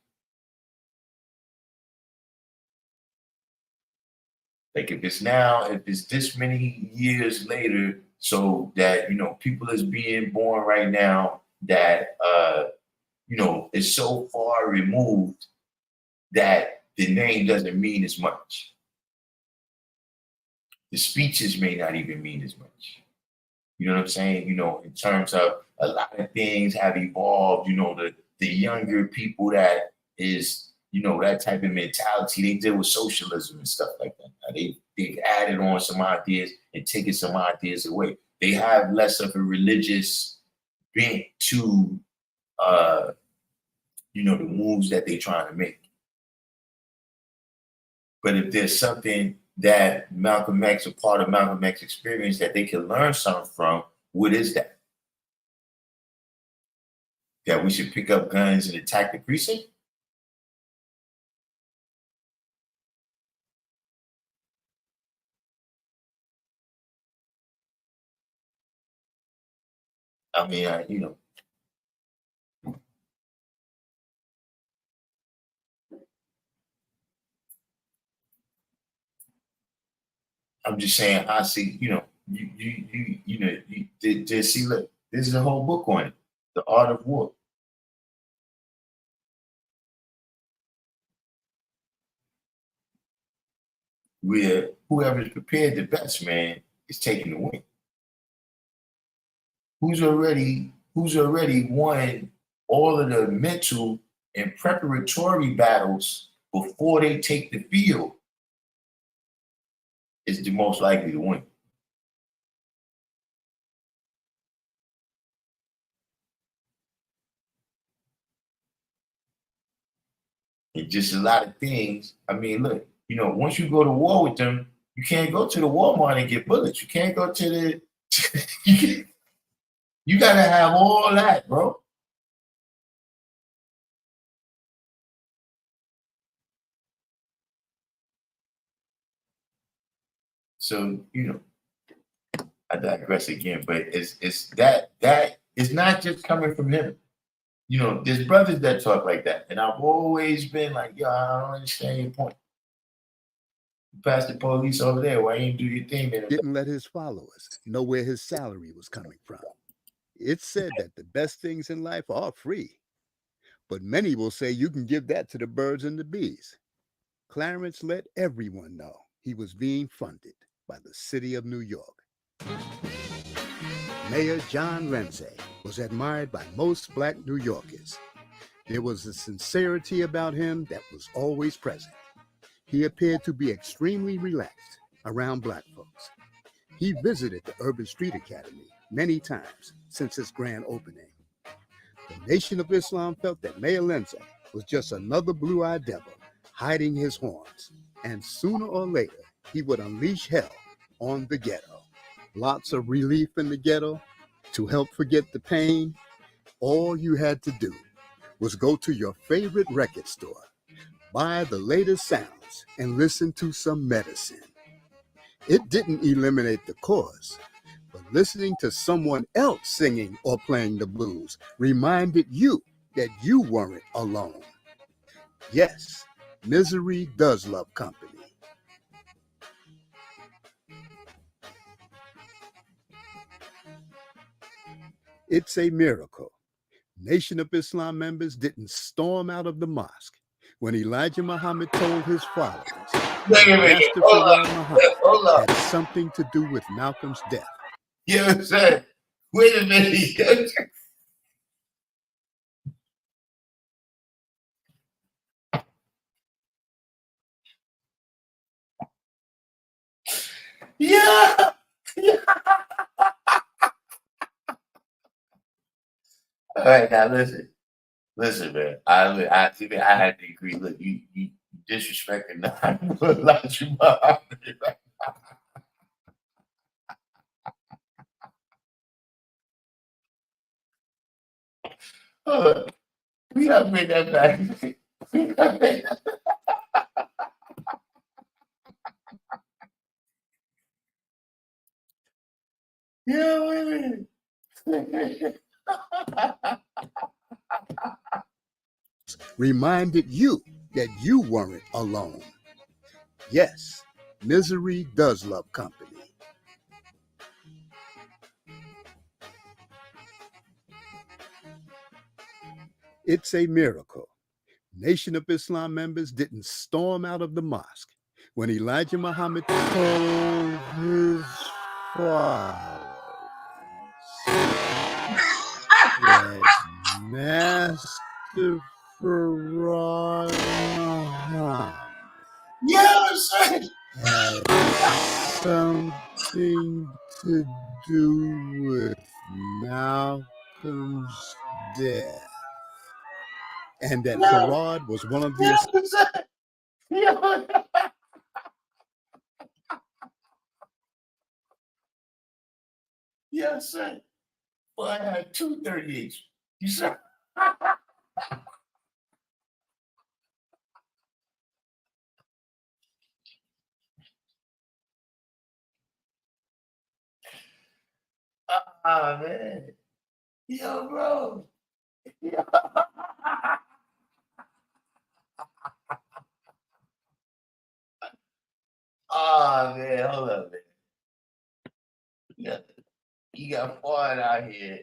Like if it's this many years later, so that, you know, people is being born right now that you know, is so far removed that the name doesn't mean as much. The speeches may not even mean as much. You know what I'm saying? You know, in terms of a lot of things have evolved, you know, the younger people that is, you know, that type of mentality, they deal with socialism and stuff like that. They've added on some ideas and taken some ideas away. They have less of a religious bent to you know, the moves that they're trying to make. But if there's something that Malcolm X, a part of Malcolm X experience that they can learn something from, what is that? That we should pick up guns and attack the precinct? I mean, you know. I'm just saying, I see, you know, just see, look, this is a whole book on it, The Art of War. Where whoever's prepared the best, man, is taking the win. Who's already won all of the mental and preparatory battles before they take the field is the most likely to win. And just a lot of things. I mean, look, you know, once you go to war with them, you can't go to the Walmart and get bullets. You can't go to the you gotta have all that, bro. So, you know, I digress again, but it's that is not just coming from him. You know, there's brothers that talk like that, and I've always been like, yo, I don't understand your point. Pass the police over there. Why you do your thing, man? Didn't let his followers know where his salary was coming from. It's said that the best things in life are free, but many will say you can give that to the birds and the bees. Clarence let everyone know he was being funded by the city of New York. Mayor John Lindsay was admired by most Black New Yorkers. There was a sincerity about him that was always present. He appeared to be extremely relaxed around Black folks. He visited the Urban Street Academy many times since its grand opening. The Nation of Islam felt that Mayor Lindsay was just another blue-eyed devil hiding his horns, and sooner or later he would unleash hell on the ghetto. Lots of relief in the ghetto. To help forget the pain, all you had to do was go to your favorite record store, buy the latest sounds, and listen to some medicine. It didn't eliminate the cause, but listening to someone else singing or playing the blues reminded you that you weren't alone. Yes, misery does love company. It's a miracle. Nation of Islam members didn't storm out of the mosque when Elijah Muhammad told his followers that Master Fard Muhammad had something to do with Malcolm's death. You know what I'm saying? Wait a minute. Yeah. All right, now listen, man. I had to agree. Look, you disrespecting Elijah Muhammad. We gotta bring that back. We gotta bring that back. Yeah, wait a minute. Reminded you that you weren't alone. Yes, misery does love company. It's a miracle. Nation of Islam members didn't storm out of the mosque when Elijah Muhammad told his followers that Master Fard Muhammad had something to do with Malcolm's death, and that Farad was one of the... Yes, sir. Well, I had 238s. You said. Ah, man. Yo, bro. Yo. Oh, man. Hold up, man. You got Fard out here.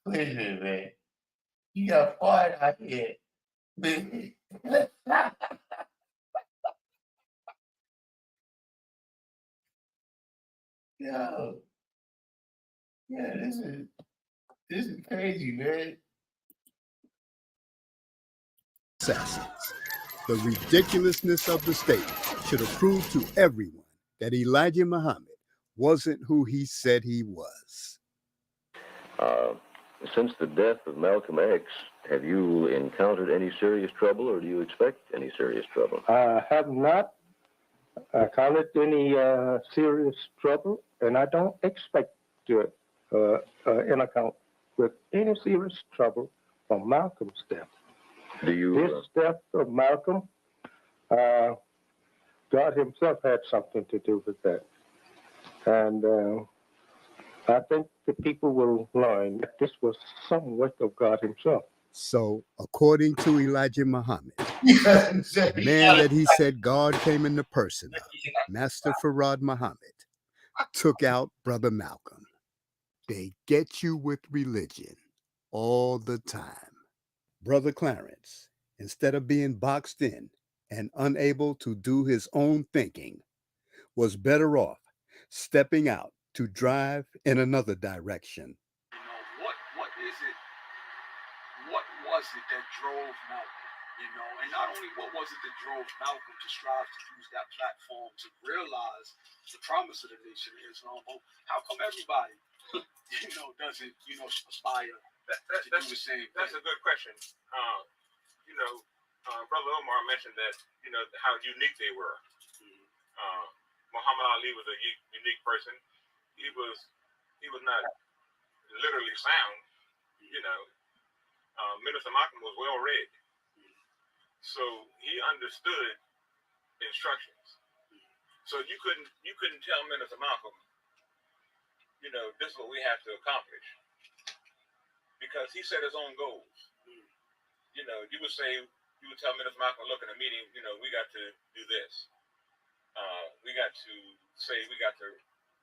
Listen, man. You got Fard out here. Yo. Yeah, this is crazy, man. Assassins. The ridiculousness of the statement should have proved to everyone that Elijah Muhammad wasn't who he said he was. Since the death of Malcolm X, have you encountered any serious trouble, or do you expect any serious trouble? I have not encountered any serious trouble, and I don't expect to encounter with any serious trouble from Malcolm's death. Do you? This death of Malcolm, God himself had something to do with that. And I think the people will learn that this was some work of God himself. So, according to Elijah Muhammad, the man that he said God came in the person of, Master Farad Muhammad, took out Brother Malcolm. They get you with religion all the time. Brother Clarence, instead of being boxed in and unable to do his own thinking, was better off stepping out to drive in another direction. What is it? What was it that drove Malcolm? And not only what was it that drove Malcolm to strive to use that platform to realize the promise of the Nation of Islam? How come everybody, doesn't, aspire to do the same thing? That's a good question. Brother Omar mentioned that, how unique they were. Muhammad Ali was a unique person. He was not literally sound, Minister Malcolm was well read. So he understood instructions. So you couldn't tell Minister Malcolm, this is what we have to accomplish. Because he set his own goals. You would tell Minister Malcolm, look, in a meeting, we got to do this. We got to say we got to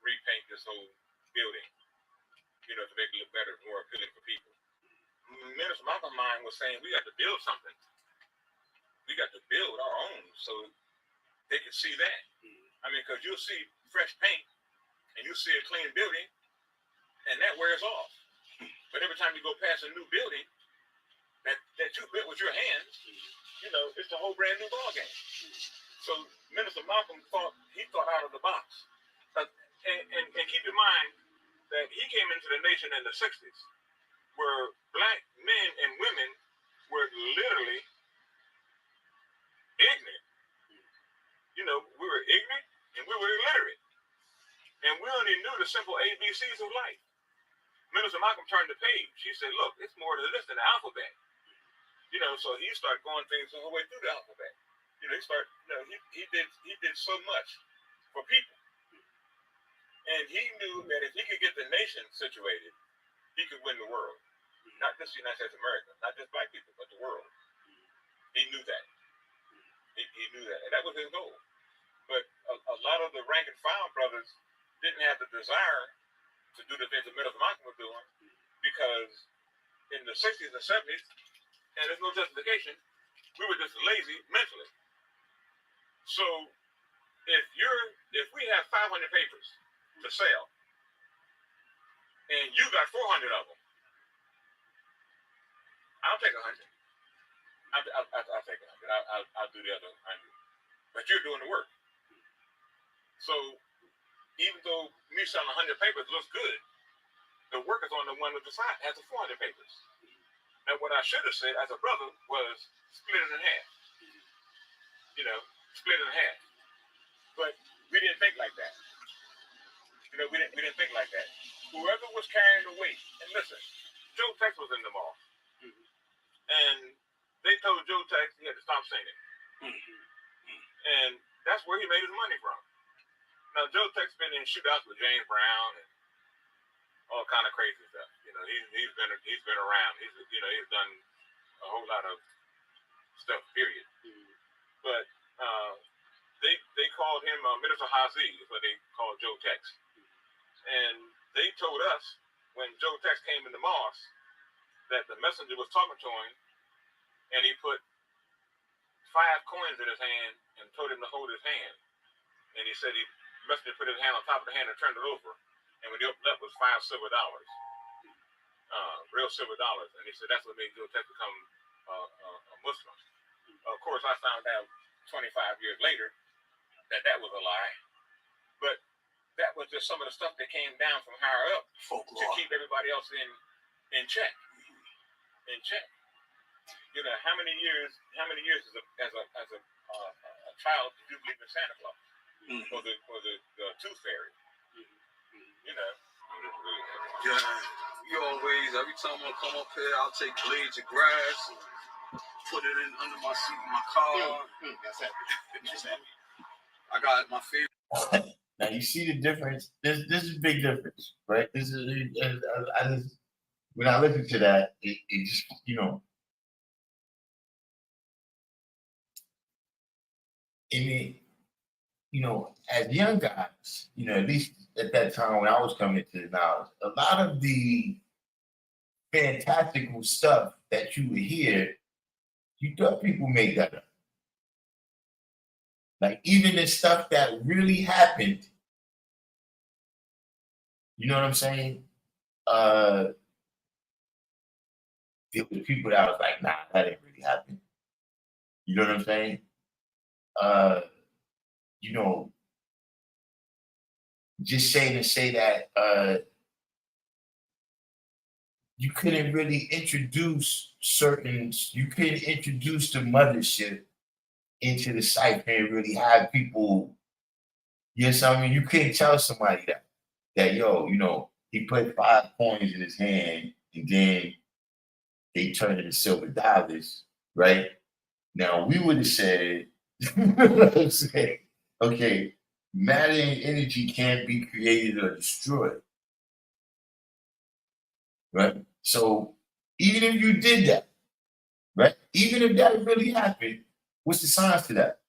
repaint this whole building, to make it look better, more appealing for people. Minister Malcolm's mind was saying we got to build something. We got to build our own so they can see that. Because you'll see fresh paint and you'll see a clean building and that wears off. But every time you go past a new building that you built with your hands, it's a whole brand new ball game. So Minister Malcolm thought out of the box. And keep in mind that he came into the nation in the 60s where black men and women were literally ignorant. We were ignorant and we were illiterate. And we only knew the simple ABCs of life. Minister Malcolm turned the page. He said, look, it's more to this than the alphabet. So he started going things the whole way through the alphabet. He did so much for people. And he knew that if he could get the nation situated, he could win the world. Not just the United States of America, not just black people, but the world. He knew that. He knew that. And that was his goal. But a lot of the rank and file brothers didn't have the desire to do the things that Minister Malcolm was doing because in the 60s and 70s, and there's no justification, we were just lazy mentally. So if we have 500 papers to sell and you got 400 of them, I'll take 100. I'll take 100. I'll do the other 100. But you're doing the work. So even though me selling 100 papers looks good, the work is on the one that has the 400 papers. Now, what I should have said as a brother was split it in half. Split it in half. But we didn't think like that. We didn't think like that. Whoever was carrying the weight, and listen, Joe Tex was in the mall. And they told Joe Tex he had to stop singing. And that's where he made his money from. Now, Joe Tex been in shootouts with James Brown and all kind of crazy stuff. He's been around. He's done a whole lot of stuff. Period. But they called him Minister Hazi, is what they called Joe Tex. And they told us when Joe Tex came in the mosque that the messenger was talking to him, and he put 5 coins in his hand and told him to hold his hand. And he said the messenger put his hand on top of the hand and turned it over. And when he opened up, it was $5 silver, real silver dollars. And he said that's what made Joe Tex become a Muslim. Of course, I found out 25 years later that was a lie. But that was just some of the stuff that came down from higher up to keep everybody else in check. In check. How many years as a child did you believe in Santa Claus? Or the Tooth Fairy? Yeah, we always, every time I come up here, I'll take blades of grass and put it in under my seat in my car. That's happy. I got my favorite. Now you see the difference. This is a big difference, right? This is when I listen to that, it just it, you know, as young guys, you know, at least at that time when I was coming to the knowledge, a lot of the fantastical stuff that you would hear, you thought people made that up. Like even the stuff that really happened, you know what I'm saying? There was people that was like, nah, that didn't really happen. You know what I'm saying? You know, just say that you couldn't really introduce you couldn't introduce the mothership into the cipher and really have people, you know what I mean? You couldn't tell somebody that yo, you know, he put 5 coins in his hand and then they turned into silver dollars, right? Now we would have said, okay, matter and energy can't be created or destroyed, right? So even if you did that, right? Even if that really happened, what's the science to that?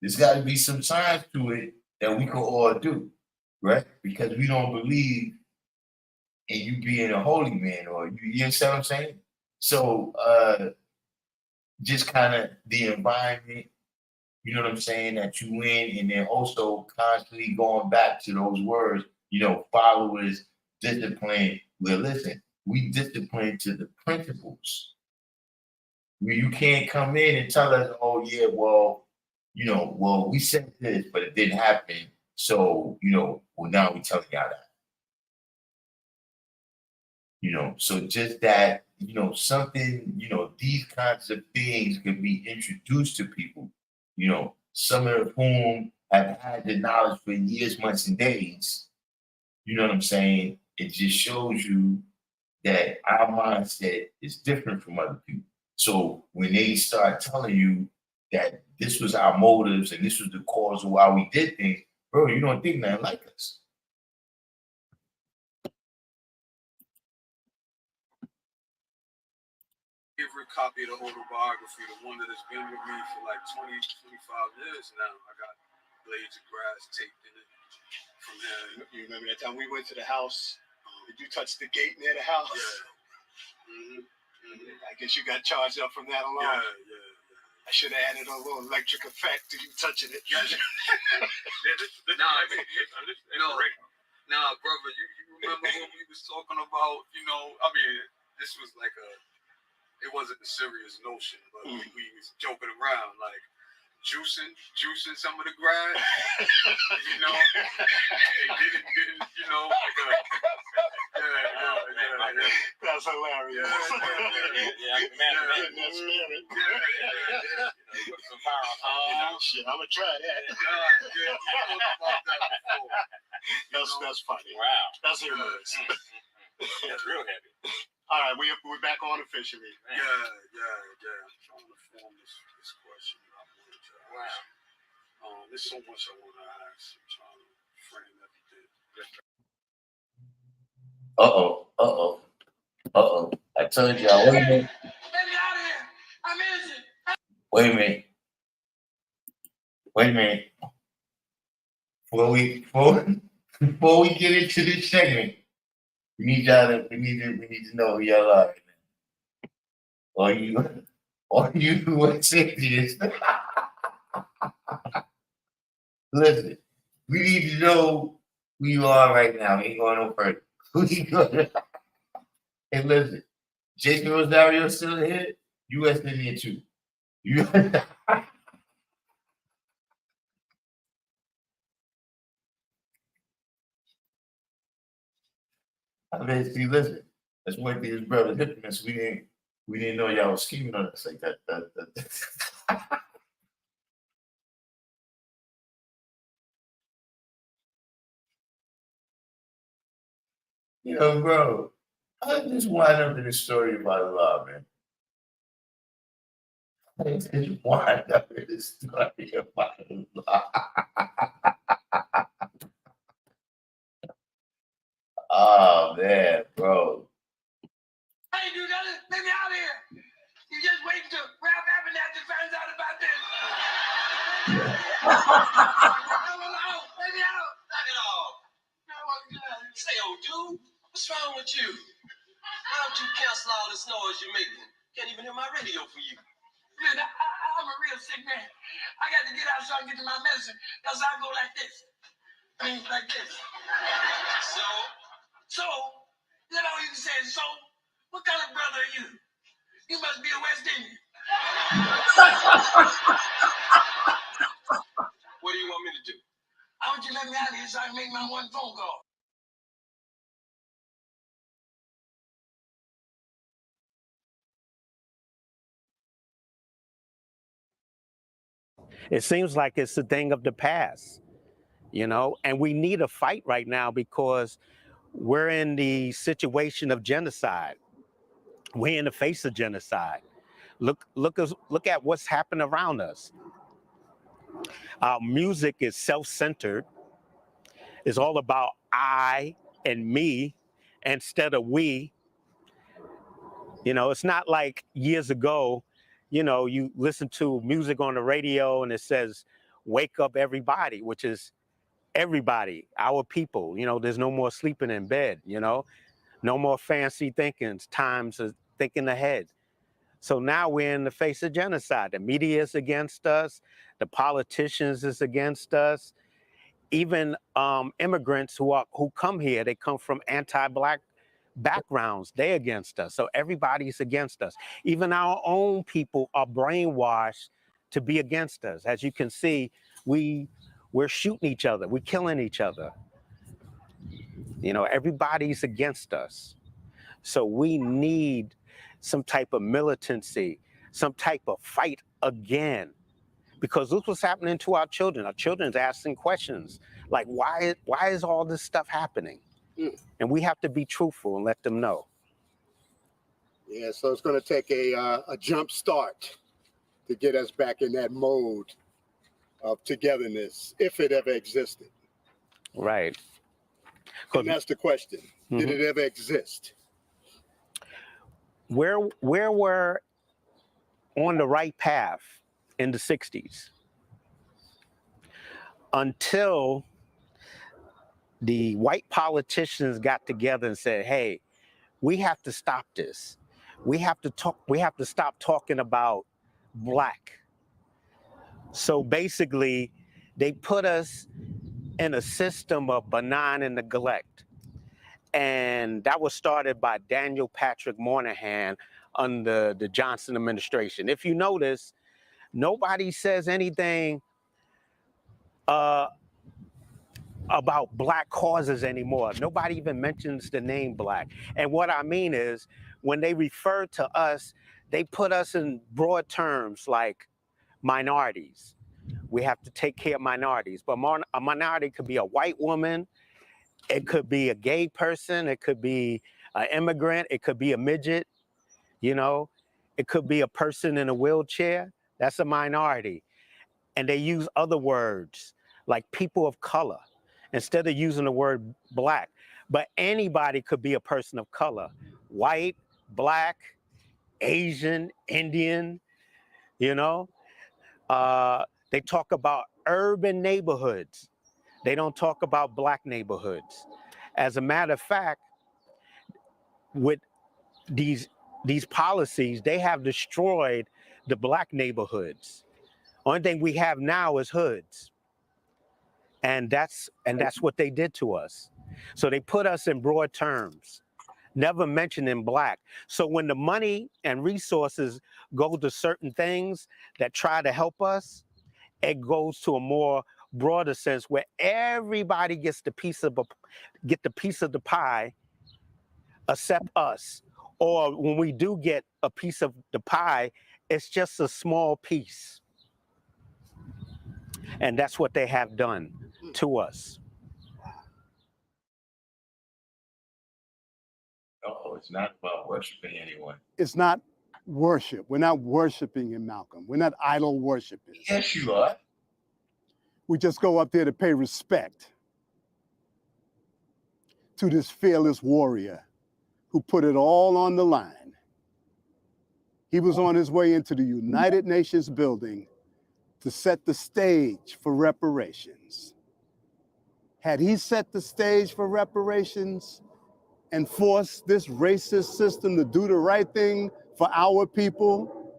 There's got to be some science to it that we can all do, right? Because we don't believe in you being a holy man, or you understand what I'm saying? So just kind of the environment, you know what I'm saying, that you in, and then also constantly going back to those words, you know, followers, discipline. Well, listen, we discipline to the principles. You can't come in and tell us, oh yeah, well, you know, well, we said this, but it didn't happen. So, you know, well, now we telling y'all that. You know, so just that, you know, something, you know, these kinds of things could be introduced to people, you know, some of whom have had the knowledge for years, months, and days. You know what I'm saying? It just shows you that our mindset is different from other people. So when they start telling you that this was our motives and this was the cause of why we did things, bro, you don't think nothing like us. Favorite copy of the autobiography, the one that has been with me for like 20, 25 years now. I got Blades of Grass taped in it from him. You remember that time we went to the house? Did you touch the gate near the house? Yeah. I guess you got charged up from that alone. Yeah. I should have added a little electric effect to you touching it. Nah, brother, you remember when we was talking about, you know, I mean, this was like it wasn't a serious notion, but we was joking around, like juicing some of the grass, you know, and getting, you know, yeah. That's hilarious. Shit, I'm gonna try that. That's funny. Wow, that's humorous. That's real heavy. All right, we're back on officially. Yeah. I'm trying to form this question. Wow. There's so much I want to ask. I'm trying to frame everything. I told y'all, wait a minute. Wait a minute. Before we get into this segment, we need to know who y'all are. Or you what's this? Listen, we need to know who you are right now. We ain't going no further. Who you going? Hey, listen, Jason Rosario still here. U.S. Indian too. I mean, see, listen. That's one thing his brother hit us. We didn't know y'all was scheming on us like that. You know, bro, I just wind up in a story about Allah, man. I just wind up in a story about Allah. Oh, man, bro. I ain't do nothing. Let me out of here. You just wait till Ralph Abernathy finds out about this. Baby, out. Knock it off. Say, old dude, what's wrong with you? Why don't you cancel all this noise you're making? Can't even hear my radio for you. Man, I'm a real sick man. I got to get out so I can get to my medicine, because I go like this. I mean, like this. So, you know, you say, so, what kind of brother are you? You must be a West Indian. What do you want me to do? I want you to let me out of here so I can make my one phone call. It seems like it's a thing of the past, you know, and we need a fight right now because we're in the situation of genocide. We're in the face of genocide. Look at what's happened around us. Our music is self-centered. It's all about I and me instead of we. You know, it's not like years ago, you know, you listen to music on the radio and it says, wake up everybody, which is everybody, our people. You know, there's no more sleeping in bed, you know, no more fancy thinkings, times of thinking ahead. So now we're in the face of genocide. The media is against us. The politicians is against us. Even immigrants who come here, they come from anti-Black backgrounds. They're against us. So everybody's against us. Even our own people are brainwashed to be against us. As you can see, we're shooting each other. We're killing each other. You know, everybody's against us. So we need some type of militancy, some type of fight again. Because look what's happening to our children. Our children's asking questions like, why is all this stuff happening? And we have to be truthful and let them know. Yeah, so it's going to take a jump start to get us back in that mode of togetherness, if it ever existed. Right. And that's the question. Did it ever exist? Where we're on the right path in the 60s until the white politicians got together and said, hey, we have to stop this. We have to stop talking about Black. So basically, they put us in a system of benign and neglect. And that was started by Daniel Patrick Moynihan under the Johnson administration. If you notice, nobody says anything about Black causes anymore. Nobody even mentions the name Black. And what I mean is, when they refer to us, they put us in broad terms like minorities. We have to take care of minorities. But a minority could be a white woman, it could be a gay person, it could be an immigrant, it could be a midget, you know, it could be a person in a wheelchair. That's a minority. And they use other words like people of color instead of using the word Black. But anybody could be a person of color, white, Black, Asian, Indian, you know. They talk about urban neighborhoods. They don't talk about Black neighborhoods. As a matter of fact, with these policies, they have destroyed the Black neighborhoods. Only thing we have now is hoods. And that's what they did to us. So they put us in broad terms, never mentioning Black. So when the money and resources go to certain things that try to help us, it goes to a more broader sense where everybody gets the piece of the pie except us. Or when we do get a piece of the pie, it's just a small piece. And that's what they have done to us. Oh, it's not about worshiping anyone. It's not worship. We're not worshiping in Malcolm. We're not idol worshipers. Yes, you are. We just go up there to pay respect to this fearless warrior who put it all on the line. He was on his way into the United Nations building to set the stage for reparations. Had he set the stage for reparations and forced this racist system to do the right thing for our people,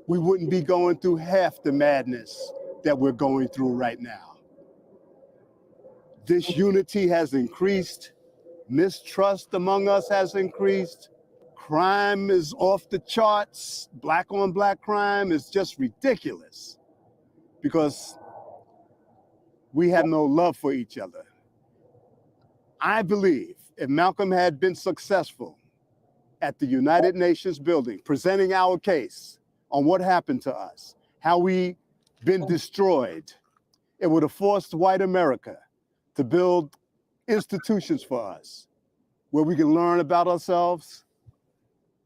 we wouldn't be going through half the madness that we're going through right now. This unity has increased. Mistrust among us has increased. Crime is off the charts. Black on black crime is just ridiculous because we have no love for each other. I believe if Malcolm had been successful at the United Nations building, presenting our case on what happened to us, how we been destroyed, it would have forced white America to build institutions for us where we can learn about ourselves,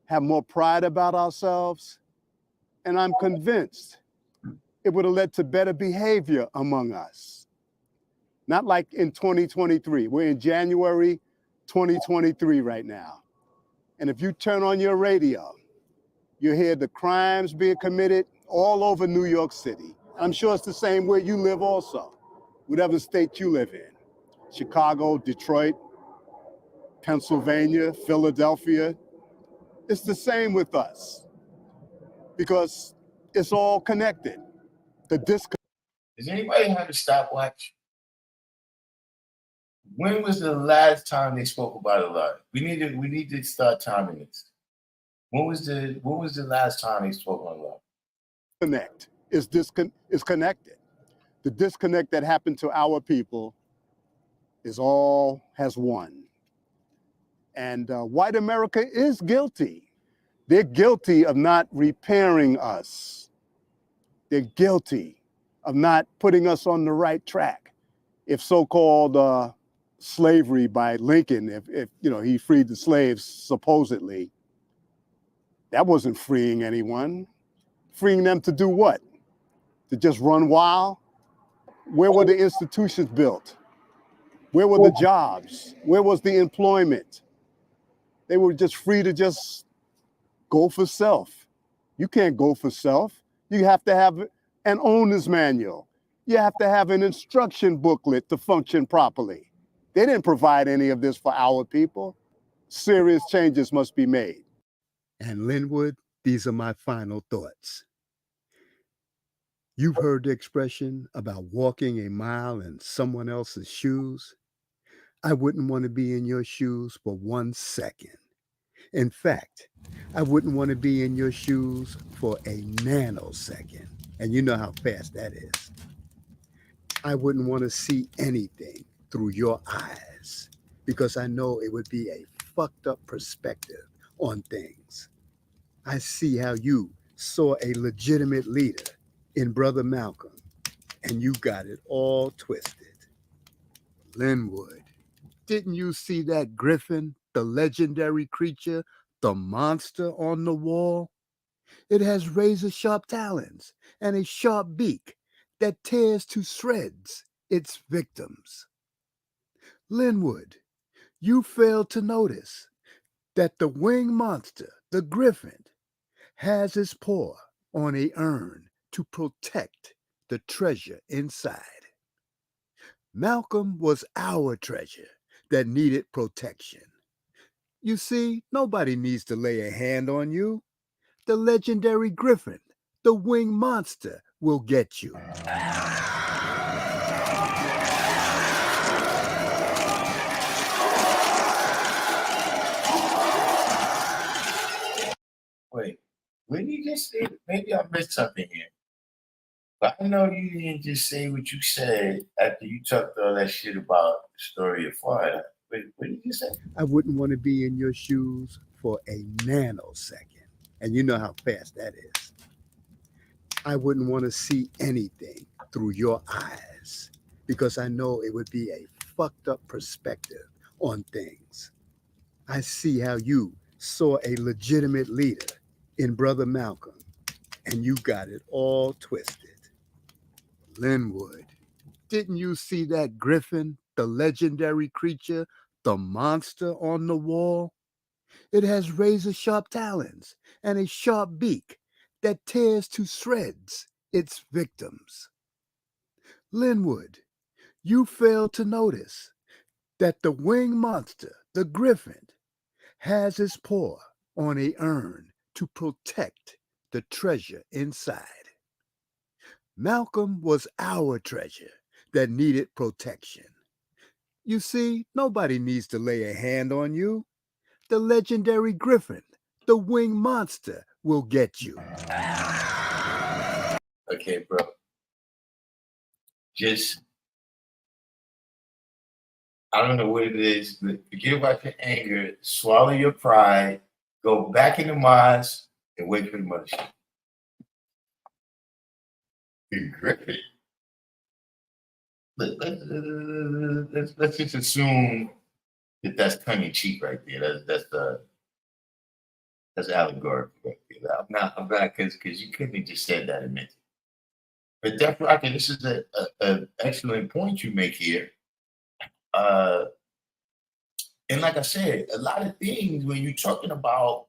have more pride about ourselves, and I'm convinced it would have led to better behavior among us. Not like in 2023. We're in January 2023 right now. And if you turn on your radio, you hear the crimes being committed all over New York City. I'm sure it's the same where you live also, whatever state you live in. Chicago, Detroit, Pennsylvania, Philadelphia. It's the same with us because it's all connected. Does anybody have a stopwatch? When was the last time they spoke about it a lot? We need to start timing this. When was the last time they spoke on love? Connect is connected. The disconnect that happened to our people has won. And white America is guilty. They're guilty of not repairing us. They're guilty of not putting us on the right track. If so-called slavery by Lincoln, if he freed the slaves supposedly, that wasn't freeing anyone. Freeing them to do what? To just run wild? Where were the institutions built? Where were the jobs? Where was the employment? They were just free to just go for self. You can't go for self. You have to have an owner's manual. You have to have an instruction booklet to function properly. They didn't provide any of this for our people. Serious changes must be made. And Linwood, these are my final thoughts. You've heard the expression about walking a mile in someone else's shoes. I wouldn't want to be in your shoes for 1 second. In fact, I wouldn't want to be in your shoes for a nanosecond. And you know how fast that is. I wouldn't want to see anything through your eyes because I know it would be a fucked up perspective on things. I see how you saw a legitimate leader in Brother Malcolm and you got it all twisted. Linwood, didn't you see that griffin, the legendary creature, the monster on the wall? It has razor-sharp talons and a sharp beak that tears to shreds its victims. Linwood, you failed to notice that the winged monster, the griffin, has its paw on a urn to protect the treasure inside. Malcolm was our treasure that needed protection. You see, nobody needs to lay a hand on you. The legendary griffin, the winged monster, will get you. Wait, what did you just say? Maybe I missed something here. But I know you didn't just say what you said after you talked all that shit about the story of Florida. Wait, what did you say? I wouldn't want to be in your shoes for a nanosecond. And you know how fast that is. I wouldn't want to see anything through your eyes because I know it would be a fucked up perspective on things. I see how you saw a legitimate leader in Brother Malcolm and you got it all twisted. Linwood, didn't you see that griffin, the legendary creature, the monster on the wall? It has razor-sharp talons and a sharp beak that tears to shreds its victims. Linwood, you failed to notice that the winged monster, the griffin, has its paw on a urn to protect the treasure inside. Malcolm was our treasure that needed protection. You see, nobody needs to lay a hand on you. The legendary griffin, the winged monster, will get you. Okay, bro. Just, I don't know what it is, but forget about your anger, swallow your pride, go back in the mosque, and wait for the mothership. The griffin. Let's just assume that that's tongue in cheek right there. That's allegorical right there. I'm not because you couldn't have just said that a minute. But definitely, this is an excellent point you make here. And like I said, a lot of things when you're talking about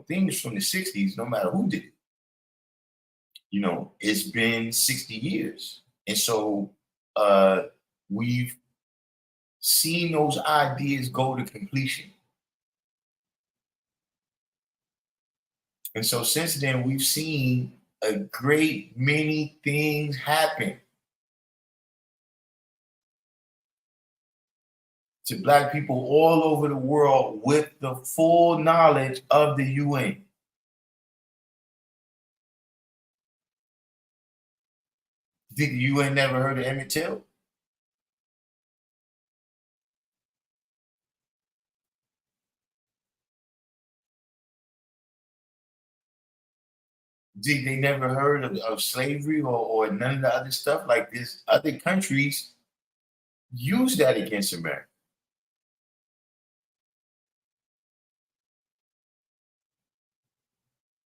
things from the 60s, no matter who did it, it's been 60 years. And so we've seen those ideas go to completion. And so since then, we've seen a great many things happen to Black people all over the world with the full knowledge of the UN. You think the UN never heard of Emmett Till? Think they never heard of slavery or none of the other stuff like this? Other countries use that against America.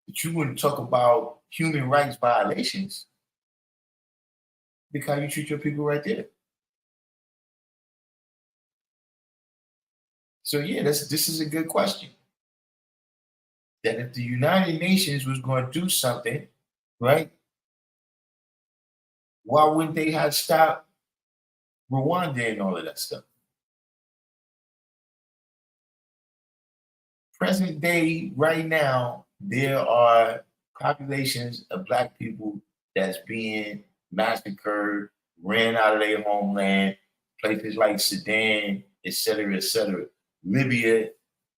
But you wouldn't talk about human rights violations. Look how you treat your people right there. So yeah, this is a good question. That if the United Nations was going to do something, right? Why wouldn't they have stopped Rwanda and all of that stuff? Present day, right now, there are populations of Black people that's being massacred, ran out of their homeland, places like Sudan, et cetera, et cetera. Libya,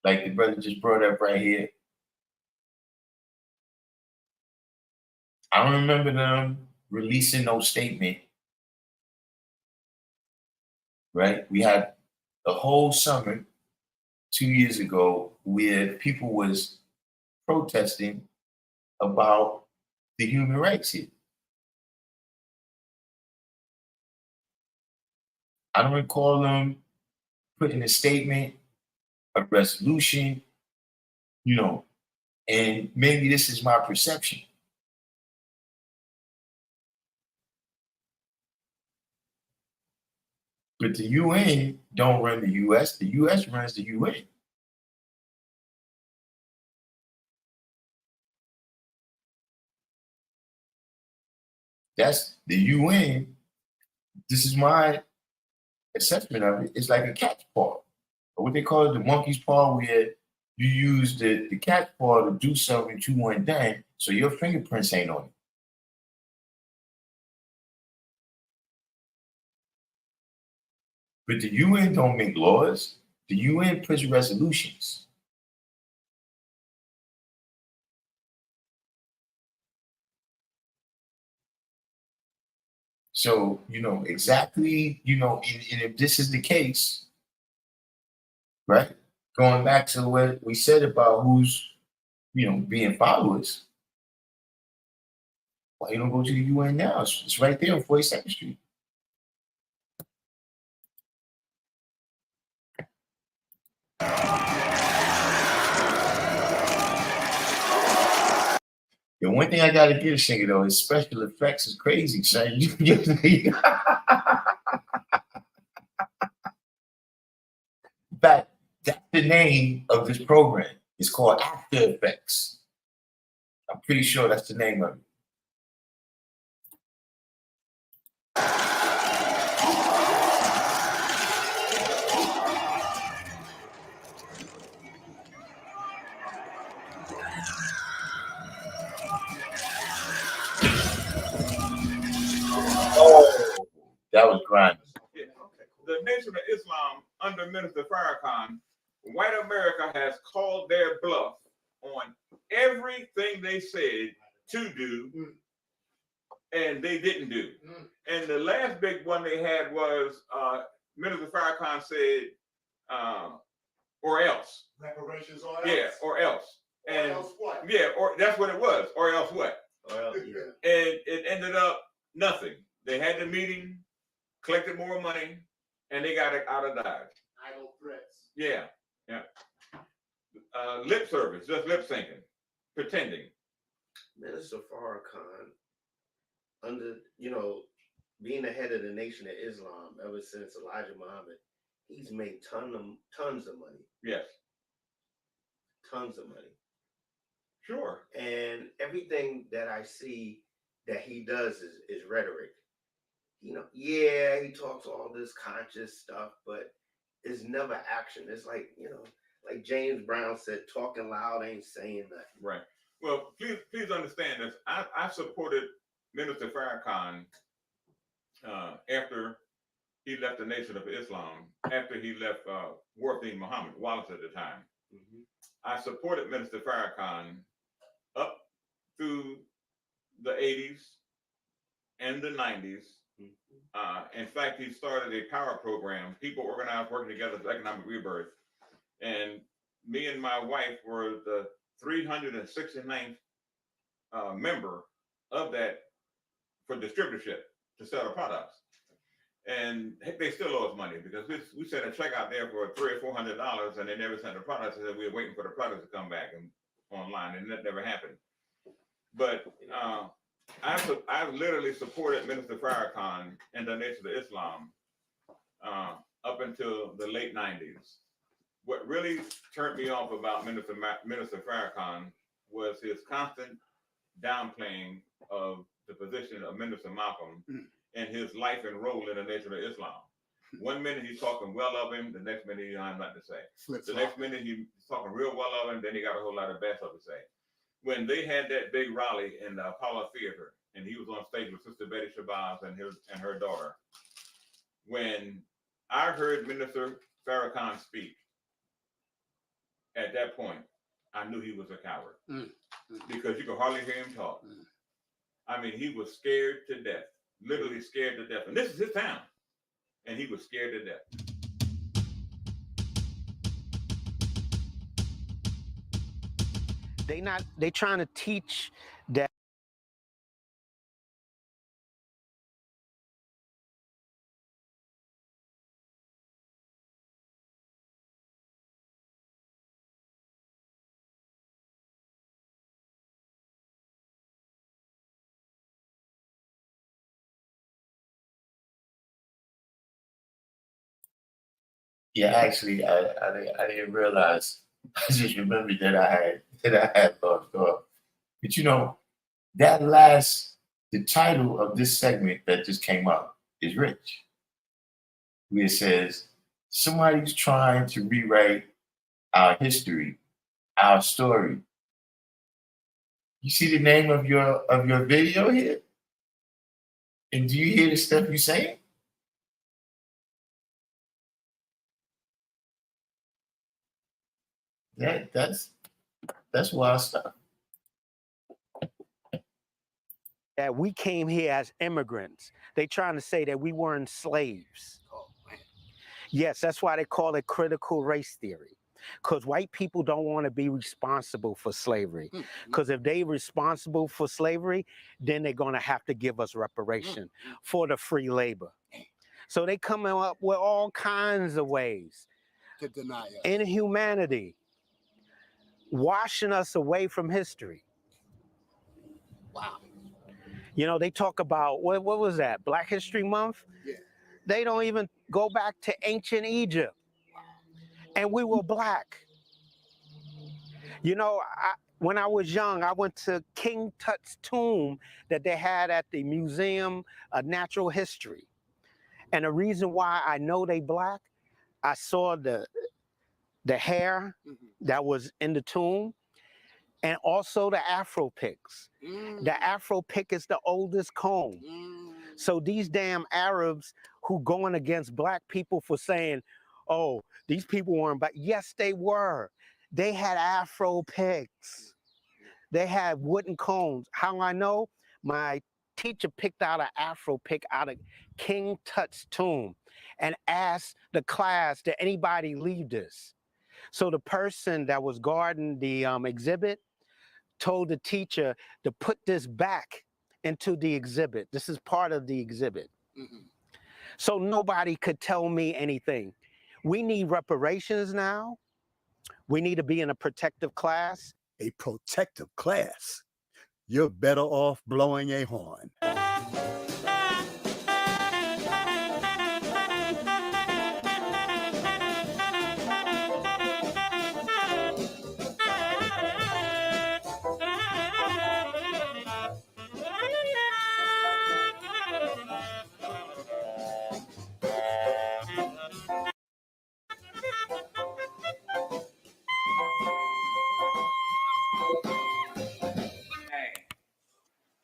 like the brother just brought up right here. I don't remember them releasing no statement, right? We had a whole summer 2 years ago where people was protesting about the human rights here. I don't recall them putting a statement, a resolution, and maybe this is my perception. But the UN don't run the US. The US runs the UN. That's the UN. This is my assessment of it. It's like a cat's paw, or what they call it, the monkey's paw, where you use the cat's paw to do something you want done, so your fingerprints ain't on it. But the UN don't make laws. The UN puts resolutions. So, exactly, and if this is the case, right? Going back to what we said about who's, being followers, why you don't go to the UN now? It's right there on 42nd Street. The one thing I gotta give Shinga though is special effects is crazy, son. In fact, that's the name of this program. It's called After Effects. I'm pretty sure that's the name of it. Oh, that was grinding. Yeah. The Nation of Islam under Minister Farrakhan, white America has called their bluff on everything they said to do, and they didn't do. And the last big one they had was Minister Farrakhan said, or else. Reparations or else? Yeah, or else. And else what? Yeah, or that's what it was, or else what? Or else, yeah. And it ended up nothing. They had the meeting, collected more money, and they got out of Dodge. Idle threats. Yeah, yeah. Lip service, just lip syncing, pretending. Minister Farrakhan, under, being the head of the Nation of Islam ever since Elijah Muhammad, he's made tons of money. Yes. Tons of money. Sure. And everything that I see that he does is rhetoric. Yeah, he talks all this conscious stuff, but it's never action. It's like, like James Brown said, talking loud ain't saying nothing. Right. Well, please understand this. I supported Minister Farrakhan after he left the Nation of Islam, after he left Warthin Muhammad, Wallace at the time. Mm-hmm. I supported Minister Farrakhan up through the 80s and the 90s. In fact, he started a power program, People Organized Working Together for Economic Rebirth. And me and my wife were the 369th member of that for distributorship to sell the products. And they still owe us money because we sent a check out there for $300 or $400 and they never sent the products. And we were waiting for the products to come back and online, and that never happened. But I've literally supported Minister Farrakhan and the Nation of Islam up until the late 90s. What really turned me off about Minister Farrakhan was his constant downplaying of the position of Minister Malcolm and his life and role in the Nation of Islam. 1 minute he's talking well of him, the next minute he don't have nothing to say. The next minute he's talking real well of him, then he got a whole lot of bad stuff to say. When they had that big rally in the Apollo Theater, and he was on stage with Sister Betty Shabazz and her daughter, when I heard Minister Farrakhan speak, at that point, I knew he was a coward because you could hardly hear him talk. I mean, he was scared to death, literally scared to death. And this is his town, and he was scared to death. They trying to teach that. Yeah, actually, I didn't realize. I just remembered that I had lost off. But the title of this segment that just came up is Rich. Where it says, somebody's trying to rewrite our history, our story. You see the name of your video here? And do you hear the stuff you're saying? That's wild stuff. That we came here as immigrants. They trying to say that we weren't slaves. Oh, man. Yes, that's why they call it critical race theory. Because white people don't want to be responsible for slavery. Because if they're responsible for slavery, then they're going to have to give us reparation for the free labor. So they coming up with all kinds of ways to deny us. Inhumanity, washing us away from history. Wow. They talk about, what was that, Black History Month? Yeah. They don't even go back to ancient Egypt. And we were Black. When I was young, I went to King Tut's tomb that they had at the Museum of Natural History. And the reason why I know they Black, I saw the hair that was in the tomb. and also the Afro picks. The Afro pick is the oldest comb. So these damn Arabs who going against black people for saying, oh, these people weren't black. Yes, they were. They had Afro picks. They had wooden combs. How I know? My teacher picked out an Afro pick out of King Tut's tomb and asked the class, did anybody leave this? So the person that was guarding the exhibit told the teacher to put this back into the exhibit. This is part of the exhibit. So nobody could tell me anything. We need reparations now. We need to be in a protective class. A protective class? You're better off blowing a horn.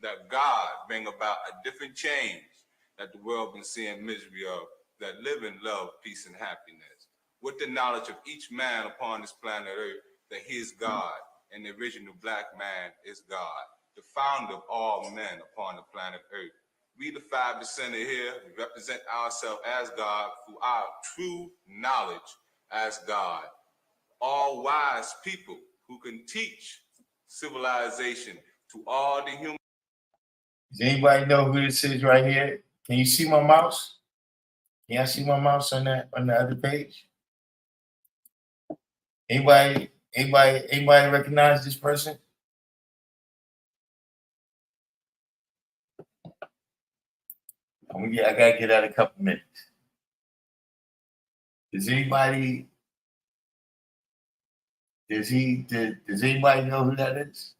That God bring about a different change that the world been seeing misery of, that live in love, peace, and happiness. With the knowledge of each man upon this planet Earth, that he is God, and the original black man is God, the founder of all men upon the planet Earth. We the 5% here, we represent ourselves as God through our true knowledge as God. All wise people who can teach civilization to all the human. Does anybody know who this is right here? Can you see my mouse? Can y'all see my mouse on the other page? Anybody recognize this person? I gotta get out a couple minutes. Does anybody know who that is?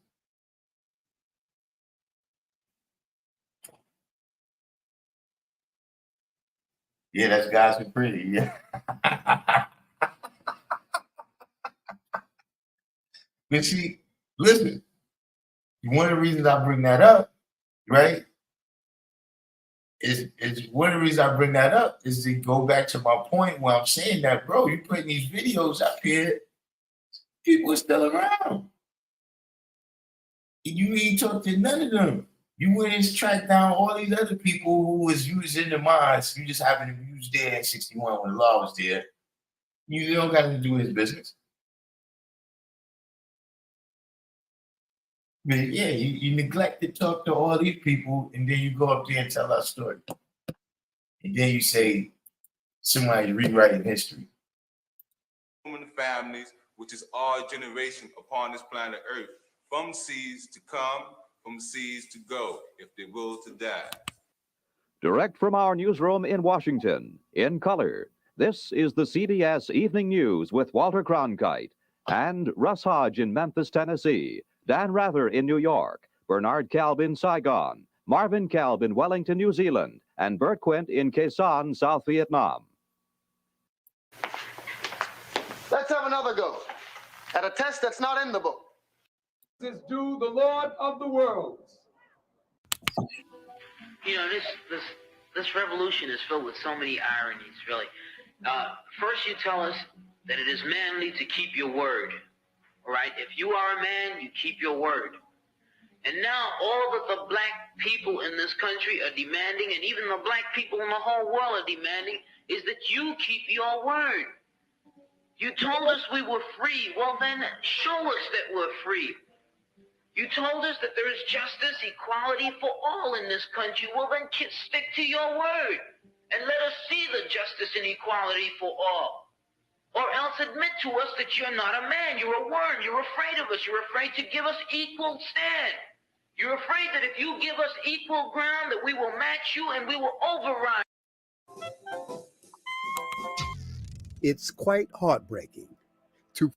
Yeah, that's Gospel Pretty. Yeah. But see, listen, one of the reasons I bring that up, right? Is one of the reasons I bring that up is to go back to my point where I'm saying that, bro, you're putting these videos up here, people are still around. You ain't talk to none of them. You went and tracked down all these other people who was using the mines. You just happened to use there in 61 when the law was there. You don't got to do his business. But yeah, you neglect to talk to all these people, and then you go up there and tell our story. And then you say somebody's rewriting history. Human families, which is our generation upon this planet Earth, from seas to come, from seas to go, if they will to die. Direct from our newsroom in Washington, in color, this is the CBS Evening News with Walter Cronkite and Russ Hodge in Memphis, Tennessee, Dan Rather in New York, Bernard Kalb in Saigon, Marvin Kalb in Wellington, New Zealand, and Bert Quint in Quezon, South Vietnam. Let's have another go at a test that's not in the book. Is due the Lord of the worlds. You know, this revolution is filled with so many ironies, really. First, you tell us that it is manly to keep your word. All right? If you are a man, you keep your word. And now all that the black people in this country are demanding, and even the black people in the whole world are demanding, is that you keep your word. You told us we were free. Well, then show us that we're free. You told us that there is justice, equality for all in this country. Well, then stick to your word and let us see the justice and equality for all. Or else admit to us that you're not a man. You're a worm. You're afraid of us. You're afraid to give us equal stand. You're afraid that if you give us equal ground, that we will match you and we will override. It's quite heartbreaking to.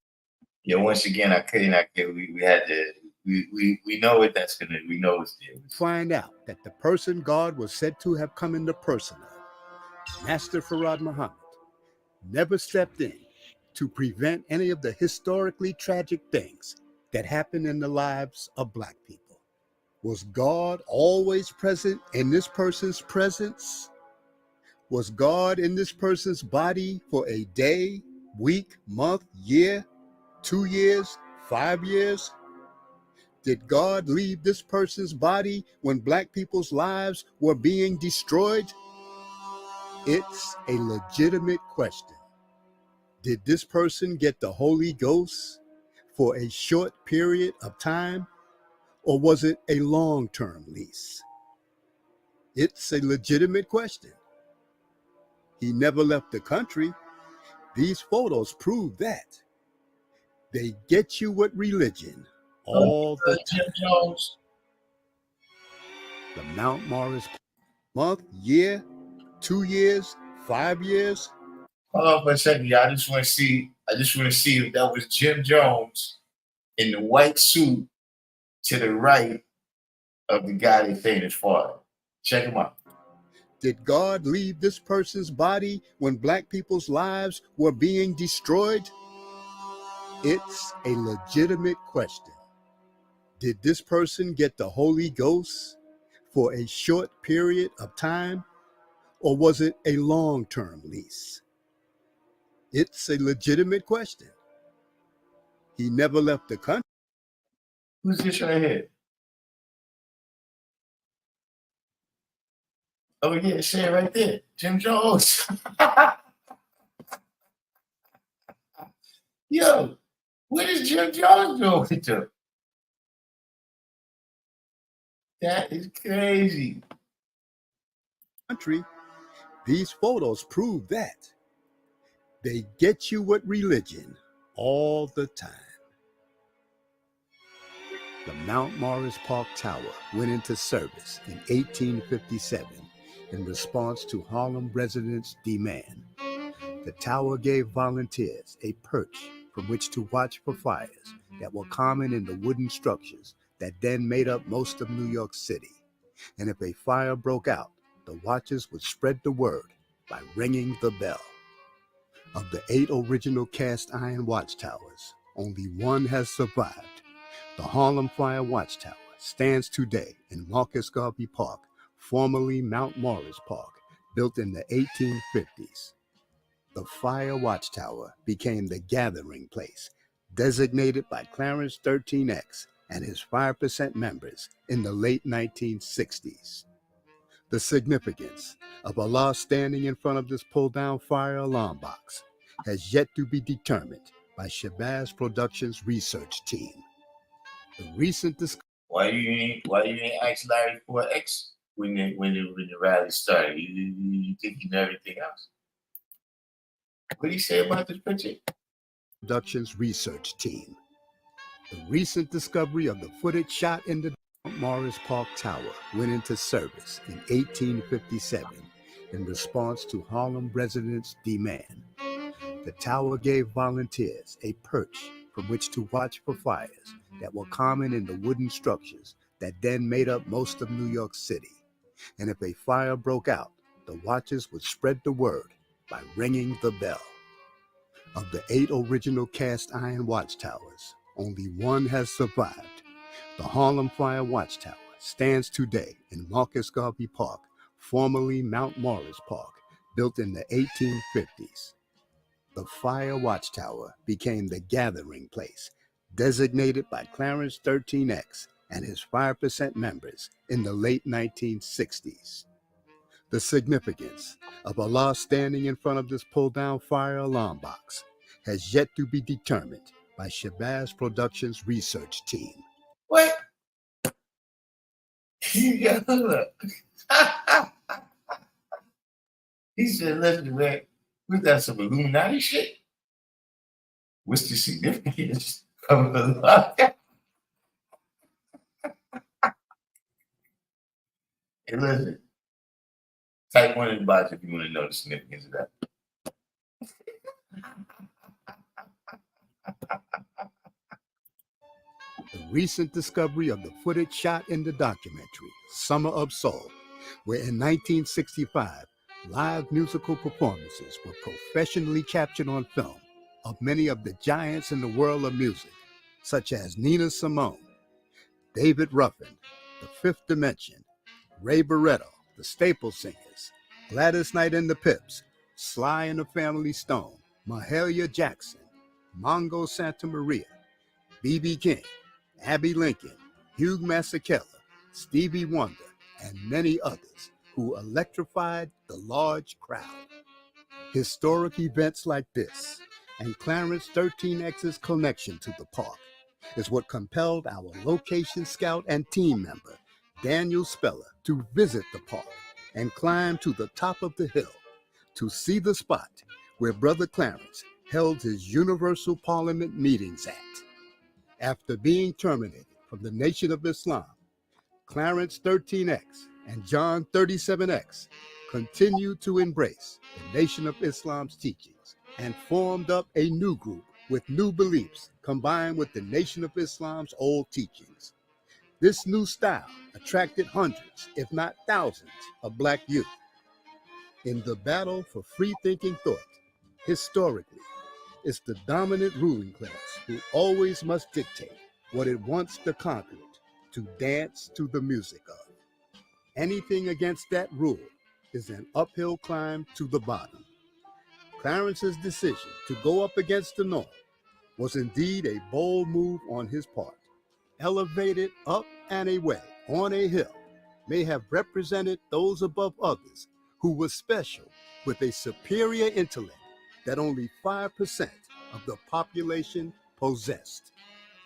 Yeah, once again, I couldn't. We had to. We know what that's gonna. We know it's there. Find out that the person God was said to have come in the person of, Master Farad Muhammad, never stepped in to prevent any of the historically tragic things that happened in the lives of Black people. Was God always present in this person's presence? Was God in this person's body for a day, week, month, year, 2 years, 5 years? Did God leave this person's body when Black people's lives were being destroyed? It's a legitimate question. Did this person get the Holy Ghost for a short period of time, or was it a long-term lease? It's a legitimate question. He never left the country. These photos prove that. They get you with religion all the time. The Mount Morris month, year, 2 years, 5 years. Hold on for a second, y'all. I just want to see if that was Jim Jones in the white suit to the right of the guy they think is father. Check him out. Did God leave this person's body when Black people's lives were being destroyed? It's a legitimate question. Did this person get the Holy Ghost for a short period of time, or was it a long-term lease? It's a legitimate question. He never left the country. Who's this right here? Oh yeah, say it right there. Jim Jones. Yo, what is Jim Jones doing with you? That is crazy. Country. These photos prove that. They get you with religion all the time. The Mount Morris Park Tower went into service in 1857 in response to Harlem residents' demand. The tower gave volunteers a perch from which to watch for fires that were common in the wooden structures that then made up most of New York City. And if a fire broke out, the watchers would spread the word by ringing the bell. Of the 8 original cast iron watchtowers, only one has survived. The Harlem Fire Watchtower stands today in Marcus Garvey Park, formerly Mount Morris Park, built in the 1850s. The Fire Watchtower became the gathering place, designated by Clarence 13X and his 5% members in the late 1960s. The significance of Allah standing in front of this pull-down fire alarm box has yet to be determined by Shabazz Productions' research team. The recent Why you ain't ask Larry for X when the rally started? You think he knew everything else? What did he say about this picture? Productions research team. The recent discovery of the footage shot in the Morris Park Tower went into service in 1857 in response to Harlem residents' demand. The tower gave volunteers a perch from which to watch for fires that were common in the wooden structures that then made up most of New York City. And if a fire broke out, the watchers would spread the word by ringing the bell. Of the 8 original cast iron watchtowers, only one has survived. The Harlem Fire Watchtower stands today in Marcus Garvey Park, formerly Mount Morris Park, built in the 1850s. The Fire Watchtower became the gathering place, designated by Clarence 13X and his 5% members in the late 1960s. The significance of Allah standing in front of this pull-down fire alarm box has yet to be determined by Shabazz Productions' research team. What? Yeah, look. He said, listen, man, we got some Illuminati shit. What's the significance of Allah? Hey, listen. Type 1 in the box if you want to know the significance of that. The recent discovery of the footage shot in the documentary, Summer of Soul, where in 1965, live musical performances were professionally captured on film of many of the giants in the world of music, such as Nina Simone, David Ruffin, The Fifth Dimension, Ray Barretto, The Staple Singers, Gladys Knight and the Pips, Sly and the Family Stone, Mahalia Jackson, Mongo Santa Maria, B.B. King, Abby Lincoln, Hugh Masekela, Stevie Wonder, and many others who electrified the large crowd. Historic events like this and Clarence 13X's connection to the park is what compelled our location scout and team member, Daniel Speller, to visit the park and climb to the top of the hill to see the spot where Brother Clarence held his Universal Parliament meetings at. After being terminated from the Nation of Islam, Clarence 13X and John 37X continued to embrace the Nation of Islam's teachings and formed up a new group with new beliefs combined with the Nation of Islam's old teachings. This new style attracted hundreds, if not thousands, of Black youth. In the battle for free-thinking thought, historically, it's the dominant ruling class who always must dictate what it wants the conquered to dance to the music of. Anything against that rule is an uphill climb to the bottom. Clarence's decision to go up against the norm was indeed a bold move on his part. Elevated up and away on a hill may have represented those above others who were special with a superior intellect that only 5% of the population possessed.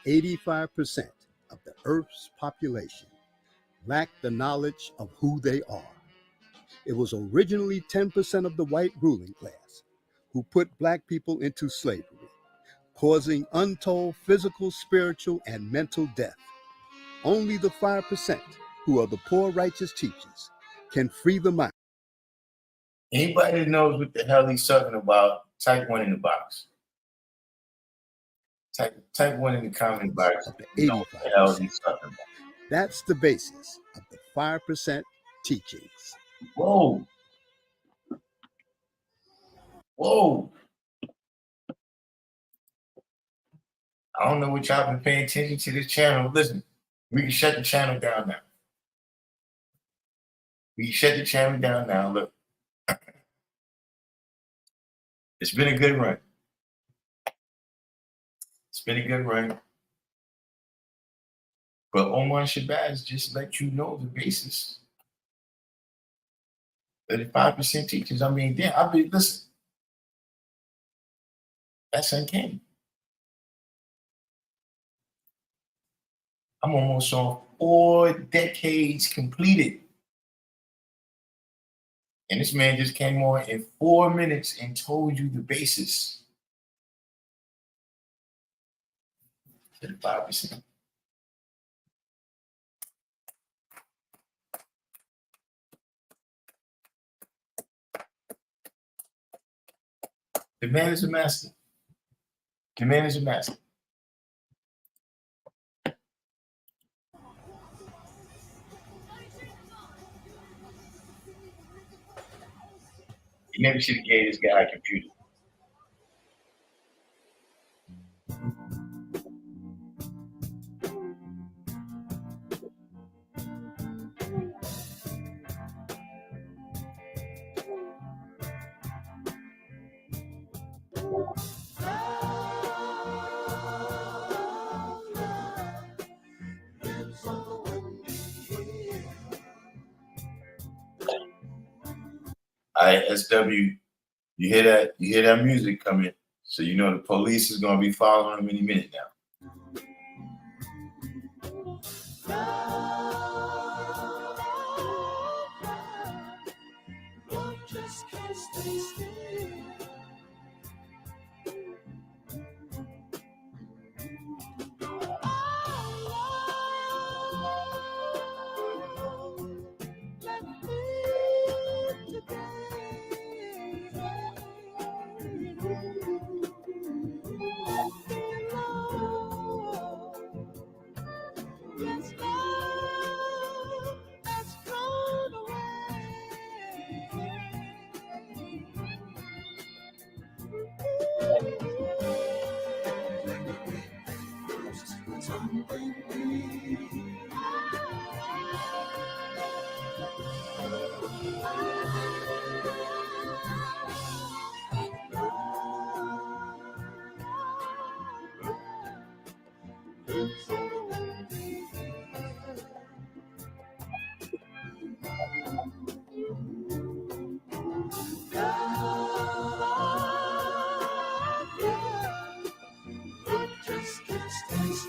85% of the Earth's population lack the knowledge of who they are. It was originally 10% of the white ruling class who put Black people into slavery, causing untold physical, spiritual, and mental death. Only the 5% who are the poor righteous teachers can free the mind. Anybody that knows what the hell he's talking about, type 1 in the box. Type 1 in the comment box. Of the You know what the hell he's talking about. That's the basis of the 5% teachings. Whoa. Whoa. I don't know what y'all been paying attention to this channel. Listen, we can shut the channel down now. We can shut the channel down now. Look. It's been a good run. It's been a good run. But Omar Shabazz just let you know the basis. 35% teachers. I mean, damn, listen. That's uncanny. I'm almost on 4 decades completed. And this man just came on in 4 minutes and told you the basis. 35%. The man is a master. The man is a master. You never should have gave this guy a computer. All right, SW, you hear that? You hear that music coming? So you know the police is gonna be following him any minute now. Yes, Lord.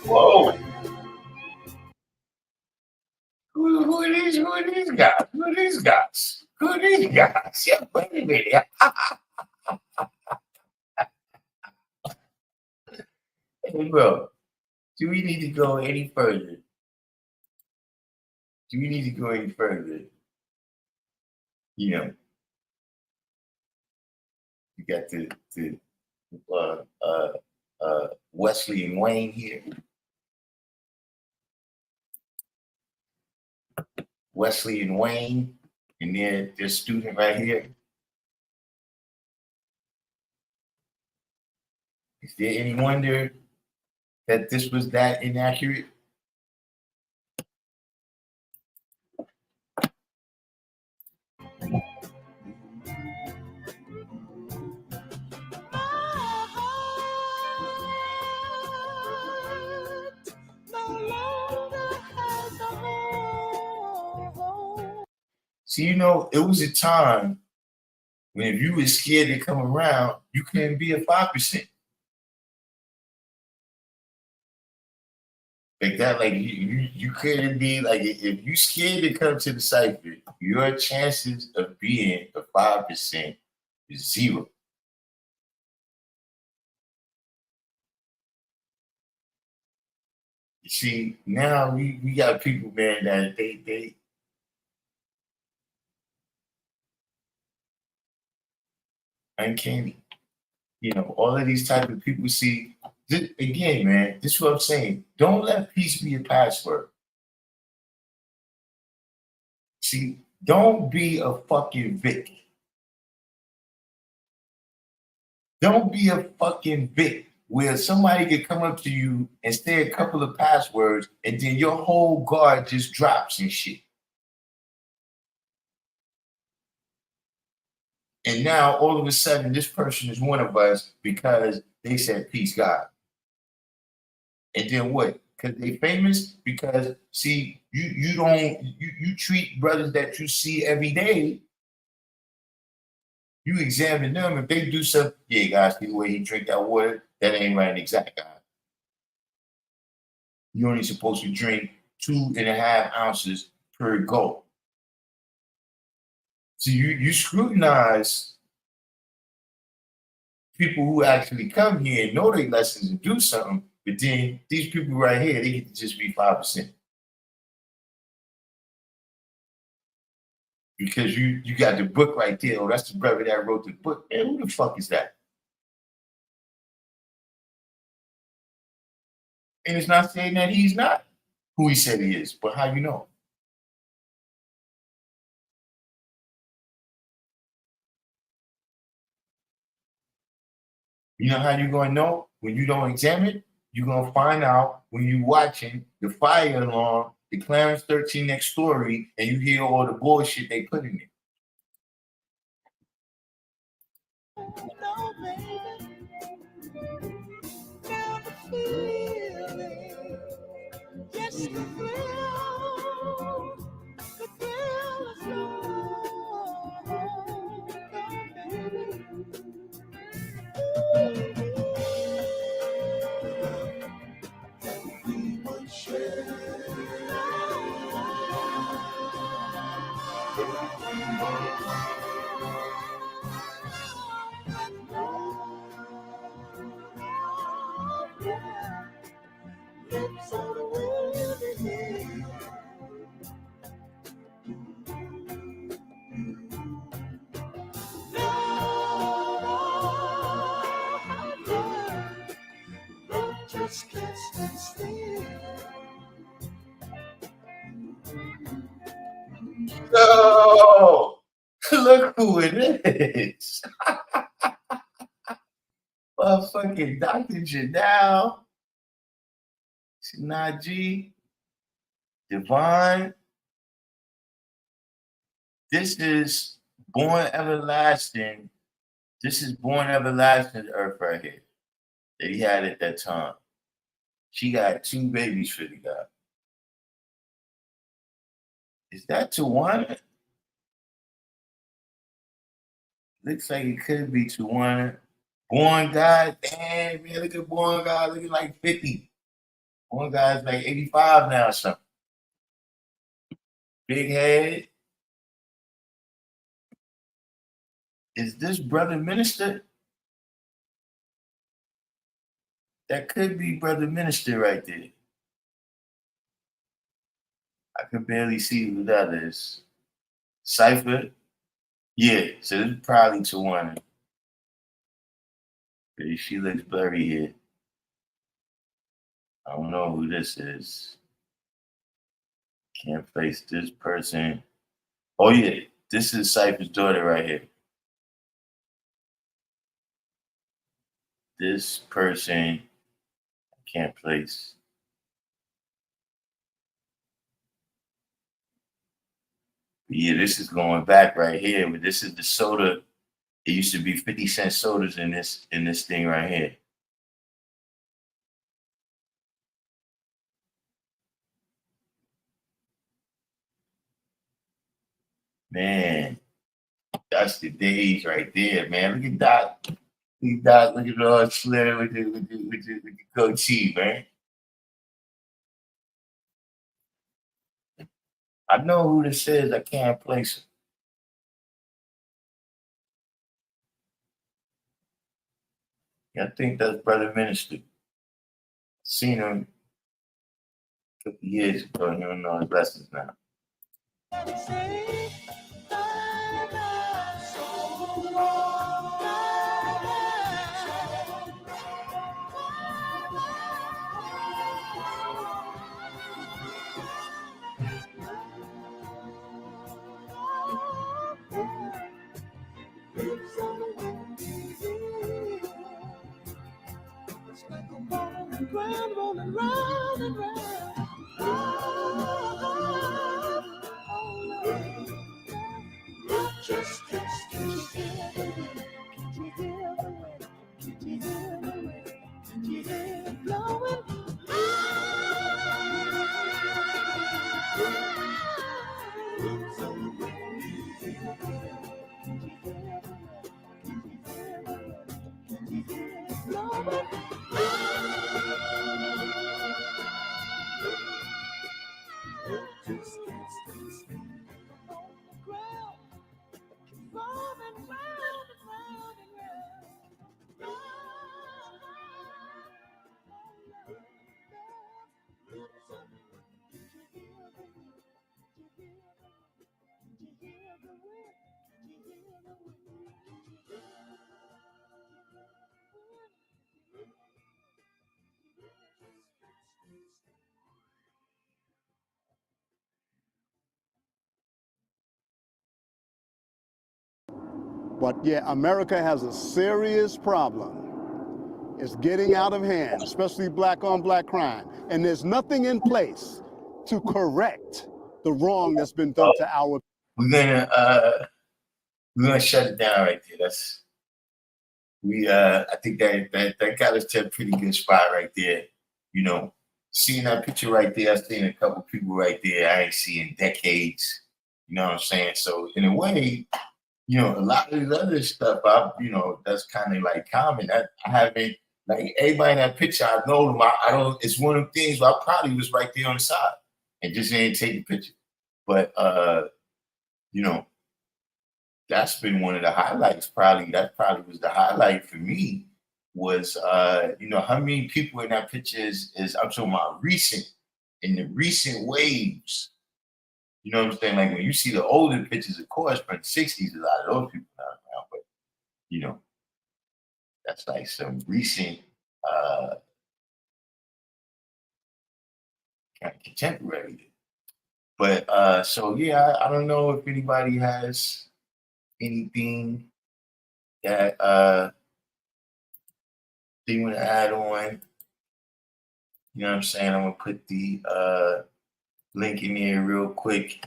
Whoa. Who are these guys? Who are these guys? Who are these guys? Yeah, wait a minute. Hey, bro, do we need to go any further? Do we need to go any further? You know, you got the Wesley and Wayne here. Wesley and Wayne, and their student right here. Is there any wonder that this was that inaccurate? See, you know, it was a time when if you were scared to come around, you couldn't be a 5%. Like that, like you couldn't be like if you scared to come to the cipher, your chances of being a 5% is 0. You see, now we got people, man, that they uncanny. You know, all of these type of people see. Again, man, this is what I'm saying. Don't let peace be a password. See, don't be a fucking Vic. Don't be a fucking Vic where somebody could come up to you and say a couple of passwords and then your whole guard just drops and shit. And now all of a sudden this person is one of us because they said peace, God. And then what? Because they famous? Because see, you treat brothers that you see every day. You examine them. If they do something, yeah, guys, see the way he drink that water, that ain't right, exact guy. You're only supposed to drink 2.5 ounces per go. So you scrutinize people who actually come here and know their lessons and do something. But then these people right here, they get to just be 5%. Because you got the book right there. Oh, that's the brother that wrote the book. Man, who the fuck is that? And it's not saying that he's not who he said he is, but how you know? You know how you're going to know? When you don't examine, you're going to find out when you're watching the fire alarm, the Clarence 13 next story, and you hear all the bullshit they put in it. No, baby. Got the feeling. Yes, the thrill. The thrill is gone, baby. We would share. Lips on the wind. No, just can't stand still. No, look who it is. Motherfucking Dr. Janelle. Sinaji, Divine. This is Born Everlasting. This is Born Everlasting Earth right here that he had at that time. She got 2 babies for the guy. Is that Tawana? Looks like it could be Tawana. Born God, damn, man, look at Born God looking like 50. Born God's like 85 now or something. Big head. Is this Brother Minister? That could be Brother Minister right there. I can barely see who that is. Cypher? Yeah, so this is probably Tawana. She looks blurry here. I don't know who this is. Can't place this person. Oh yeah, this is Cypher's daughter right here. This person I can't place. But yeah, this is going back right here. But this is the soda. It used to be 50-cent sodas in this thing right here. Man, that's the days right there, man. Look at Doc. Look at Doc. Look at all slim with the goatee, man. I know who this is. I can't place him. I think that's Brother Minister. Seen him a couple years ago. You don't know his lessons now. It's like a ball on the ground, rolling round and round. Just can't you hear the wind? Can't you hear the wind? Can't you hear the wind? Can't you hear it blowing? But yeah, America has a serious problem. It's getting out of hand, especially black on black crime. And there's nothing in place to correct the wrong that's been done to our. We're gonna shut it down right there. I think that got us to a pretty good spot right there. You know, seeing that picture right there, I've seen a couple people right there I ain't seen in decades. You know what I'm saying? So in a way, you know, a lot of this other stuff, that's kind of like common. I haven't, like, everybody in that picture, I know them. I don't, it's one of the things where I probably was right there on the side and just didn't take a picture. But, you know, that's been one of the highlights. That probably was the highlight for me was, you know, how many people in that picture is I'm talking about in the recent waves. You know what I'm saying? Like when you see the older pictures, of course, from the 60s, a lot of those people not around, but you know, that's like some recent kind of contemporary. But so yeah, I don't know if anybody has anything that they want to add on. You know what I'm saying? I'm gonna put the link in here real quick.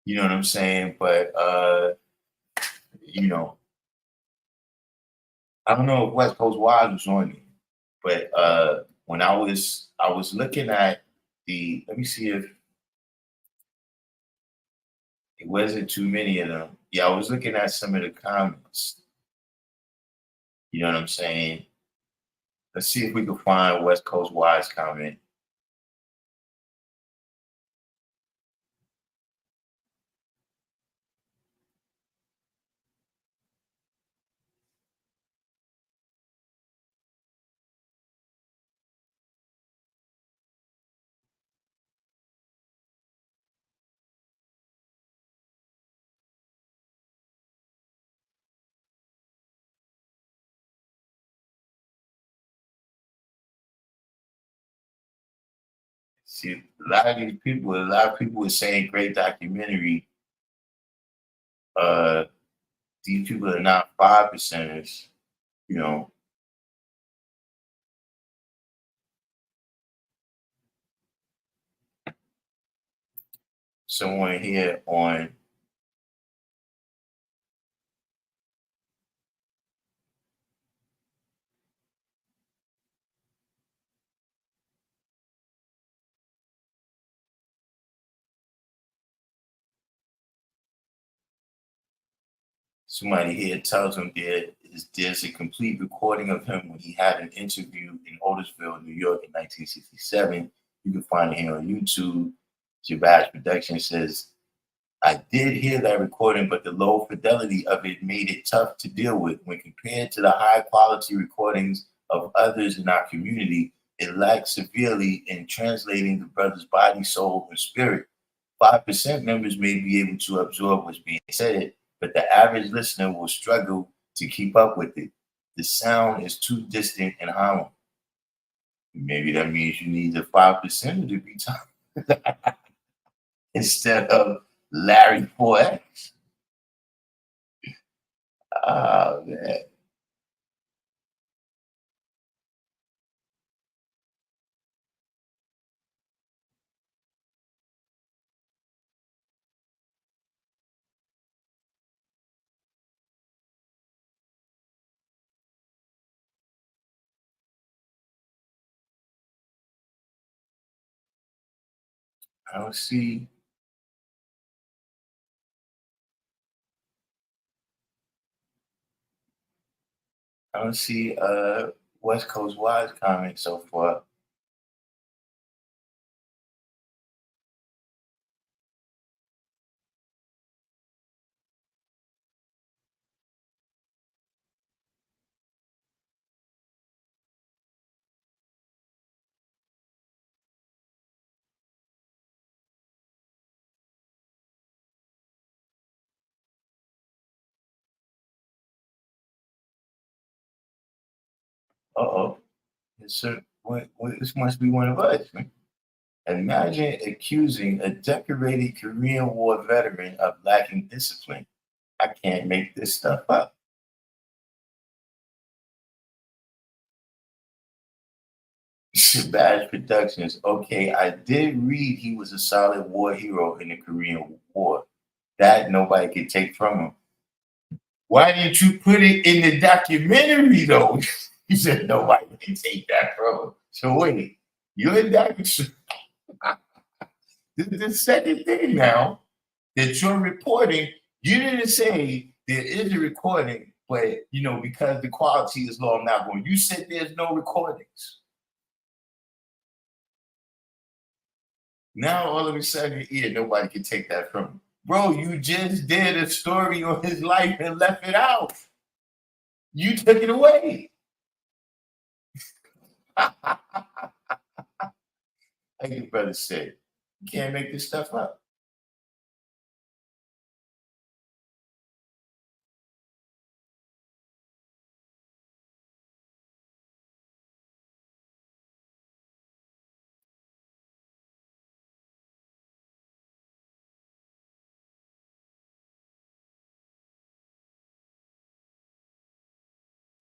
You know what I'm saying? But you know, I don't know if West Coast Wild was on it, but when I was looking at the, let me see if it wasn't too many of them. Yeah, I was looking at some of the comments. You know what I'm saying? Let's see if we can find West Coast Wide's comment. See, a lot of people were saying great documentary. Uh, these people are not 5%ers, you know. Someone here on somebody here tells him there's a complete recording of him when he had an interview in Otisville, New York in 1967. You can find it here on YouTube. Jabaz Production says, I did hear that recording, but the low fidelity of it made it tough to deal with. When compared to the high quality recordings of others in our community, it lacked severely in translating the brother's body, soul, and spirit. 5% members may be able to absorb what's being said, but the average listener will struggle to keep up with it. The sound is too distant and hollow. Maybe that means you need the 5% to be talking instead of Larry 4X. Oh, man. I don't see. I don't see West Coast Wise comment so far. Uh-oh. This must be one of us, man. Imagine accusing a decorated Korean War veteran of lacking discipline. I can't make this stuff up. Bad Productions. Okay, I did read he was a solid war hero in the Korean War. That nobody could take from him. Why didn't you put it in the documentary though? You said nobody can take that from him. So wait, you're in documentary. The second thing now that you're reporting, you didn't say there is a recording, but you know, because the quality is low, I'm not going. You said there's no recordings. Now all of a sudden, yeah, nobody can take that from him. Bro, you just did a story on his life and left it out. You took it away. Like your brother said, you can't make this stuff up.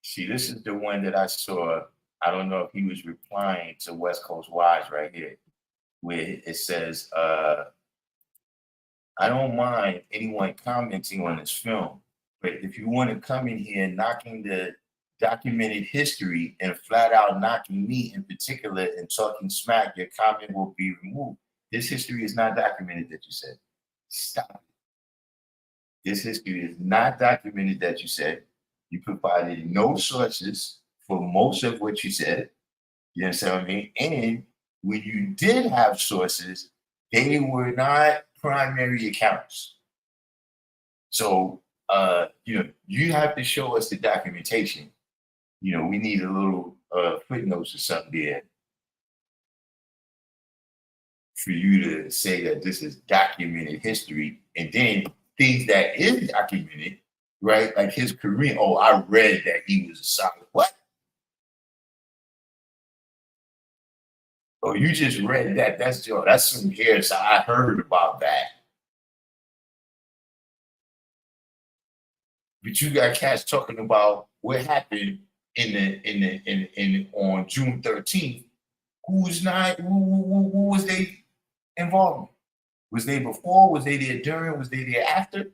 See, this is the one that I saw I don't know if he was replying to West Coast Wise right here, where it says, I don't mind anyone commenting on this film, but if you want to come in here knocking the documented history and flat out knocking me in particular and talking smack, your comment will be removed. This history is not documented that you said. Stop. This history is not documented that you said. You provided no sources for most of what you said. You understand what I mean? And when you did have sources, they were not primary accounts. So, you have to show us the documentation. We need a little footnotes or something there for you to say that this is documented history. And then things that is documented, right? Like his career. Oh, I read that he was a solid. What? Oh, you just read that. That's some hearsay. I heard about that. But you got cats talking about what happened on June 13th. Who was they involved in? Was they before? Was they there during? Was they there after?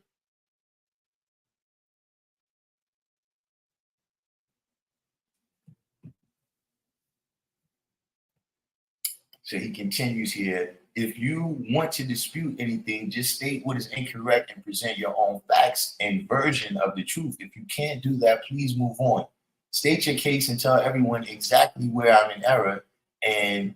So he continues here. If you want to dispute anything, just state what is incorrect and present your own facts and version of the truth. If you can't do that, please move on. State your case and tell everyone exactly where I'm in error. And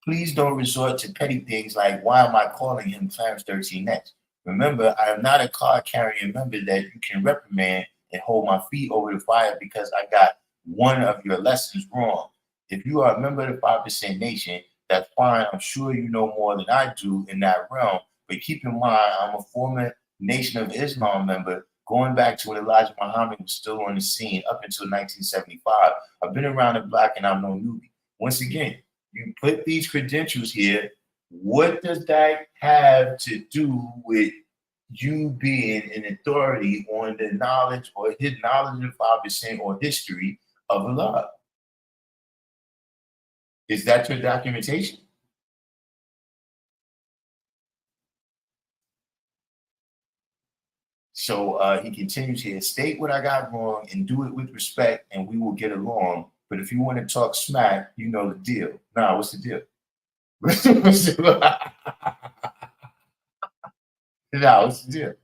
please don't resort to petty things like, why am I calling him Clarence 13 next? Remember, I am not a card-carrying member that you can reprimand and hold my feet over the fire because I got one of your lessons wrong. If you are a member of the 5% Nation, that's fine. I'm sure you know more than I do in that realm. But keep in mind, I'm a former Nation of Islam member going back to when Elijah Muhammad was still on the scene up until 1975. I've been around the block and I'm no newbie. Once again, you put these credentials here. What does that have to do with you being an authority on the knowledge or his knowledge of 5% or history of Allah? Is that your documentation? So he continues here, state what I got wrong and do it with respect and we will get along. But if you want to talk smack, you know the deal. Nah, what's the deal? Nah, what's the deal?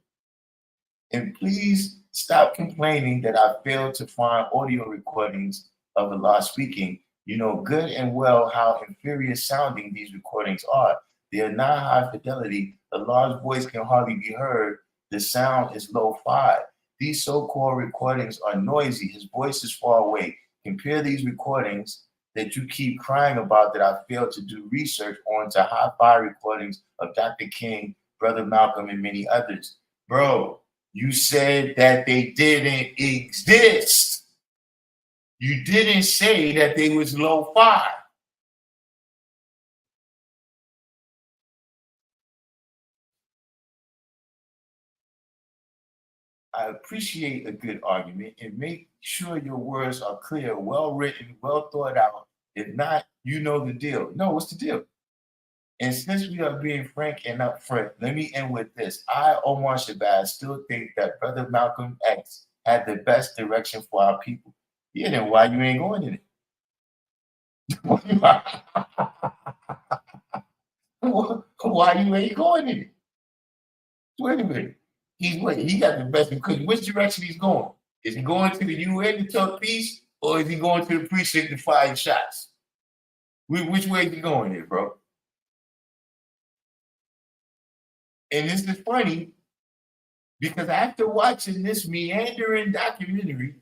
And please stop complaining that I failed to find audio recordings of Allah speaking. You know good and well how inferior sounding these recordings are. They are not high fidelity. Allah's voice can hardly be heard. The sound is lo-fi. These so-called recordings are noisy. His voice is far away. Compare these recordings that you keep crying about that I failed to do research on to hi-fi recordings of Dr. King, Brother Malcolm, and many others. Bro, you said that they didn't exist. You didn't say that they was lo-fi. I appreciate a good argument and make sure your words are clear, well written, well thought out. If not, you know the deal. No, what's the deal? And since we are being frank and upfront, let me end with this. I, Omar Shabazz, still think that Brother Malcolm X had the best direction for our people. Yeah, then why you ain't going in it? Why you ain't going in it? Wait a minute. He got the best because which direction he's going? Is he going to the UN to talk peace, or is he going to the precinct to fire shots? Which way is he going here, bro? And this is funny because after watching this meandering documentary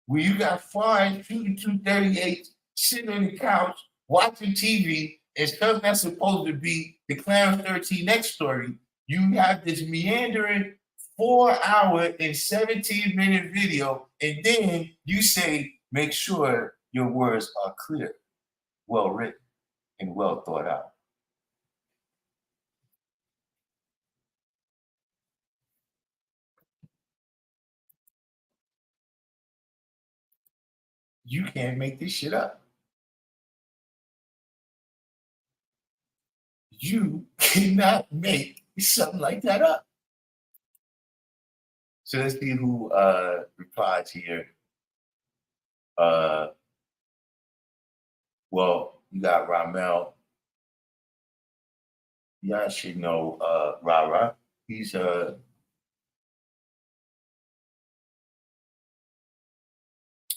where you got fine shooting 238, sitting on the couch, watching TV, and stuff that's supposed to be the Clarence 13X story, you have this meandering 4-hour and 17-minute video, and then you say, make sure your words are clear, well written, and well thought out. You can't make this shit up. You cannot make something like that up. So let's see who replies here. Well, you got Ramel. Y'all should know Rara. He's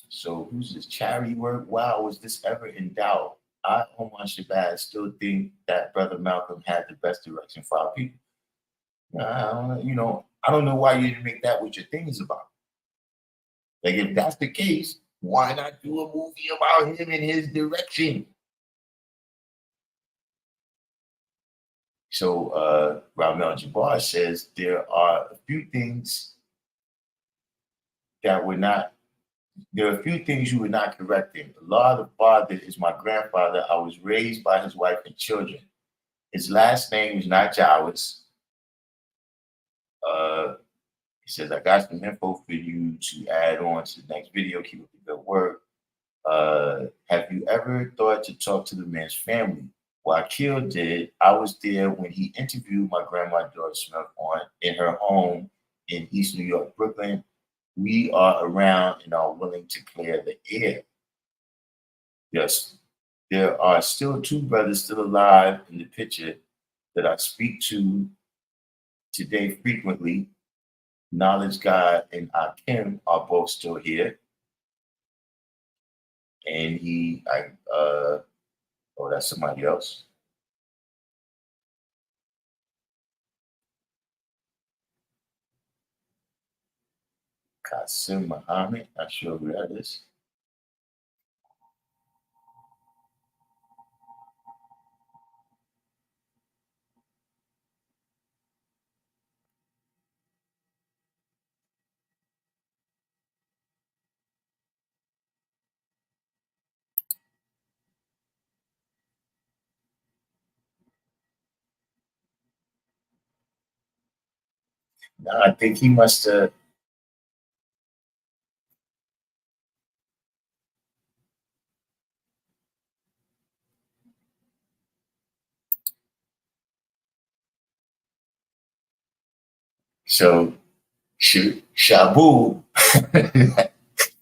so who's this charity work? Wow, was this ever in doubt? I, Omar Shabazz, still think that Brother Malcolm had the best direction for our people. I don't know why you didn't make that what your thing is about. Like, if that's the case, why not do a movie about him and his direction? So Ramel Jabbar says there are a few things that were not. There are a few things you were not correcting. Allah the Father is my grandfather. I was raised by his wife and children. His last name is not Jawis. He says, I got some info for you to add on to the next video. Keep up the good work. Have you ever thought to talk to the man's family? Wakil did. I was there when he interviewed my grandma Doris Smith in her home in East New York, Brooklyn. We are around and are willing to clear the air. Yes, there are still two brothers still alive in the picture that I speak to today frequently. Knowledge God and Akim are both still here. And that's somebody else. Qasim Muhammad, not sure who that is. No, I think he must have. So Shabu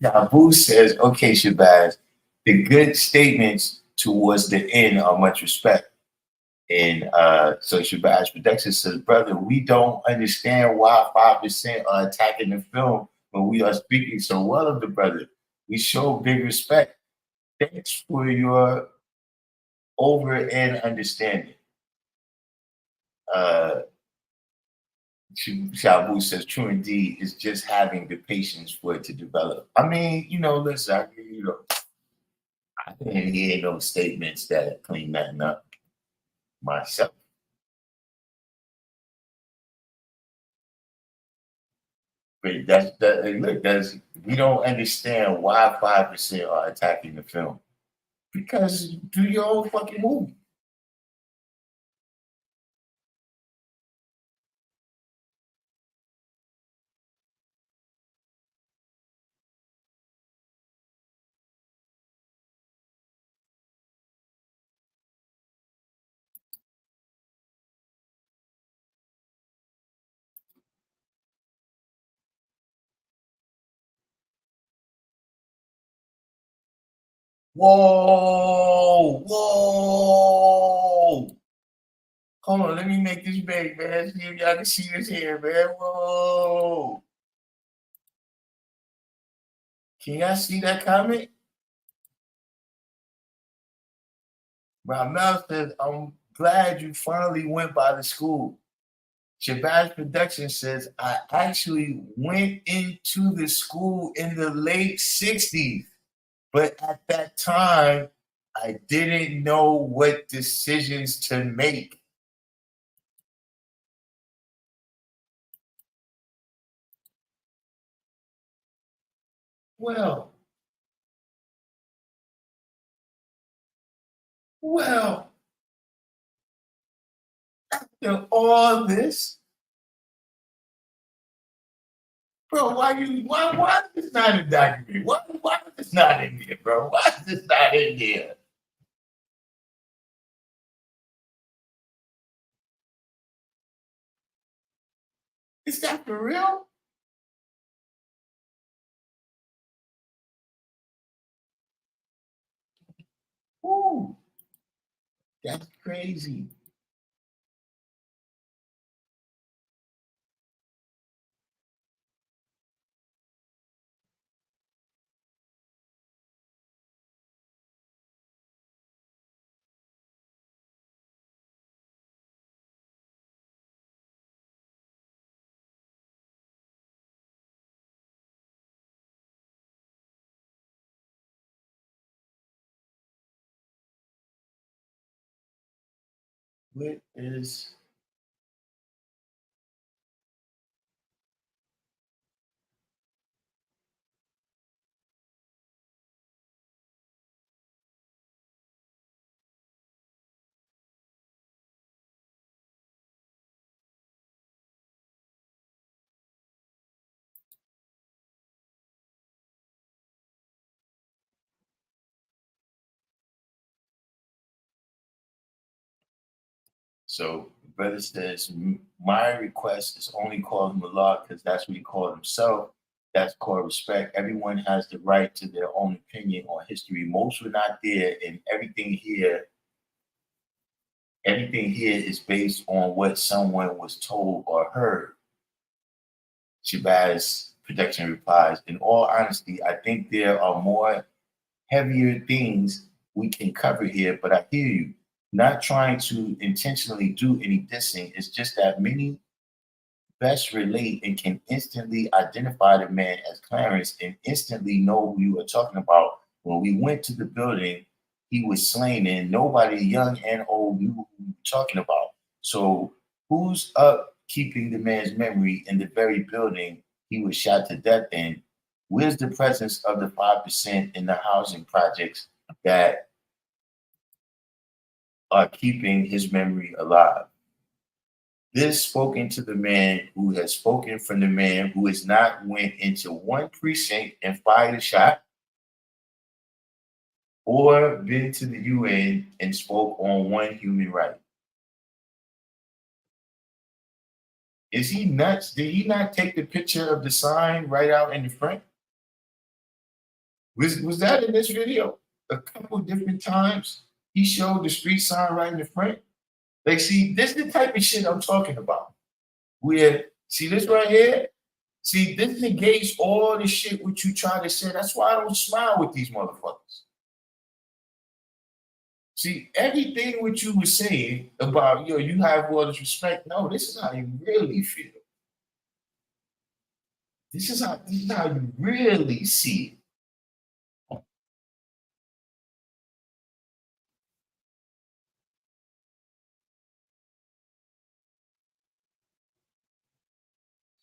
Shabu says, okay, Shabazz, the good statements towards the end are much respect. And so Shabazz Production says, brother, we don't understand why 5% are attacking the film when we are speaking so well of the brother. We show big respect. Thanks for your over and understanding. Shabu says, true indeed, is just having the patience for it to develop. I mean, listen, I didn't hear no statements that clean nothing up myself. But we don't understand why 5% are attacking the film. Because do your own fucking movie. Whoa! Hold on, let me make this big, man. See if y'all can see this here, man. Whoa! Can y'all see that comment? Ramel says, I'm glad you finally went by the school. Shabazz Production says, I actually went into the school in the late 60s. But at that time, I didn't know what decisions to make. Well, after all this, Bro, why is this not in the documentary? Why is this not in there, bro? Why is this not in there? Is that for real? Ooh, that's crazy. What is so? Brother says, my request is only call him Allah because that's what he called himself. That's called respect. Everyone has the right to their own opinion on history. Most were not there, and everything here is based on what someone was told or heard. Shabazz Protection replies, in all honesty, I think there are more heavier things we can cover here, but I hear you. Not trying to intentionally do any dissing. It's just that many best relate and can instantly identify the man as Clarence and instantly know who you are talking about. When we went to the building he was slain in, nobody, young and old, knew who we were talking about. So who's up keeping the man's memory in the very building he was shot to death in? Where's the presence of the 5% in the housing projects that are keeping his memory alive? This spoken to the man who has spoken from the man who has not went into one precinct and fired a shot or been to the UN and spoke on one human right. Is he nuts? Did he not take the picture of the sign right out in the front? Was that in this video? A couple different times he showed the street sign right in the front. Like, see, this is the type of shit I'm talking about. Where, see this right here? See, this negates all the shit what you try to say. That's why I don't smile with these motherfuckers. See, everything what you were saying about, you have all this respect. No, this is how you really feel. This is how you really see it.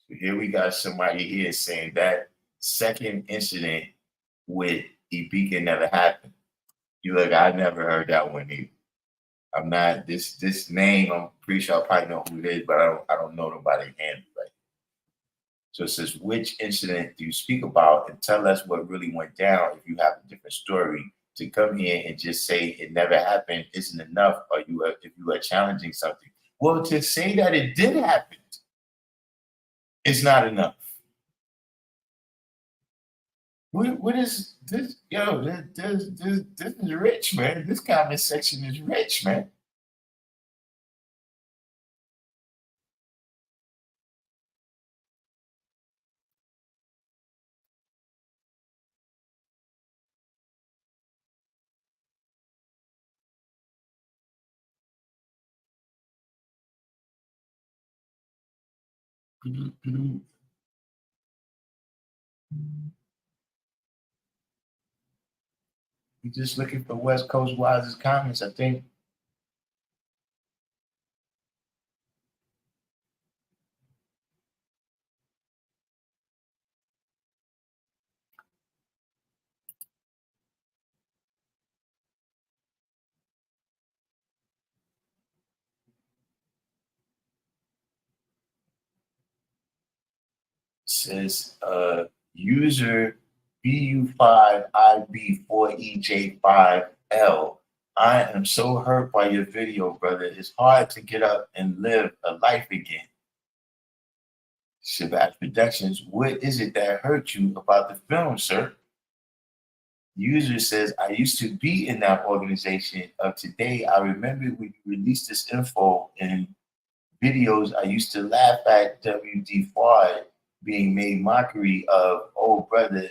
So here we got somebody here saying that second incident with Ibika never happened. You look, I never heard that one either. I'm not this name. I'm pretty sure I probably know who it is, but I don't know nobody handle right. So it says, which incident do you speak about, and tell us what really went down. If you have a different story, to come here and just say it never happened isn't enough. Or if you are challenging something, well, to say that it did happen is not enough. What is this? Yo, this is rich, man. This comment section is rich, man. You just looking for West Coast Wise's comments, I think. says user BU5IB4EJ5L. I am so hurt by your video, brother. It's hard to get up and live a life again. Shabbat Productions, what is it that hurt you about the film, sir? User says, I used to be in that organization. Of today, I remember when you released this info in videos, I used to laugh at WD Fuad being made mockery of. Oh, brother,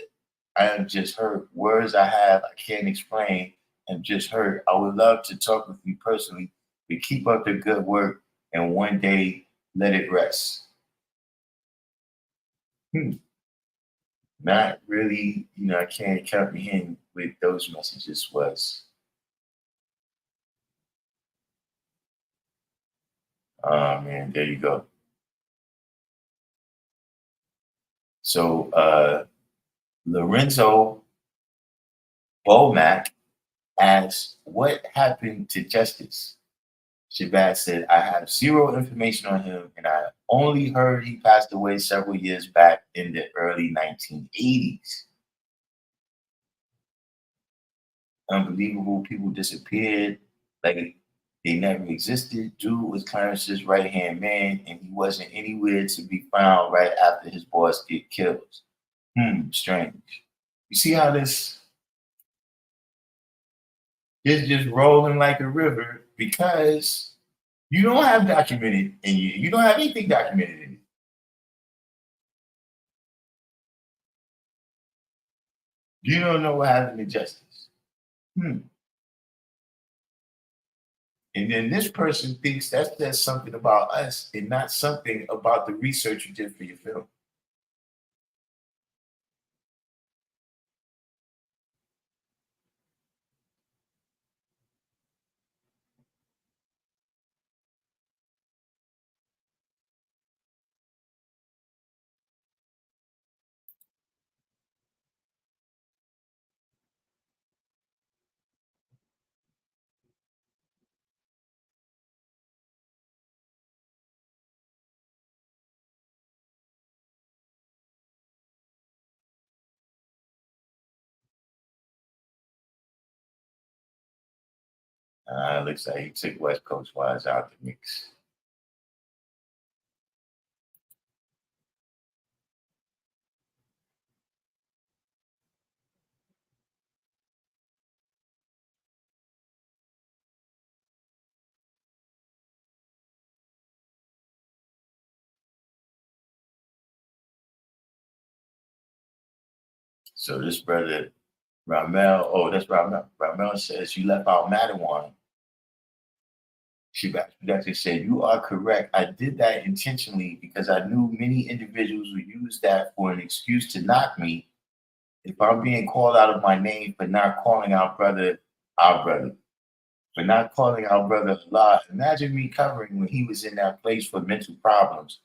I am just hurt. Words I have, I can't explain. I'm just hurt. I would love to talk with you personally, but keep up the good work and one day let it rest. Not really, I can't comprehend what those messages was. Oh man, there you go. So Lorenzo Bomack asks, what happened to Justice? Shabbat said, I have zero information on him, and I only heard he passed away several years back in the early 1980s. Unbelievable, people disappeared like they never existed. Dude was Clarence's right-hand man, and he wasn't anywhere to be found right after his boss get killed. Strange. You see how this is just rolling like a river because you don't have documented in you. You don't have anything documented in you. You don't know what happened to Justice. And then this person thinks that says something about us and not something about the research you did for your film. Looks like he took West Coast Wise out the mix. So this brother, Ramel, that's Ramel. Ramel says, you left out Madawan. She actually said, you are correct. I did that intentionally because I knew many individuals would use that for an excuse to knock me if I'm being called out of my name for not calling our brother, for not calling our brother Allah. Imagine me covering when he was in that place for mental problems.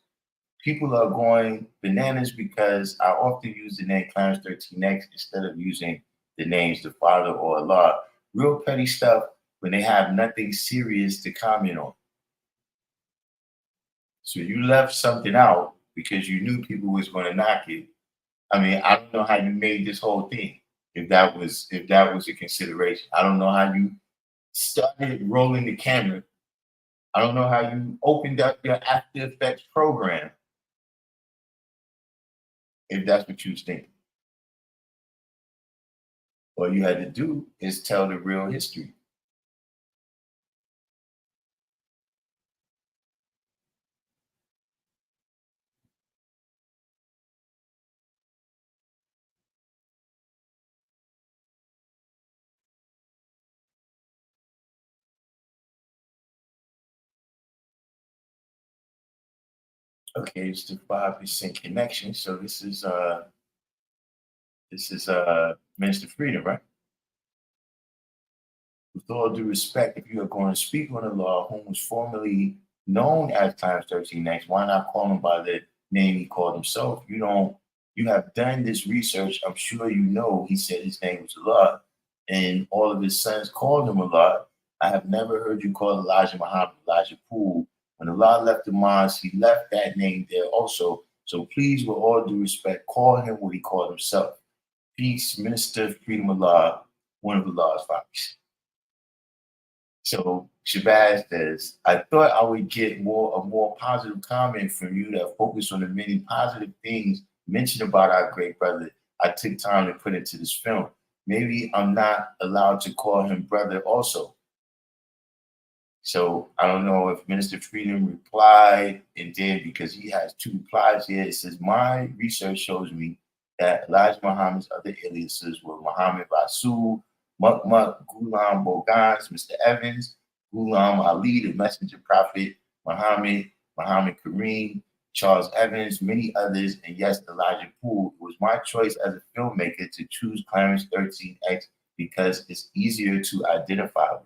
People are going bananas because I often use the name Clarence 13X instead of using the names the Father or Allah. Real petty stuff when they have nothing serious to comment on. So you left something out because you knew people was going to knock it. I mean, I don't know how you made this whole thing. If that was a consideration, I don't know how you started rolling the camera. I don't know how you opened up your After Effects program. If that's what you was thinking. All you had to do is tell the real history. Okay, it's the 5% connection. So this is Minister Freedom, right? With all due respect, if you are going to speak on the law, whom was formerly known as Clarence 13X, why not call him by the name he called himself? You have done this research. I'm sure you know he said his name was Allah, and all of his sons called him Allah. I have never heard you call Elijah Muhammad, Elijah Poole. When Allah left the mosque, he left that name there also. So please, with all due respect, call him what he called himself. Peace, Minister, Freedom of Law, one of Allah's fathers. So Shabazz says, I thought I would get a more positive comment from you that focused on the many positive things mentioned about our great brother I took time to put into this film. Maybe I'm not allowed to call him brother also. So I don't know if Minister Freedom replied, and then because he has two replies here, it says, my research shows me that Elijah Muhammad's other aliases were Muhammad Rasul, Muk, Ghulam Bogans, Mr. Evans, Ghulam Ali, the messenger prophet, Muhammad Kareem, Charles Evans, many others, and yes, Elijah Poole. It was my choice as a filmmaker to choose Clarence 13X because it's easier to identify with.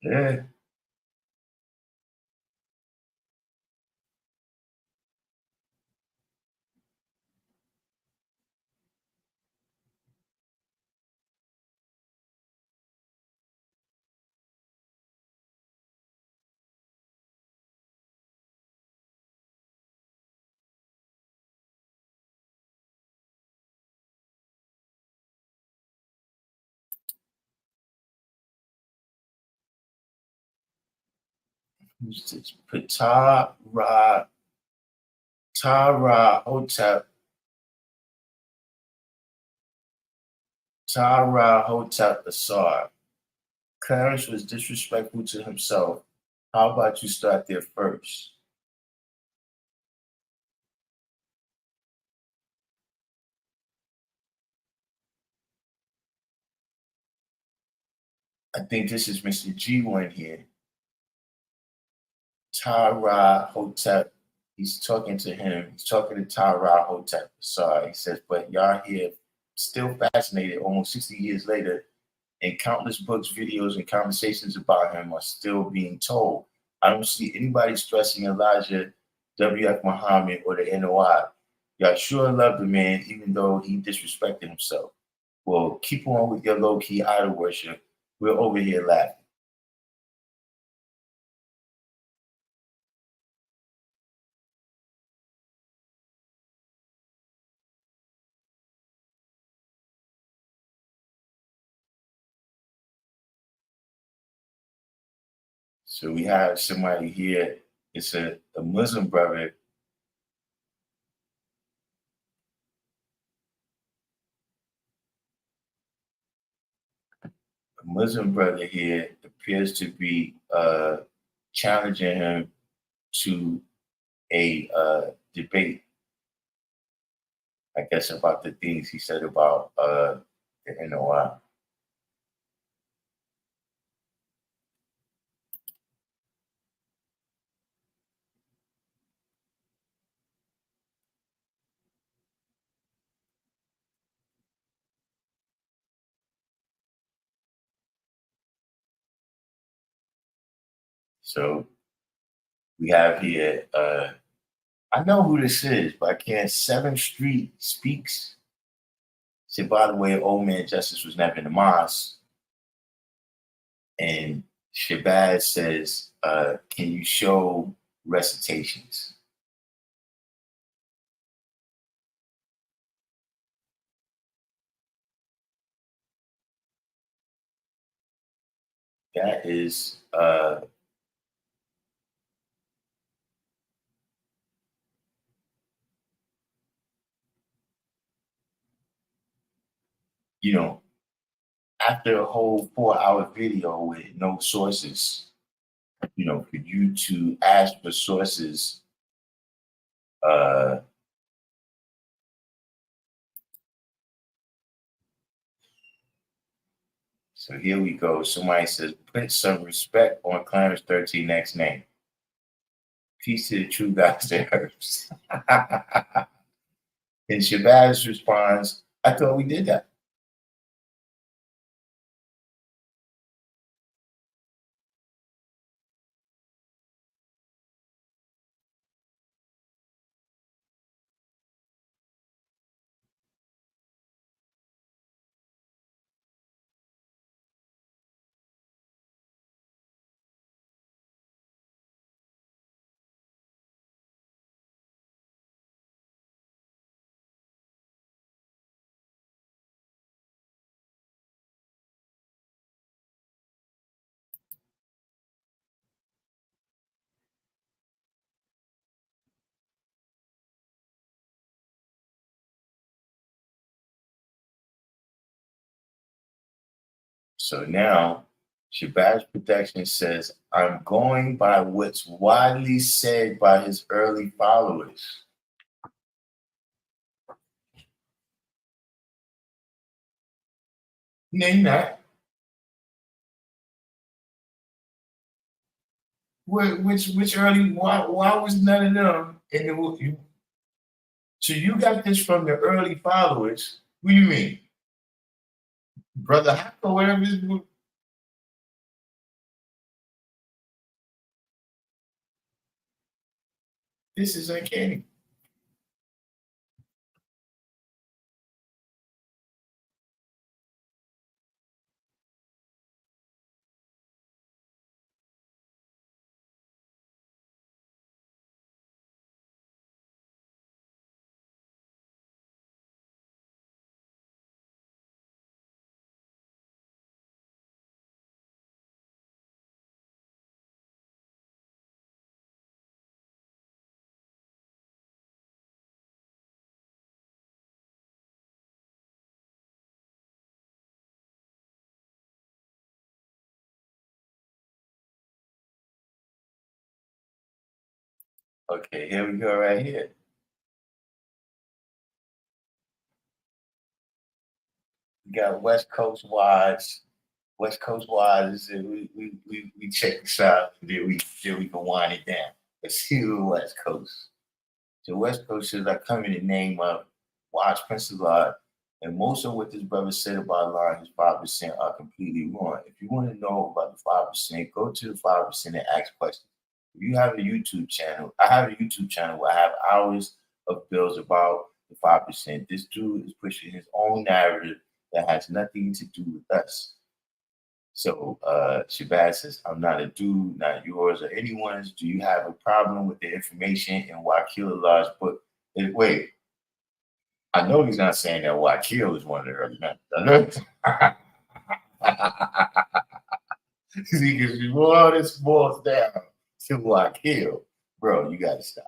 Yeah. Who's this? Tara Hotep. Tara Hotep Asar. Clarence was disrespectful to himself. How about you start there first? I think this is Mr. G1 here. Tara Hotep. He's talking to him. He's talking to Tara Hotep Asar. He says, but y'all here still fascinated almost 60 years later, and countless books, videos, and conversations about him are still being told. I don't see anybody stressing Elijah, W.F. Muhammad, or the NOI. Y'all sure love the man, even though he disrespected himself. Well, keep on with your low-key idol worship. We're over here laughing. So we have somebody here. It's a Muslim brother. A Muslim brother here appears to be challenging him to a debate, I guess, about the things he said about the NOI. So we have here, I know who this is, but I can't. 7th Street Speaks. Said, by the way, Old Man Justice was never in the mosque. And Shabazz says, can you show recitations? That is you know, after a whole 4-hour video with no sources, you know, for you to ask for sources, so here we go. Somebody says, put some respect on Clarence 13X name. Peace to the true gods and herbs. And Shabazz responds, I thought we did that. So now, Shabazz Production says, I'm going by what's widely said by his early followers. No, you're not. Which early? Why was none of them in the? So you got this from the early followers. What do you mean, Brother Hack or whatever? This is uncanny. Okay, here we go right here. We got West Coast Wise. West Coast Wise, we check this out, and then we can wind it down. Let's see the West Coast. The West Coast says, I come in the name of Wise Prince of God, and most of what this brother said about lying, his 5% are completely wrong. If you want to know about the 5%, go to the 5% and ask questions. If you have a YouTube channel, I have a YouTube channel where I have hours of bills about the 5%. This dude is pushing his own narrative that has nothing to do with us. So Shabazz says, I'm not a dude, not yours or anyone's. Do you have a problem with the information in Wakil Allah's book? Wait, I know he's not saying that Wakil is one of the early men. Because all this boils down to Wakil. Bro, you got to stop.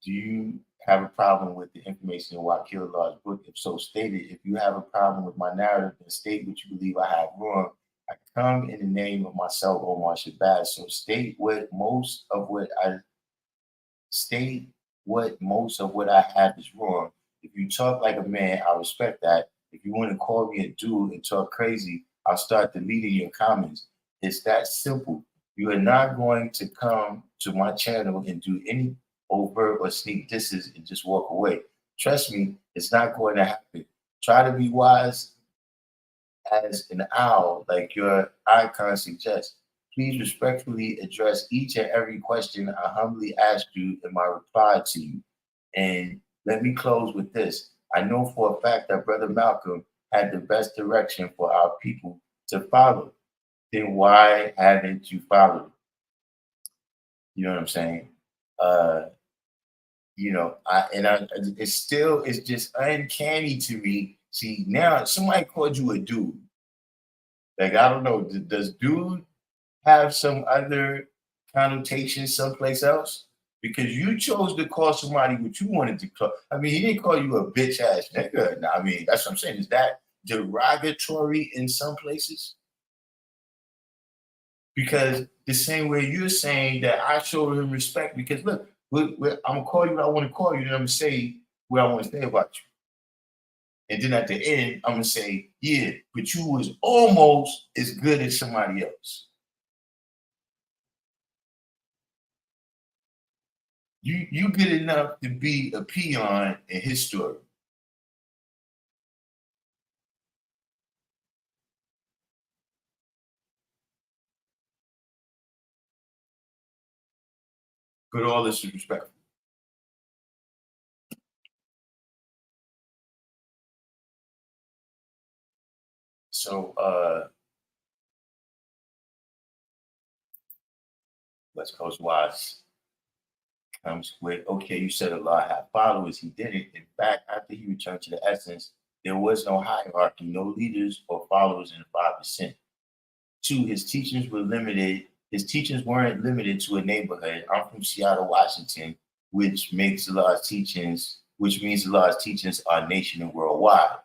Do you have a problem with the information in Wakil Allah's book? If so, state it. If you have a problem with my narrative, then state what you believe I have wrong. I come in the name of myself, Omar Shabazz. So state what most of what I have is wrong. If you talk like a man, I respect that. If you want to call me a dude and talk crazy, I'll start deleting your comments. It's that simple. You are not going to come to my channel and do any overt or sneak disses and just walk away. Trust me, it's not going to happen. Try to be wise as an owl, like your icon suggests. Please respectfully address each and every question I humbly asked you in my reply to you. And let me close with this. I know for a fact that Brother Malcolm had the best direction for our people to follow. Then why haven't you followed? You know what I'm saying? It's just uncanny to me. See, now somebody called you a dude. Like, I don't know, does dude have some other connotation someplace else? Because you chose to call somebody what you wanted to call. I mean, he didn't call you a bitch ass nigga. I mean, that's what I'm saying. Is that derogatory in some places? Because the same way you're saying that I showed him respect, because look, I'm gonna call you what I want to call you, and I'm gonna say what I want to say about you. And then at the end, I'm gonna say, yeah, but you was almost as good as somebody else. You good enough to be a peon in his story. But all this is respectful. So West Coast Wise comes with, okay, you said Allah had followers. He didn't. In fact, after he returned to the essence, there was no hierarchy, no leaders or followers in the 5%. 2, his teachings were limited. His teachings weren't limited to a neighborhood. I'm from Seattle, Washington, which makes Allah's teachings which means Allah's teachings are nation and worldwide.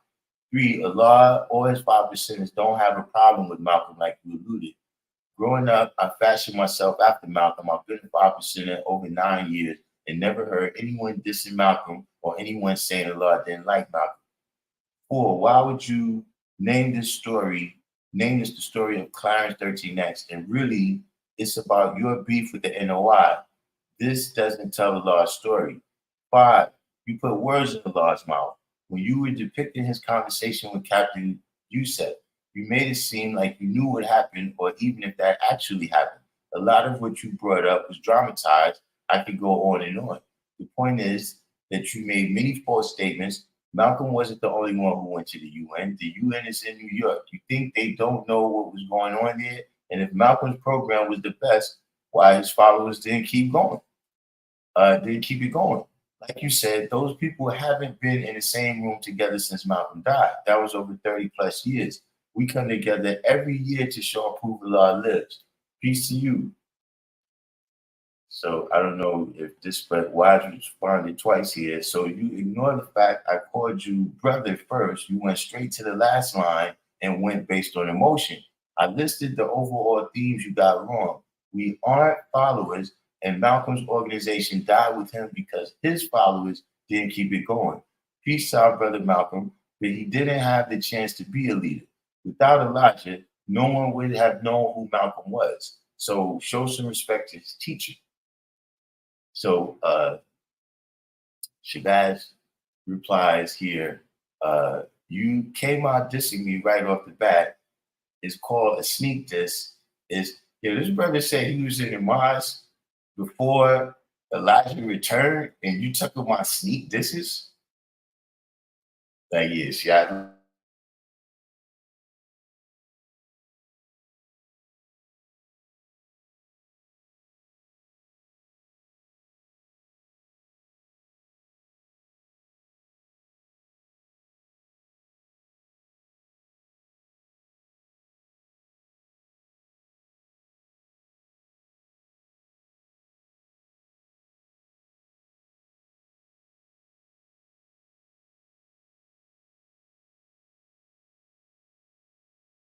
3, Allah or his 5%ers don't have a problem with Malcolm like you alluded. Growing up, I fashioned myself after Malcolm. I've been a 5%er over 9 years and never heard anyone dissing Malcolm or anyone saying Allah didn't like Malcolm. 4, why would you name this the story of Clarence 13X, and really it's about your beef with the NOI. This doesn't tell Allah's story. 5, you put words in Allah's mouth. When you were depicting his conversation with Captain Yusef, you made it seem like you knew what happened, or even if that actually happened. A lot of what you brought up was dramatized. I could go on and on. The point is that you made many false statements. Malcolm wasn't the only one who went to the UN. The UN is in New York. You think they don't know what was going on there? And if Malcolm's program was the best, why his followers didn't keep going? Didn't keep it going. Like you said, those people haven't been in the same room together since Malcolm died. That was over 30 plus years. We come together every year to show and prove Allah lives. Peace to you. So I don't know if this, but why you responded twice here. So you ignore the fact I called you brother first. You went straight to the last line and went based on emotion. I listed the overall themes you got wrong. We aren't followers, and Malcolm's organization died with him because his followers didn't keep it going. Peace out, brother Malcolm, but he didn't have the chance to be a leader. Without Elijah, no one would have known who Malcolm was. So show some respect to his teacher. So Shabazz replies here, you came out dissing me right off the bat. It's called a sneak diss. This brother said he was in the mosque before Elijah returned, and you took him on sneak disses? Like, yes, yeah.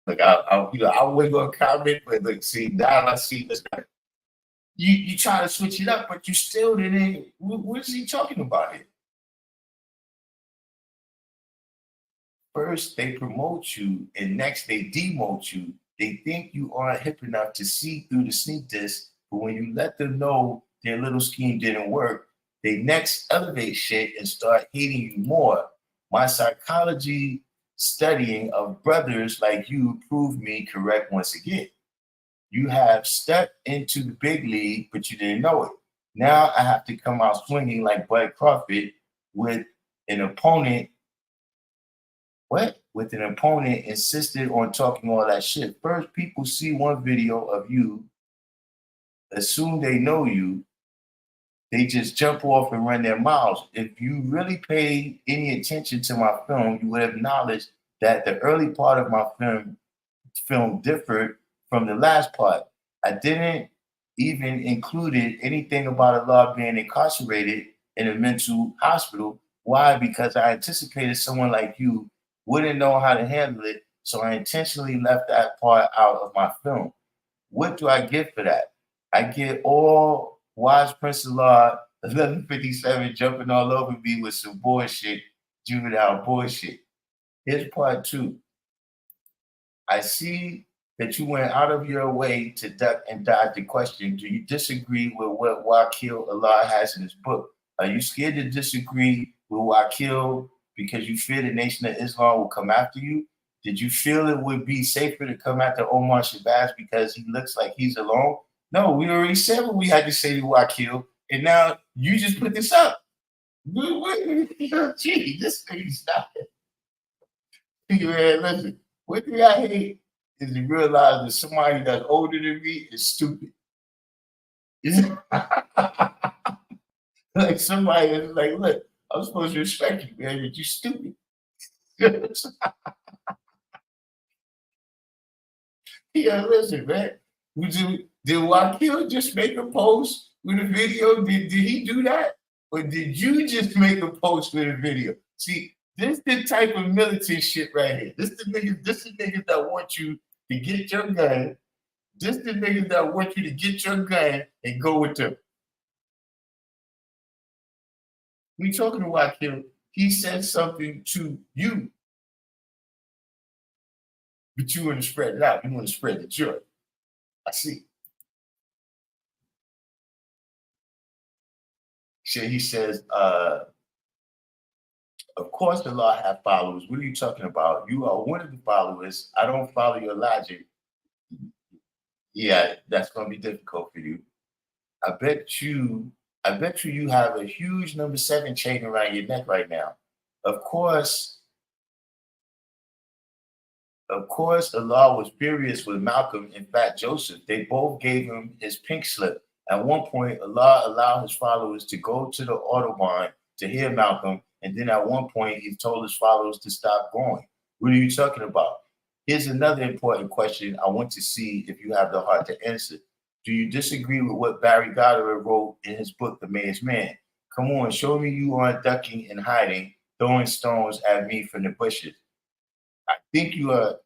Like I wasn't gonna comment, but look, see now I see this guy. You try to switch it up, but you still didn't. What is he talking about here? First they promote you, and next they demote you. They think you aren't hip enough to see through the sneak diss, but when you let them know their little scheme didn't work, they next elevate shit and start hating you more. My psychology studying of brothers like you proved me correct once again. You have stepped into the big league, but you didn't know it. Now I have to come out swinging like Bud Crawford with an opponent. What? With an opponent insisted on talking all that shit. First, people see one video of you, assume they know you, they just jump off and run their mouths. If you really paid any attention to my film, you would have acknowledged that the early part of my film differed from the last part. I didn't even include anything about Allah being incarcerated in a mental hospital. Why? Because I anticipated someone like you wouldn't know how to handle it, so I intentionally left that part out of my film. What do I get for that? I get all Wise Prince Allah 1157 jumping all over me with some bullshit, juvenile bullshit. Here's part 2. I see that you went out of your way to duck and dodge the question. Do you disagree with what Wakil Allah has in his book? Are you scared to disagree with Wakil because you fear the Nation of Islam will come after you? Did you feel it would be safer to come after Omar Shabazz because he looks like he's alone? No, we already said what we had to say to Wakil, and now you just put this up. Gee, this thing stop it. Man, listen, what thing I hate is to realize that somebody that's older than me is stupid. Like somebody is like, look, I'm supposed to respect you, man, but you stupid. Yeah, listen, man. Did Wakil just make a post with a video? Did he do that? or did you just make a post with a video? See, this the type of militant shit right here. This the niggas that want you to get your gun. This the niggas that want you to get your gun and go with them. We talking about him. He said something to you, but you want to spread it out. You want to spread the joy. I see. So he says, of course the law have followers. What are you talking about? You are one of the followers. I don't follow your logic. Yeah, that's gonna be difficult for you. I bet you you have a huge number 7 chain around your neck right now. Of course, Allah was furious with Malcolm and Fat Joseph. They both gave him his pink slip. At one point, Allah allowed his followers to go to the Autobahn to hear Malcolm, and then at one point, he told his followers to stop going. What are you talking about? Here's another important question I want to see if you have the heart to answer. Do you disagree with what Barry Goddard wrote in his book, The Mayor's Man? Come on, show me you aren't ducking and hiding, throwing stones at me from the bushes. I think you are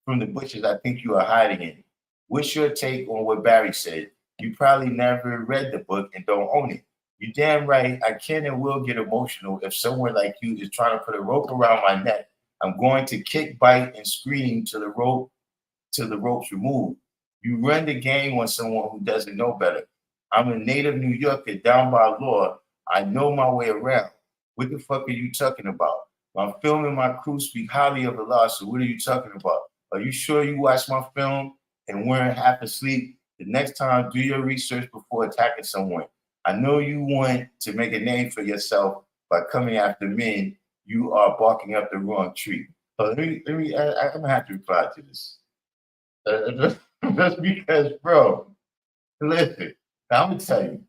from the bushes. I think you are hiding it. What's your take on what Barry said? You probably never read the book and don't own it. You damn right. I can and will get emotional if someone like you is trying to put a rope around my neck. I'm going to kick, bite, and scream till the rope's removed. You run the game on someone who doesn't know better. I'm a native New Yorker down by law. I know my way around. What the fuck are you talking about? My film and my crew speak highly of Allah, so what are you talking about? Are you sure you watched my film and weren't half asleep? The next time, do your research before attacking someone. I know you want to make a name for yourself by coming after men. You are barking up the wrong tree. So I'm gonna have to reply to this. Just because, bro, listen, I'm gonna tell you,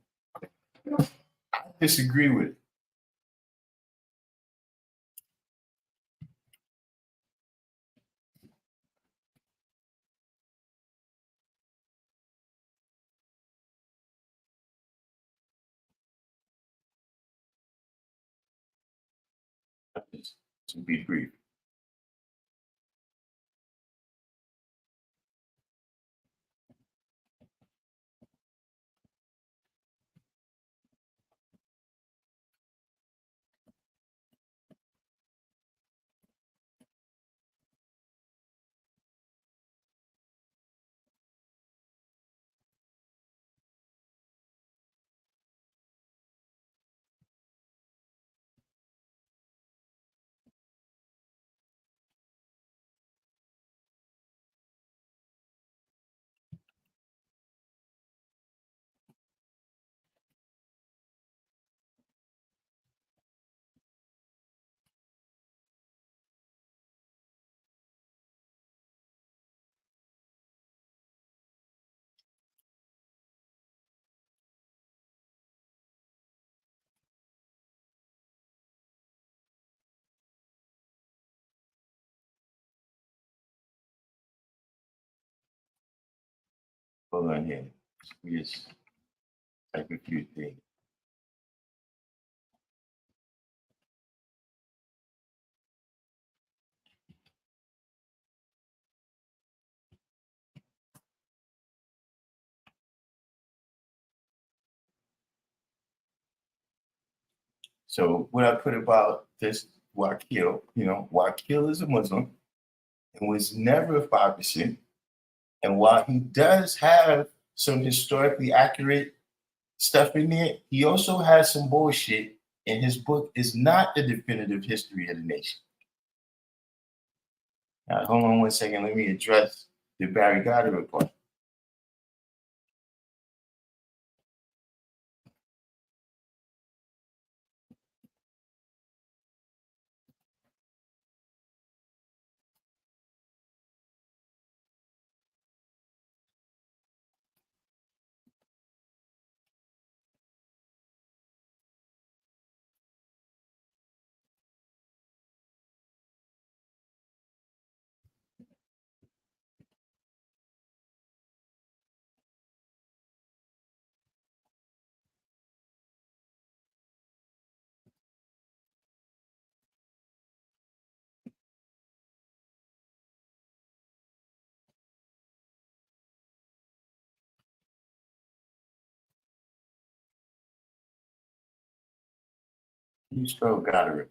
I disagree with it. To be brief. Hold on here. We just type a few things. So what I put about this Wakil, Wakil is a Muslim and was never a 5%. And while he does have some historically accurate stuff in there, he also has some bullshit, and his book is not the definitive history of the nation. Now, hold on one second. Let me address the Barry Goddard report. You still got it.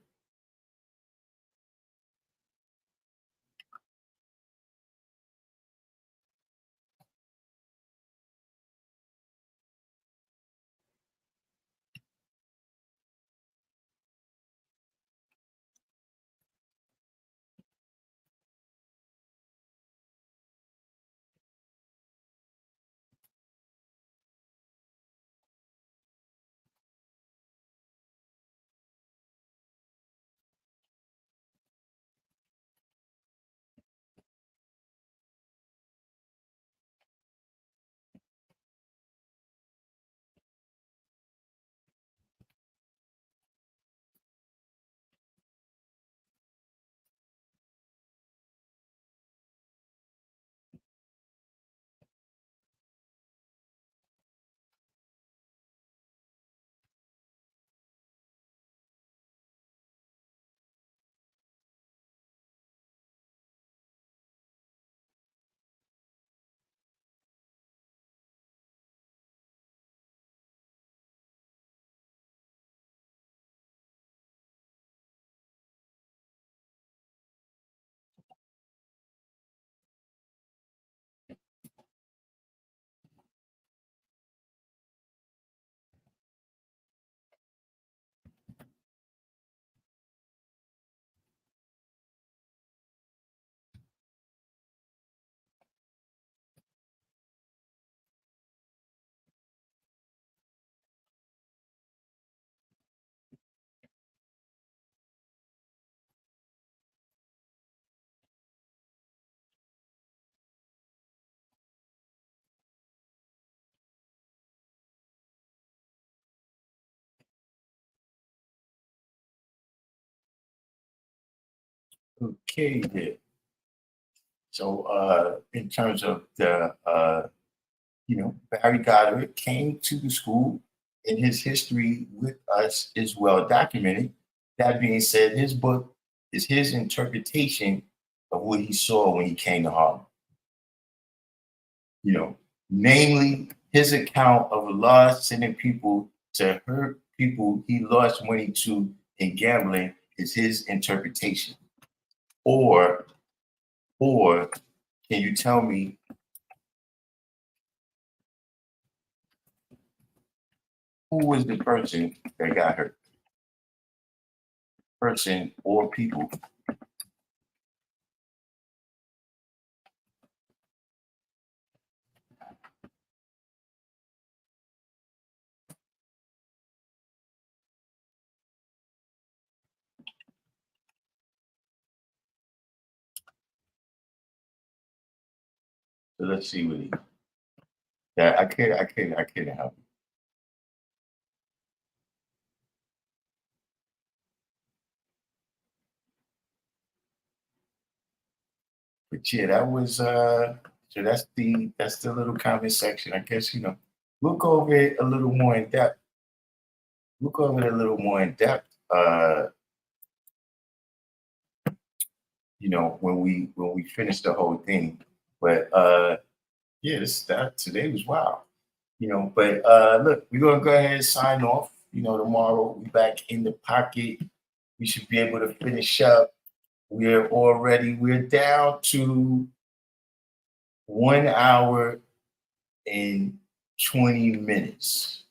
Okay, then. So in terms of the Barry Goddard came to the school, and his history with us is well documented. That being said, his book is his interpretation of what he saw when he came to Harlem. Namely his account of Allah sending people to hurt people he lost money to in gambling is his interpretation. Or can you tell me who was the person that got hurt? Person or people? So let's see what he. Yeah, I can't help you. But yeah, that was so that's the little comment section. I guess we'll go over it a little more in depth. We'll go over it a little more in depth. When we finish the whole thing. But yeah, today was wild. But look, we're gonna go ahead and sign off. Tomorrow we back in the pocket. We should be able to finish up. We're down to 1 hour and 20 minutes.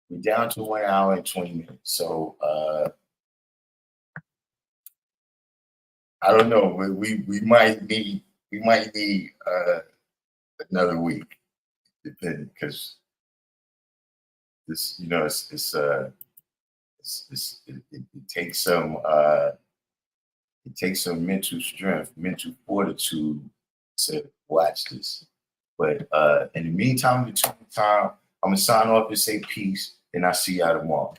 We're down to 1 hour and 20 minutes. So I don't know. We might need another week, depending, because this it takes some mental strength, mental fortitude to watch this. But in the meantime, I'm gonna sign off and say peace, and I'll see y'all tomorrow.